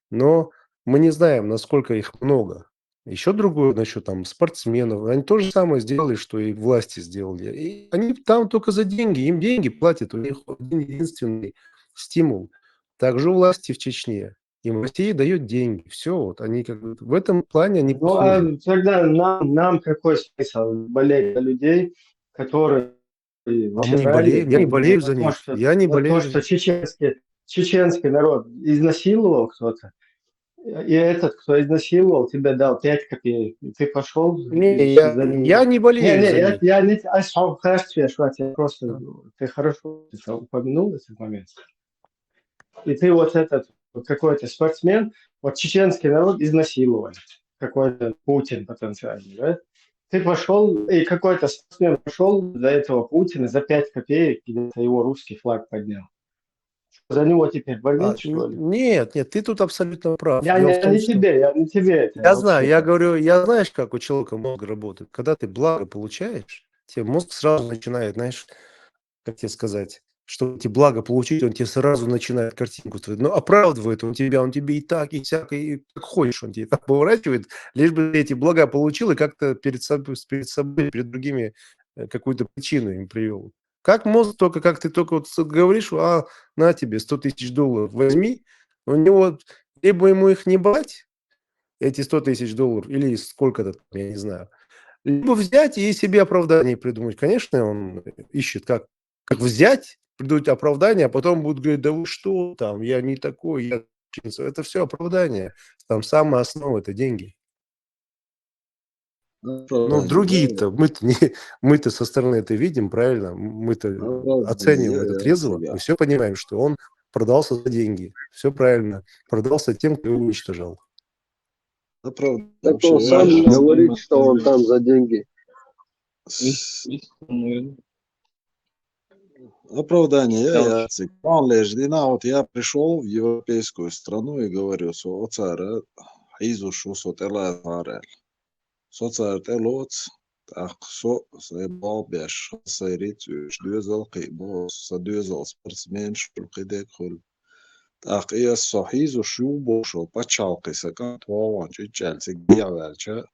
Но мы не знаем, насколько их много. Еще другое насчет там спортсменов. Они то же самое сделали, что и власти сделали. И они там только за деньги. Им деньги платят. У них один единственный стимул. Также у власти в Чечне. Им Россия дает деньги. Все, вот они как бы в этом плане они Ну, а похожи. тогда нам какой смысл болеть за людей, которые в А мы не болеем. Я не болею за них. Я не Вот то, болею за что них. чеченский народ изнасиловал кто-то, и этот, кто изнасиловал, тебе дал 5 копеек, и ты пошел Не, за я него. не болею за них. Я не я просто, ты хорошо упомянул этот момент. И ты вот этот вот какой-то спортсмен, вот чеченский народ изнасиловали, какой-то Путин потенциальный, да? Ты пошел, и какой-то спортсмен пошел за этого Путина за 5 копеек, где-то его русский флаг поднял. За него теперь болеть, что ли? Нет, ты тут абсолютно прав. Я Дело в том, не что тебе это я знаю, я вообще-то. говорю, я знаешь, как у человека мозг работает. Когда ты благо получаешь, тебе мозг сразу начинает, знаешь, как тебе сказать, чтобы эти блага получить, он тебе сразу начинает картинку строить. Но оправдывает он тебе и так, и всяко, и как хочешь, он тебе так поворачивает, лишь бы ты эти блага получил и как-то перед собой, перед другими какую-то причину им привел. Как мозг только, как ты только вот говоришь, на тебе 100 тысяч долларов возьми, у него либо ему их не брать, эти 100 тысяч долларов, или сколько-то, я не знаю, либо взять и себе оправдание придумать. Конечно, он ищет, как взять, придумать оправдание, а потом будут говорить, да вы что там, я не такой, я... Это все оправдание. Там самая основа – это деньги. Ну, другие-то, мы-то со стороны это видим, правильно? Мы-то оцениваем это трезво, мы все понимаем, что он продался за деньги. Все правильно. Продался тем, кто его уничтожал. Так он сам говорит, что он там за деньги. Оправдание, Яцек. Вот я пришел в европейскую страну и говорю, что оцара изушу сотела арел. Соцар телоц, так со бабеш сайрит дюзел кибо садюзел спортсмен шулкидек хул. Так я сохизу шубо шо пачалки сакан твоан чичалсик диавальча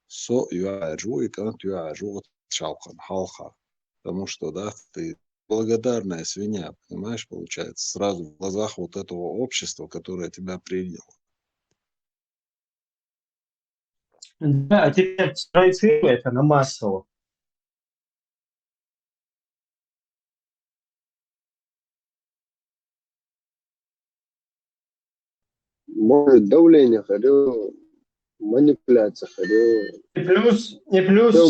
со юажу и кант юажу чалкан халха. Потому что, да, ты благодарная свинья, понимаешь, получается, сразу в глазах вот этого общества, которое тебя приняло. Да, а теперь проецируй это на массово. Может, давление, хотел, манипуляция, хотел. И плюс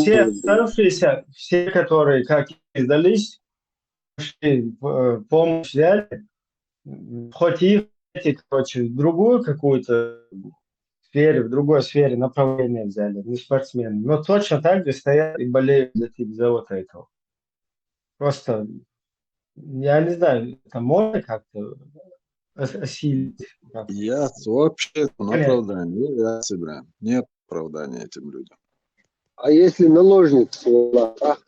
все оставшиеся, все, которые как издались, помощь взяли, хоть их, короче, в другую какую-то сферу, в другой сфере направление взяли, не спортсмены, но точно так же стоят и болеют за вот этого. Просто, я не знаю, это можно как-то осилить? Я вообще оправдание, я собираю. Нет оправдания этим людям. А если наложник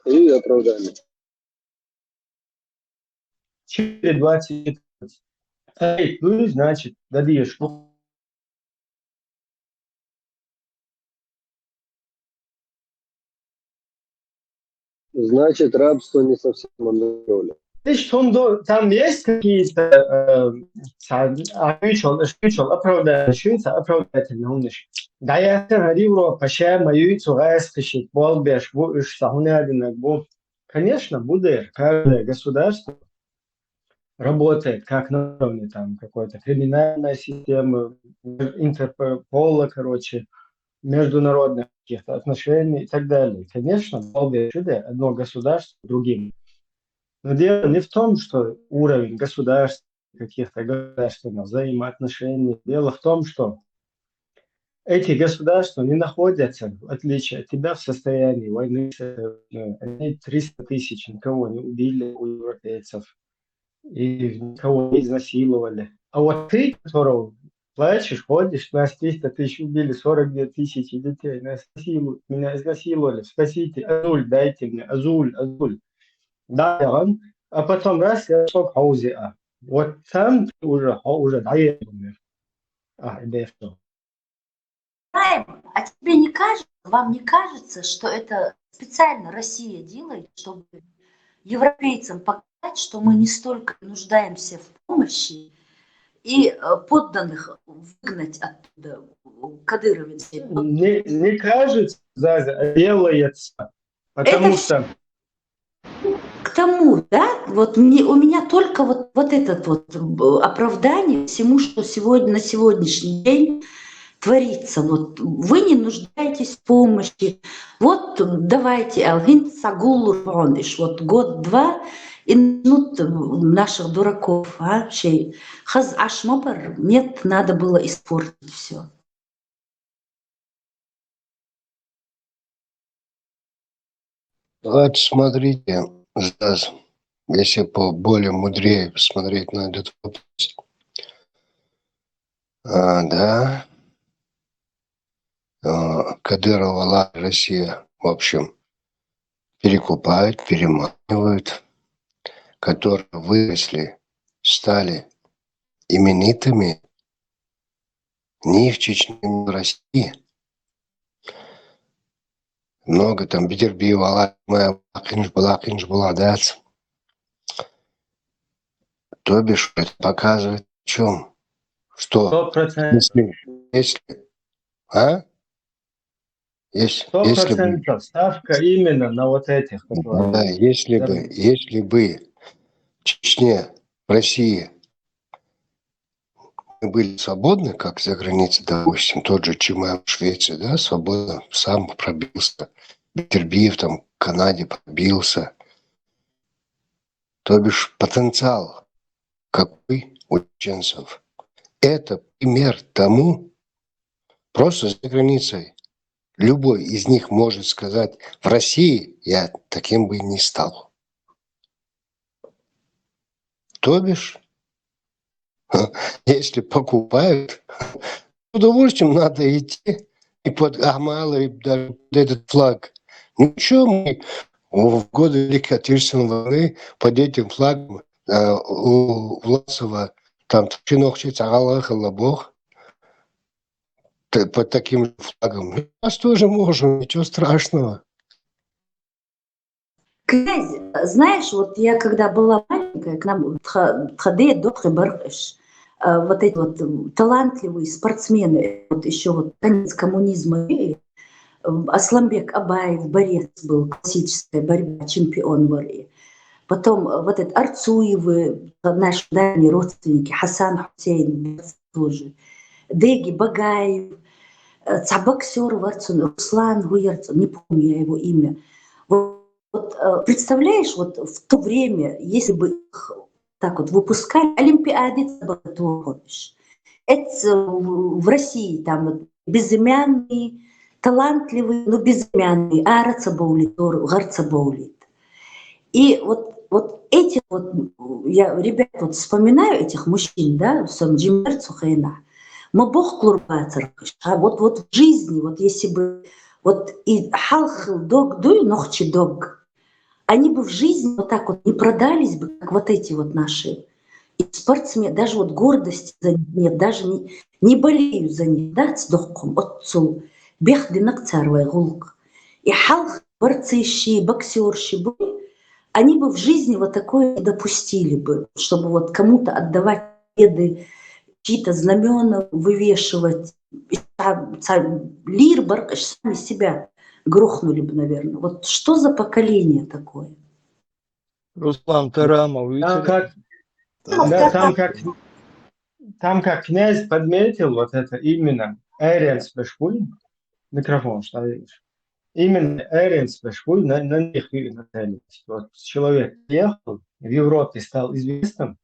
и оправдание? 4-20. Ну, значит, дадишь. Значит, рабство не совсем Монголия. Видишь, там есть какие-то оправдательные. Да, я говорил, пощай мою цугайскишит, болбеш, буш, сахунядинок, бу. Конечно, будет. Каждое государство работает как на уровне там какой-то криминальной системы, Интерпола, короче, международных каких-то отношений и так далее. Конечно, болбеш, одно государство другим. Но дело не в том, что уровень государств, каких-то государственных взаимоотношений. Дело в том, что эти государства не находятся, в отличие от тебя, в состоянии войны. Они 300 тысяч никого не убили у европейцев и никого не изнасиловали. А вот ты, которого плачешь, ходишь, нас 300 тысяч убили, 42 тысячи детей, меня изнасиловали, спасите, азуль, дайте мне, азуль. Да, а потом раз, я шел к хаузе. Вот там ты уже даешь. Это что? А тебе не кажется, вам не кажется, что это специально Россия делает, чтобы европейцам показать, что мы не столько нуждаемся в помощи и подданных выгнать оттуда кадыровцев? Не кажется, Заза, делается. Потому что... К тому, да, вот у меня только вот этот вот оправдание всему, что сегодня, на сегодняшний день творится. Вот вы не нуждаетесь в помощи. Вот давайте, Алгин Сагул вот год-два, и наших дураков, вообще. Хаз ашмабар, нет, надо было испортить все. Вот смотрите, если более мудрее посмотреть на этот вопрос. Да, Кадырова, Россия, в общем, перекупают, переманивают, которые выросли, стали именитыми ни в Чечне, ни в России. Много там Бетербиева, Балакинж была, да. То бишь, это показывает в чем? Что 100%. Если бы ставка именно на вот этих. Да, если бы в Чечне, в России мы были свободны, как за границей, допустим, тот же Чимай в Швеции, да, свободно сам пробился. Бетербиев там в Канаде пробился. То бишь потенциал какой у чеченцев. Это пример тому, просто за границей. Любой из них может сказать, в России я таким бы не стал. То бишь, если покупают, с удовольствием надо идти и под Ахмала, и даже под этот флаг. Ничего, мы в годы Великой Отечественной войны под этим флагом у Власова там Бог под таким флагом. Мы нас тоже можем, ничего страшного. Князь, знаешь, вот я когда была маленькая, к нам Тхаде, Дохе, Барыш, вот эти вот талантливые спортсмены, вот еще вот конец коммунизма, Асламбек Абаев, борец был, классическая борьба, чемпион вали. Потом вот этот Арцуевы, наши дальние родственники, Хасан Хусейн тоже, Деги Багаев, боксер Руслан Гуерцев, не помню я его имя. Вот представляешь, вот в то время, если бы их так вот выпускали, Олимпиады, это в России там вот, безымянный, талантливый, но безымянный, Гарцабаулит. И вот эти вот, я, ребят, вот вспоминаю этих мужчин, да, Джимбер Цухайна, мы Бог клурбацаркаш, а вот в жизни, вот если бы, вот и халхл дог дуй нохчи дог, они бы в жизни вот так вот не продались бы, как вот эти вот наши и спортсмены, даже вот гордости за них нет, даже не болеют за них, да, цдохком, отцу, бехдинак царвай гулк. И халх борцищи, боксерши были, они бы в жизни вот такое не допустили бы, чтобы вот кому-то отдавать победы, чьи-то знамена вывешивать. Лир, Баркаш сами себя грохнули бы, наверное. Вот что за поколение такое? Руслан Тарамов, Там видите? как, там как князь подметил вот это именно Эренс Бешвуй, микрофон ставишь. Именно Эренс Бешвуй на них и нацелились. Вот человек приехал, в Европе стал известным,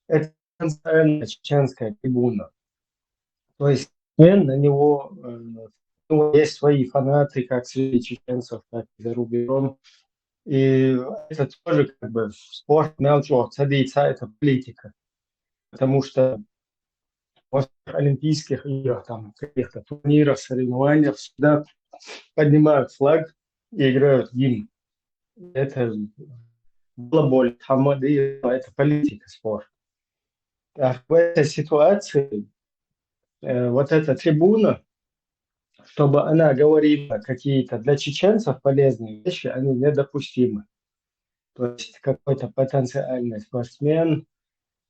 это чеченская трибуна. То есть на него есть свои фанаты, как среди чеченцев, так и за рубежом. И это тоже как бы в спорт мелчо садится, это политика. Потому что в Олимпийских играх, там, каких-то турнирах, соревнованиях всегда поднимают флаг и играют гимн. Это было более хамады, это политика, спорт. А в этой ситуации вот эта трибуна, чтобы она говорила какие-то для чеченцев полезные вещи, они недопустимы. То есть какой-то потенциальный спортсмен,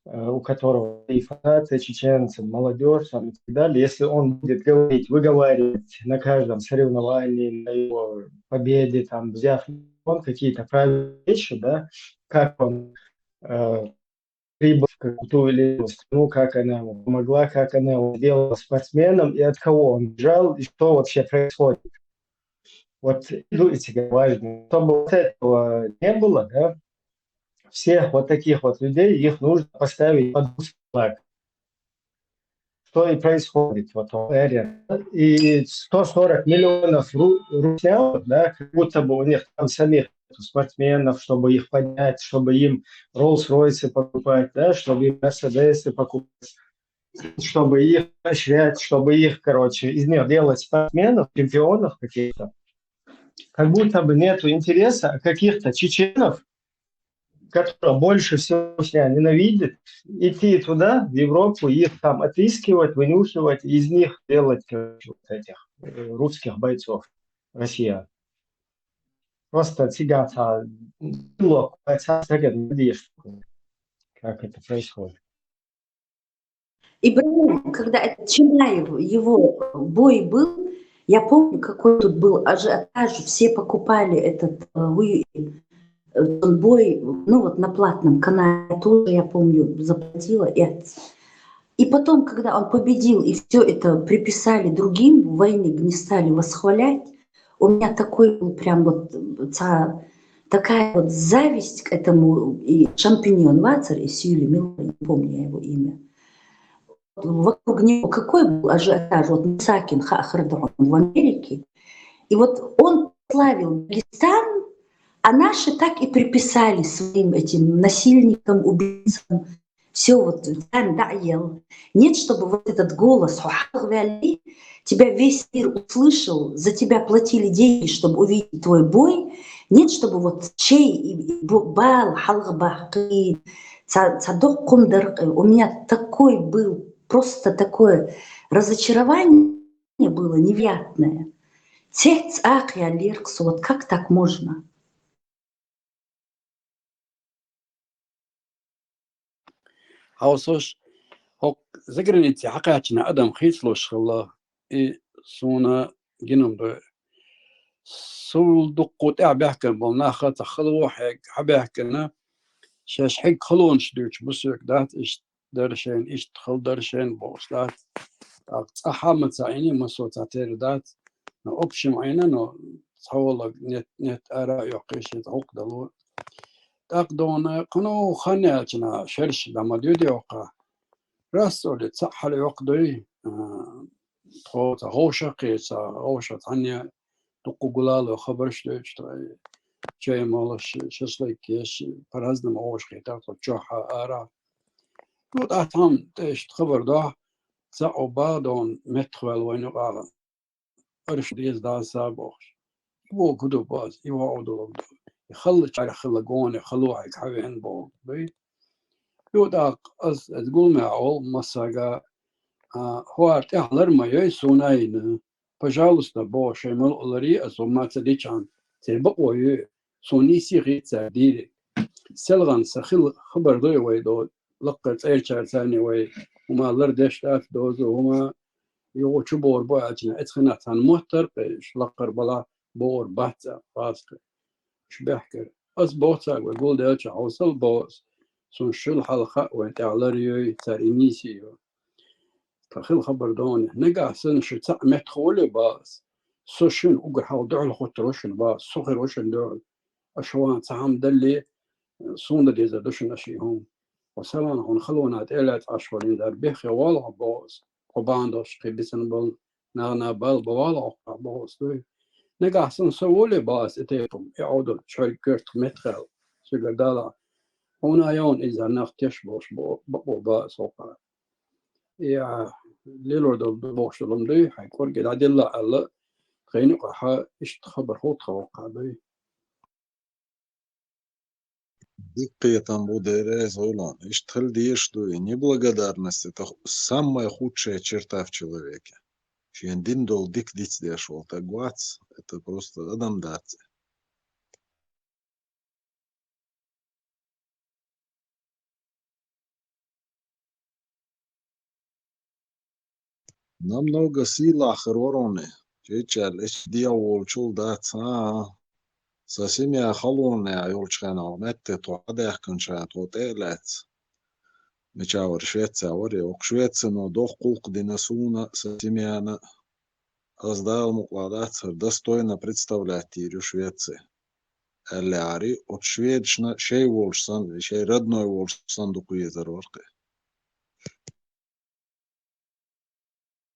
у которого и фанаты, чеченцы, молодежь там, и так далее, если он будет говорить, выговаривать на каждом соревновании, на его победе, там, взяв какие-то правильные вещи, да, как он прибыл в какую-то или иную страну, как она ему помогла, как она его сделала спортсменом, и от кого он бежал, и что вообще происходит. Вот видите, важно, чтобы вот этого не было, да, всех вот таких вот людей, их нужно поставить под флаг. Что и происходит вот в эре. И 140 миллионов руснявых, да, как будто бы у них там самих спортсменов, чтобы их поднять, чтобы им Роллс-Ройсы покупать, да, чтобы им Мерседесы покупать, чтобы их поощрять, чтобы их, короче, из них делать спортсменов, чемпионов каких-то. Как будто бы нету интереса каких-то чеченов, которые больше всего себя ненавидят, идти туда, в Европу, их там отыскивать, вынюхивать, и из них делать вот этих русских бойцов, россиян. Просто тягаться, как это происходит. Ибрагим, когда это Чинаев, его бой был, я помню, какой тут был ажиотаж, все покупали этот бой, ну вот на платном канале тоже, я помню, заплатила. И потом, когда он победил, и все это приписали другим, в войне не стали восхвалять, у меня такой был прям вот такая вот зависть к этому, и Шампиньон Вацер, и Сьюли Милл, не помню его имя. Вокруг него какой был ажиотаж, вот Мусакин Хахардон в Америке, и вот он славил Дагестан, а наши так и приписали своим этим насильникам, убийцам. Все вот, нет, чтобы вот этот голос, тебя весь мир услышал, за тебя платили деньги, чтобы увидеть твой бой. Нет, чтобы вот чей, бал, халгбахи, у меня такой был, просто такое разочарование было невероятное. Вот как так можно? Hausos hok zagranitsi haqaachina adam khiislosh khalla e suna ginamdo sul duqqut abahkan bolna khata khalwa hak abahkana shash hak khalon shduch busuk dat is darshen is khal darshen boslat ahamat saini masotater dat no option ayna no tawla net ara yoqish hokdalu تقدون قنو خناتنا شرش لما ديودي وقع رسول تصحل يقضي خوت غوشة قيسة غوشة ثانية تقو قلال خبرش ليش شيء مالش شسلك يش فرزنا غوش قيتا تجوحة آرا قلت أتهم تيش خبر ده تسعو بعضون متخول وينو قالا أرش ديز دا سابوش يبو قدو باز يبو عودو يخلص على خلقون يخلوها يكحوين بول بي يوداق أز تقول معول مساقا هو ارتاح لرما يسوناين пожалуйста بو شمال أولاري أزو ما تديشان تبقوا سوني سيغي تعديل سلغان سخل خبر ضي ويدو لقت ايل شهر ثاني وي وما لردش تاف دوزو وما يو تشبور بواجنا اتخنات عن مهتر قيش لقر بلا بور بحثة فاسقة شبحكر أس بوتساق ويقول ديوش عوصل بوس سون شل حلقة ويتعلريو تاريميسيو تخيل خبر دوني نقع سن شتاء مدخولي باس سوشن أقر حاول دعل خطروشن باس سخر وشن دعل أشوان تعام دلي صوند ديزا دوشن أشيهم وسلان هون خلونا تقلت أشوالين در بيخي والع باس قباندوش قيبسن بل نغنا بل بوالع باس دوي نقع سن سوولي باس اتيكم يعودوا شوي كرت مدخل سيقر دالا هنا يون إذا نختش بوش بقو باس وقع يا ليلو دو بوش لمدي حيكون قد عدل الله خيني قحا اشتخبر هو توقع بي Дикие там bude Зойлан. Иштхаль что и неблагодарность это самая худшая черта в человеке. Шендин дол дик диц дешол тагвац это просто адамдация. Намного сила хророны. Чечал эш диавол чул даца. Сасимия халуне юлчхана метте то адахканша то телец. Мечавр Швеция вари ок Швеция но дох кулк динасуна сасимиана раздал мукладаться достойно представлять тирю Швеции. Эляри от шведшна шей волшсан шей родной волшсан дукуезер ворка.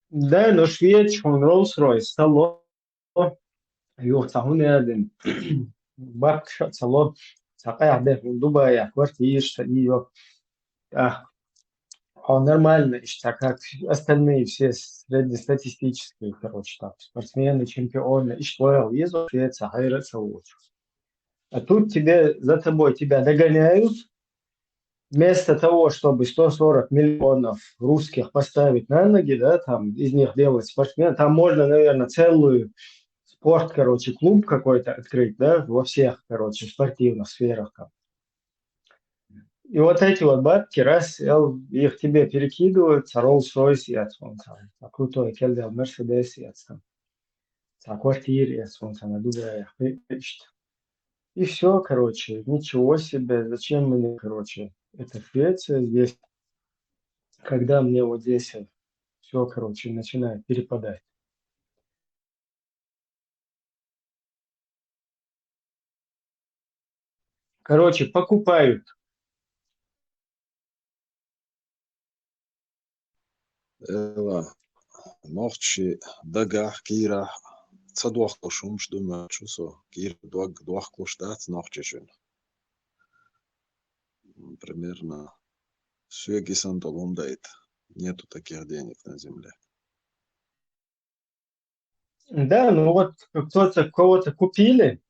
Да, но Швеч, он Rolls-Royce, стало, يوقعون هذا بارك صالون ساقع ده в Дубае, квартиры, ее, он нормально, так как остальные все среднестатистические, короче, там, спортсмены, чемпионы, и что ездил, Швеция, хайраться лучше. А тут за тобой тебя догоняют, вместо того, чтобы 140 миллионов русских поставить на ноги, да, там, из них делать спортсмена, там можно, наверное, целую спорт, короче, клуб какой-то открыть, да, во всех, короче, спортивных сферах. И вот эти вот бабки, раз, их тебе перекидывают, Rolls-Royce, крутой, Келдер, Мерседес, квартире, на Дубае, и все, короче, ничего себе, зачем мне, короче, это Швеция здесь, когда мне вот здесь все, короче, начинает перепадать. Короче, покупают. Ночи дагах кира цадуах кошум ждума чусо кир дуах коштат ноччешен. Примерно Сюеги Сантолом дает. Нету таких денег на земле. Да, ну вот кто-то кого-то купили,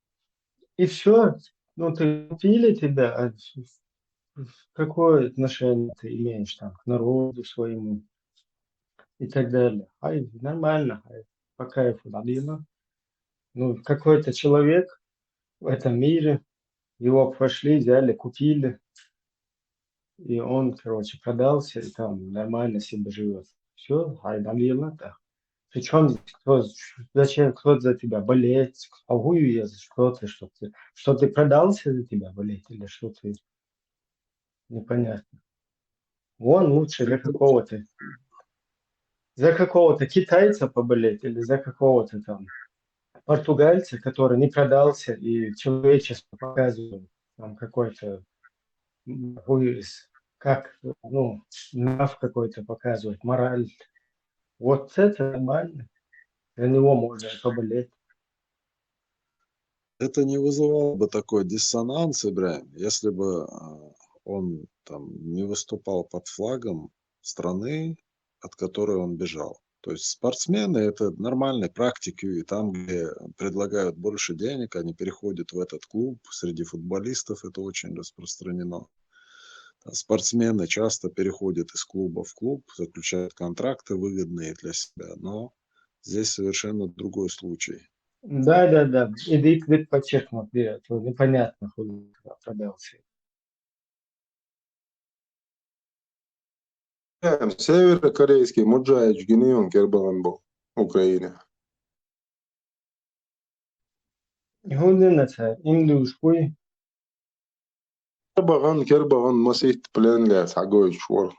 и все. Ну, ты купили тебя, а какое отношение ты имеешь там к народу своему и так далее. Ай, нормально, по кайфу, набило. Ну, какой-то человек в этом мире, его пошли, взяли, купили, и он, короче, продался, и там нормально себе живет. Все, ай, набило, да. Причем зачем кто-то за тебя болеет, что ты продался за тебя болеть или что ты, непонятно. Вон лучше за какого-то китайца поболеть или за какого-то там португальца, который не продался и человечество показывает там какой-то как, ну, нрав какой-то показывает, мораль. Вот это нормально. За него можно поболеть. Это не вызывало бы такой диссонанс, Ибраим, если бы он там не выступал под флагом страны, от которой он бежал. То есть спортсмены — это нормальная практика, и там, где предлагают больше денег, они переходят в этот клуб. Среди футболистов это очень распространено. Спортсмены часто переходят из клуба в клуб, заключают контракты выгодные для себя, но здесь совершенно другой случай. Да. Иди почекнуть, где, то непонятно, куда продался. Северокорейский Муджаич Гинеон Кербалан был Украине. يهون نتها إندوش كوي Кербаган Масит Плен Ляс Агой Швор.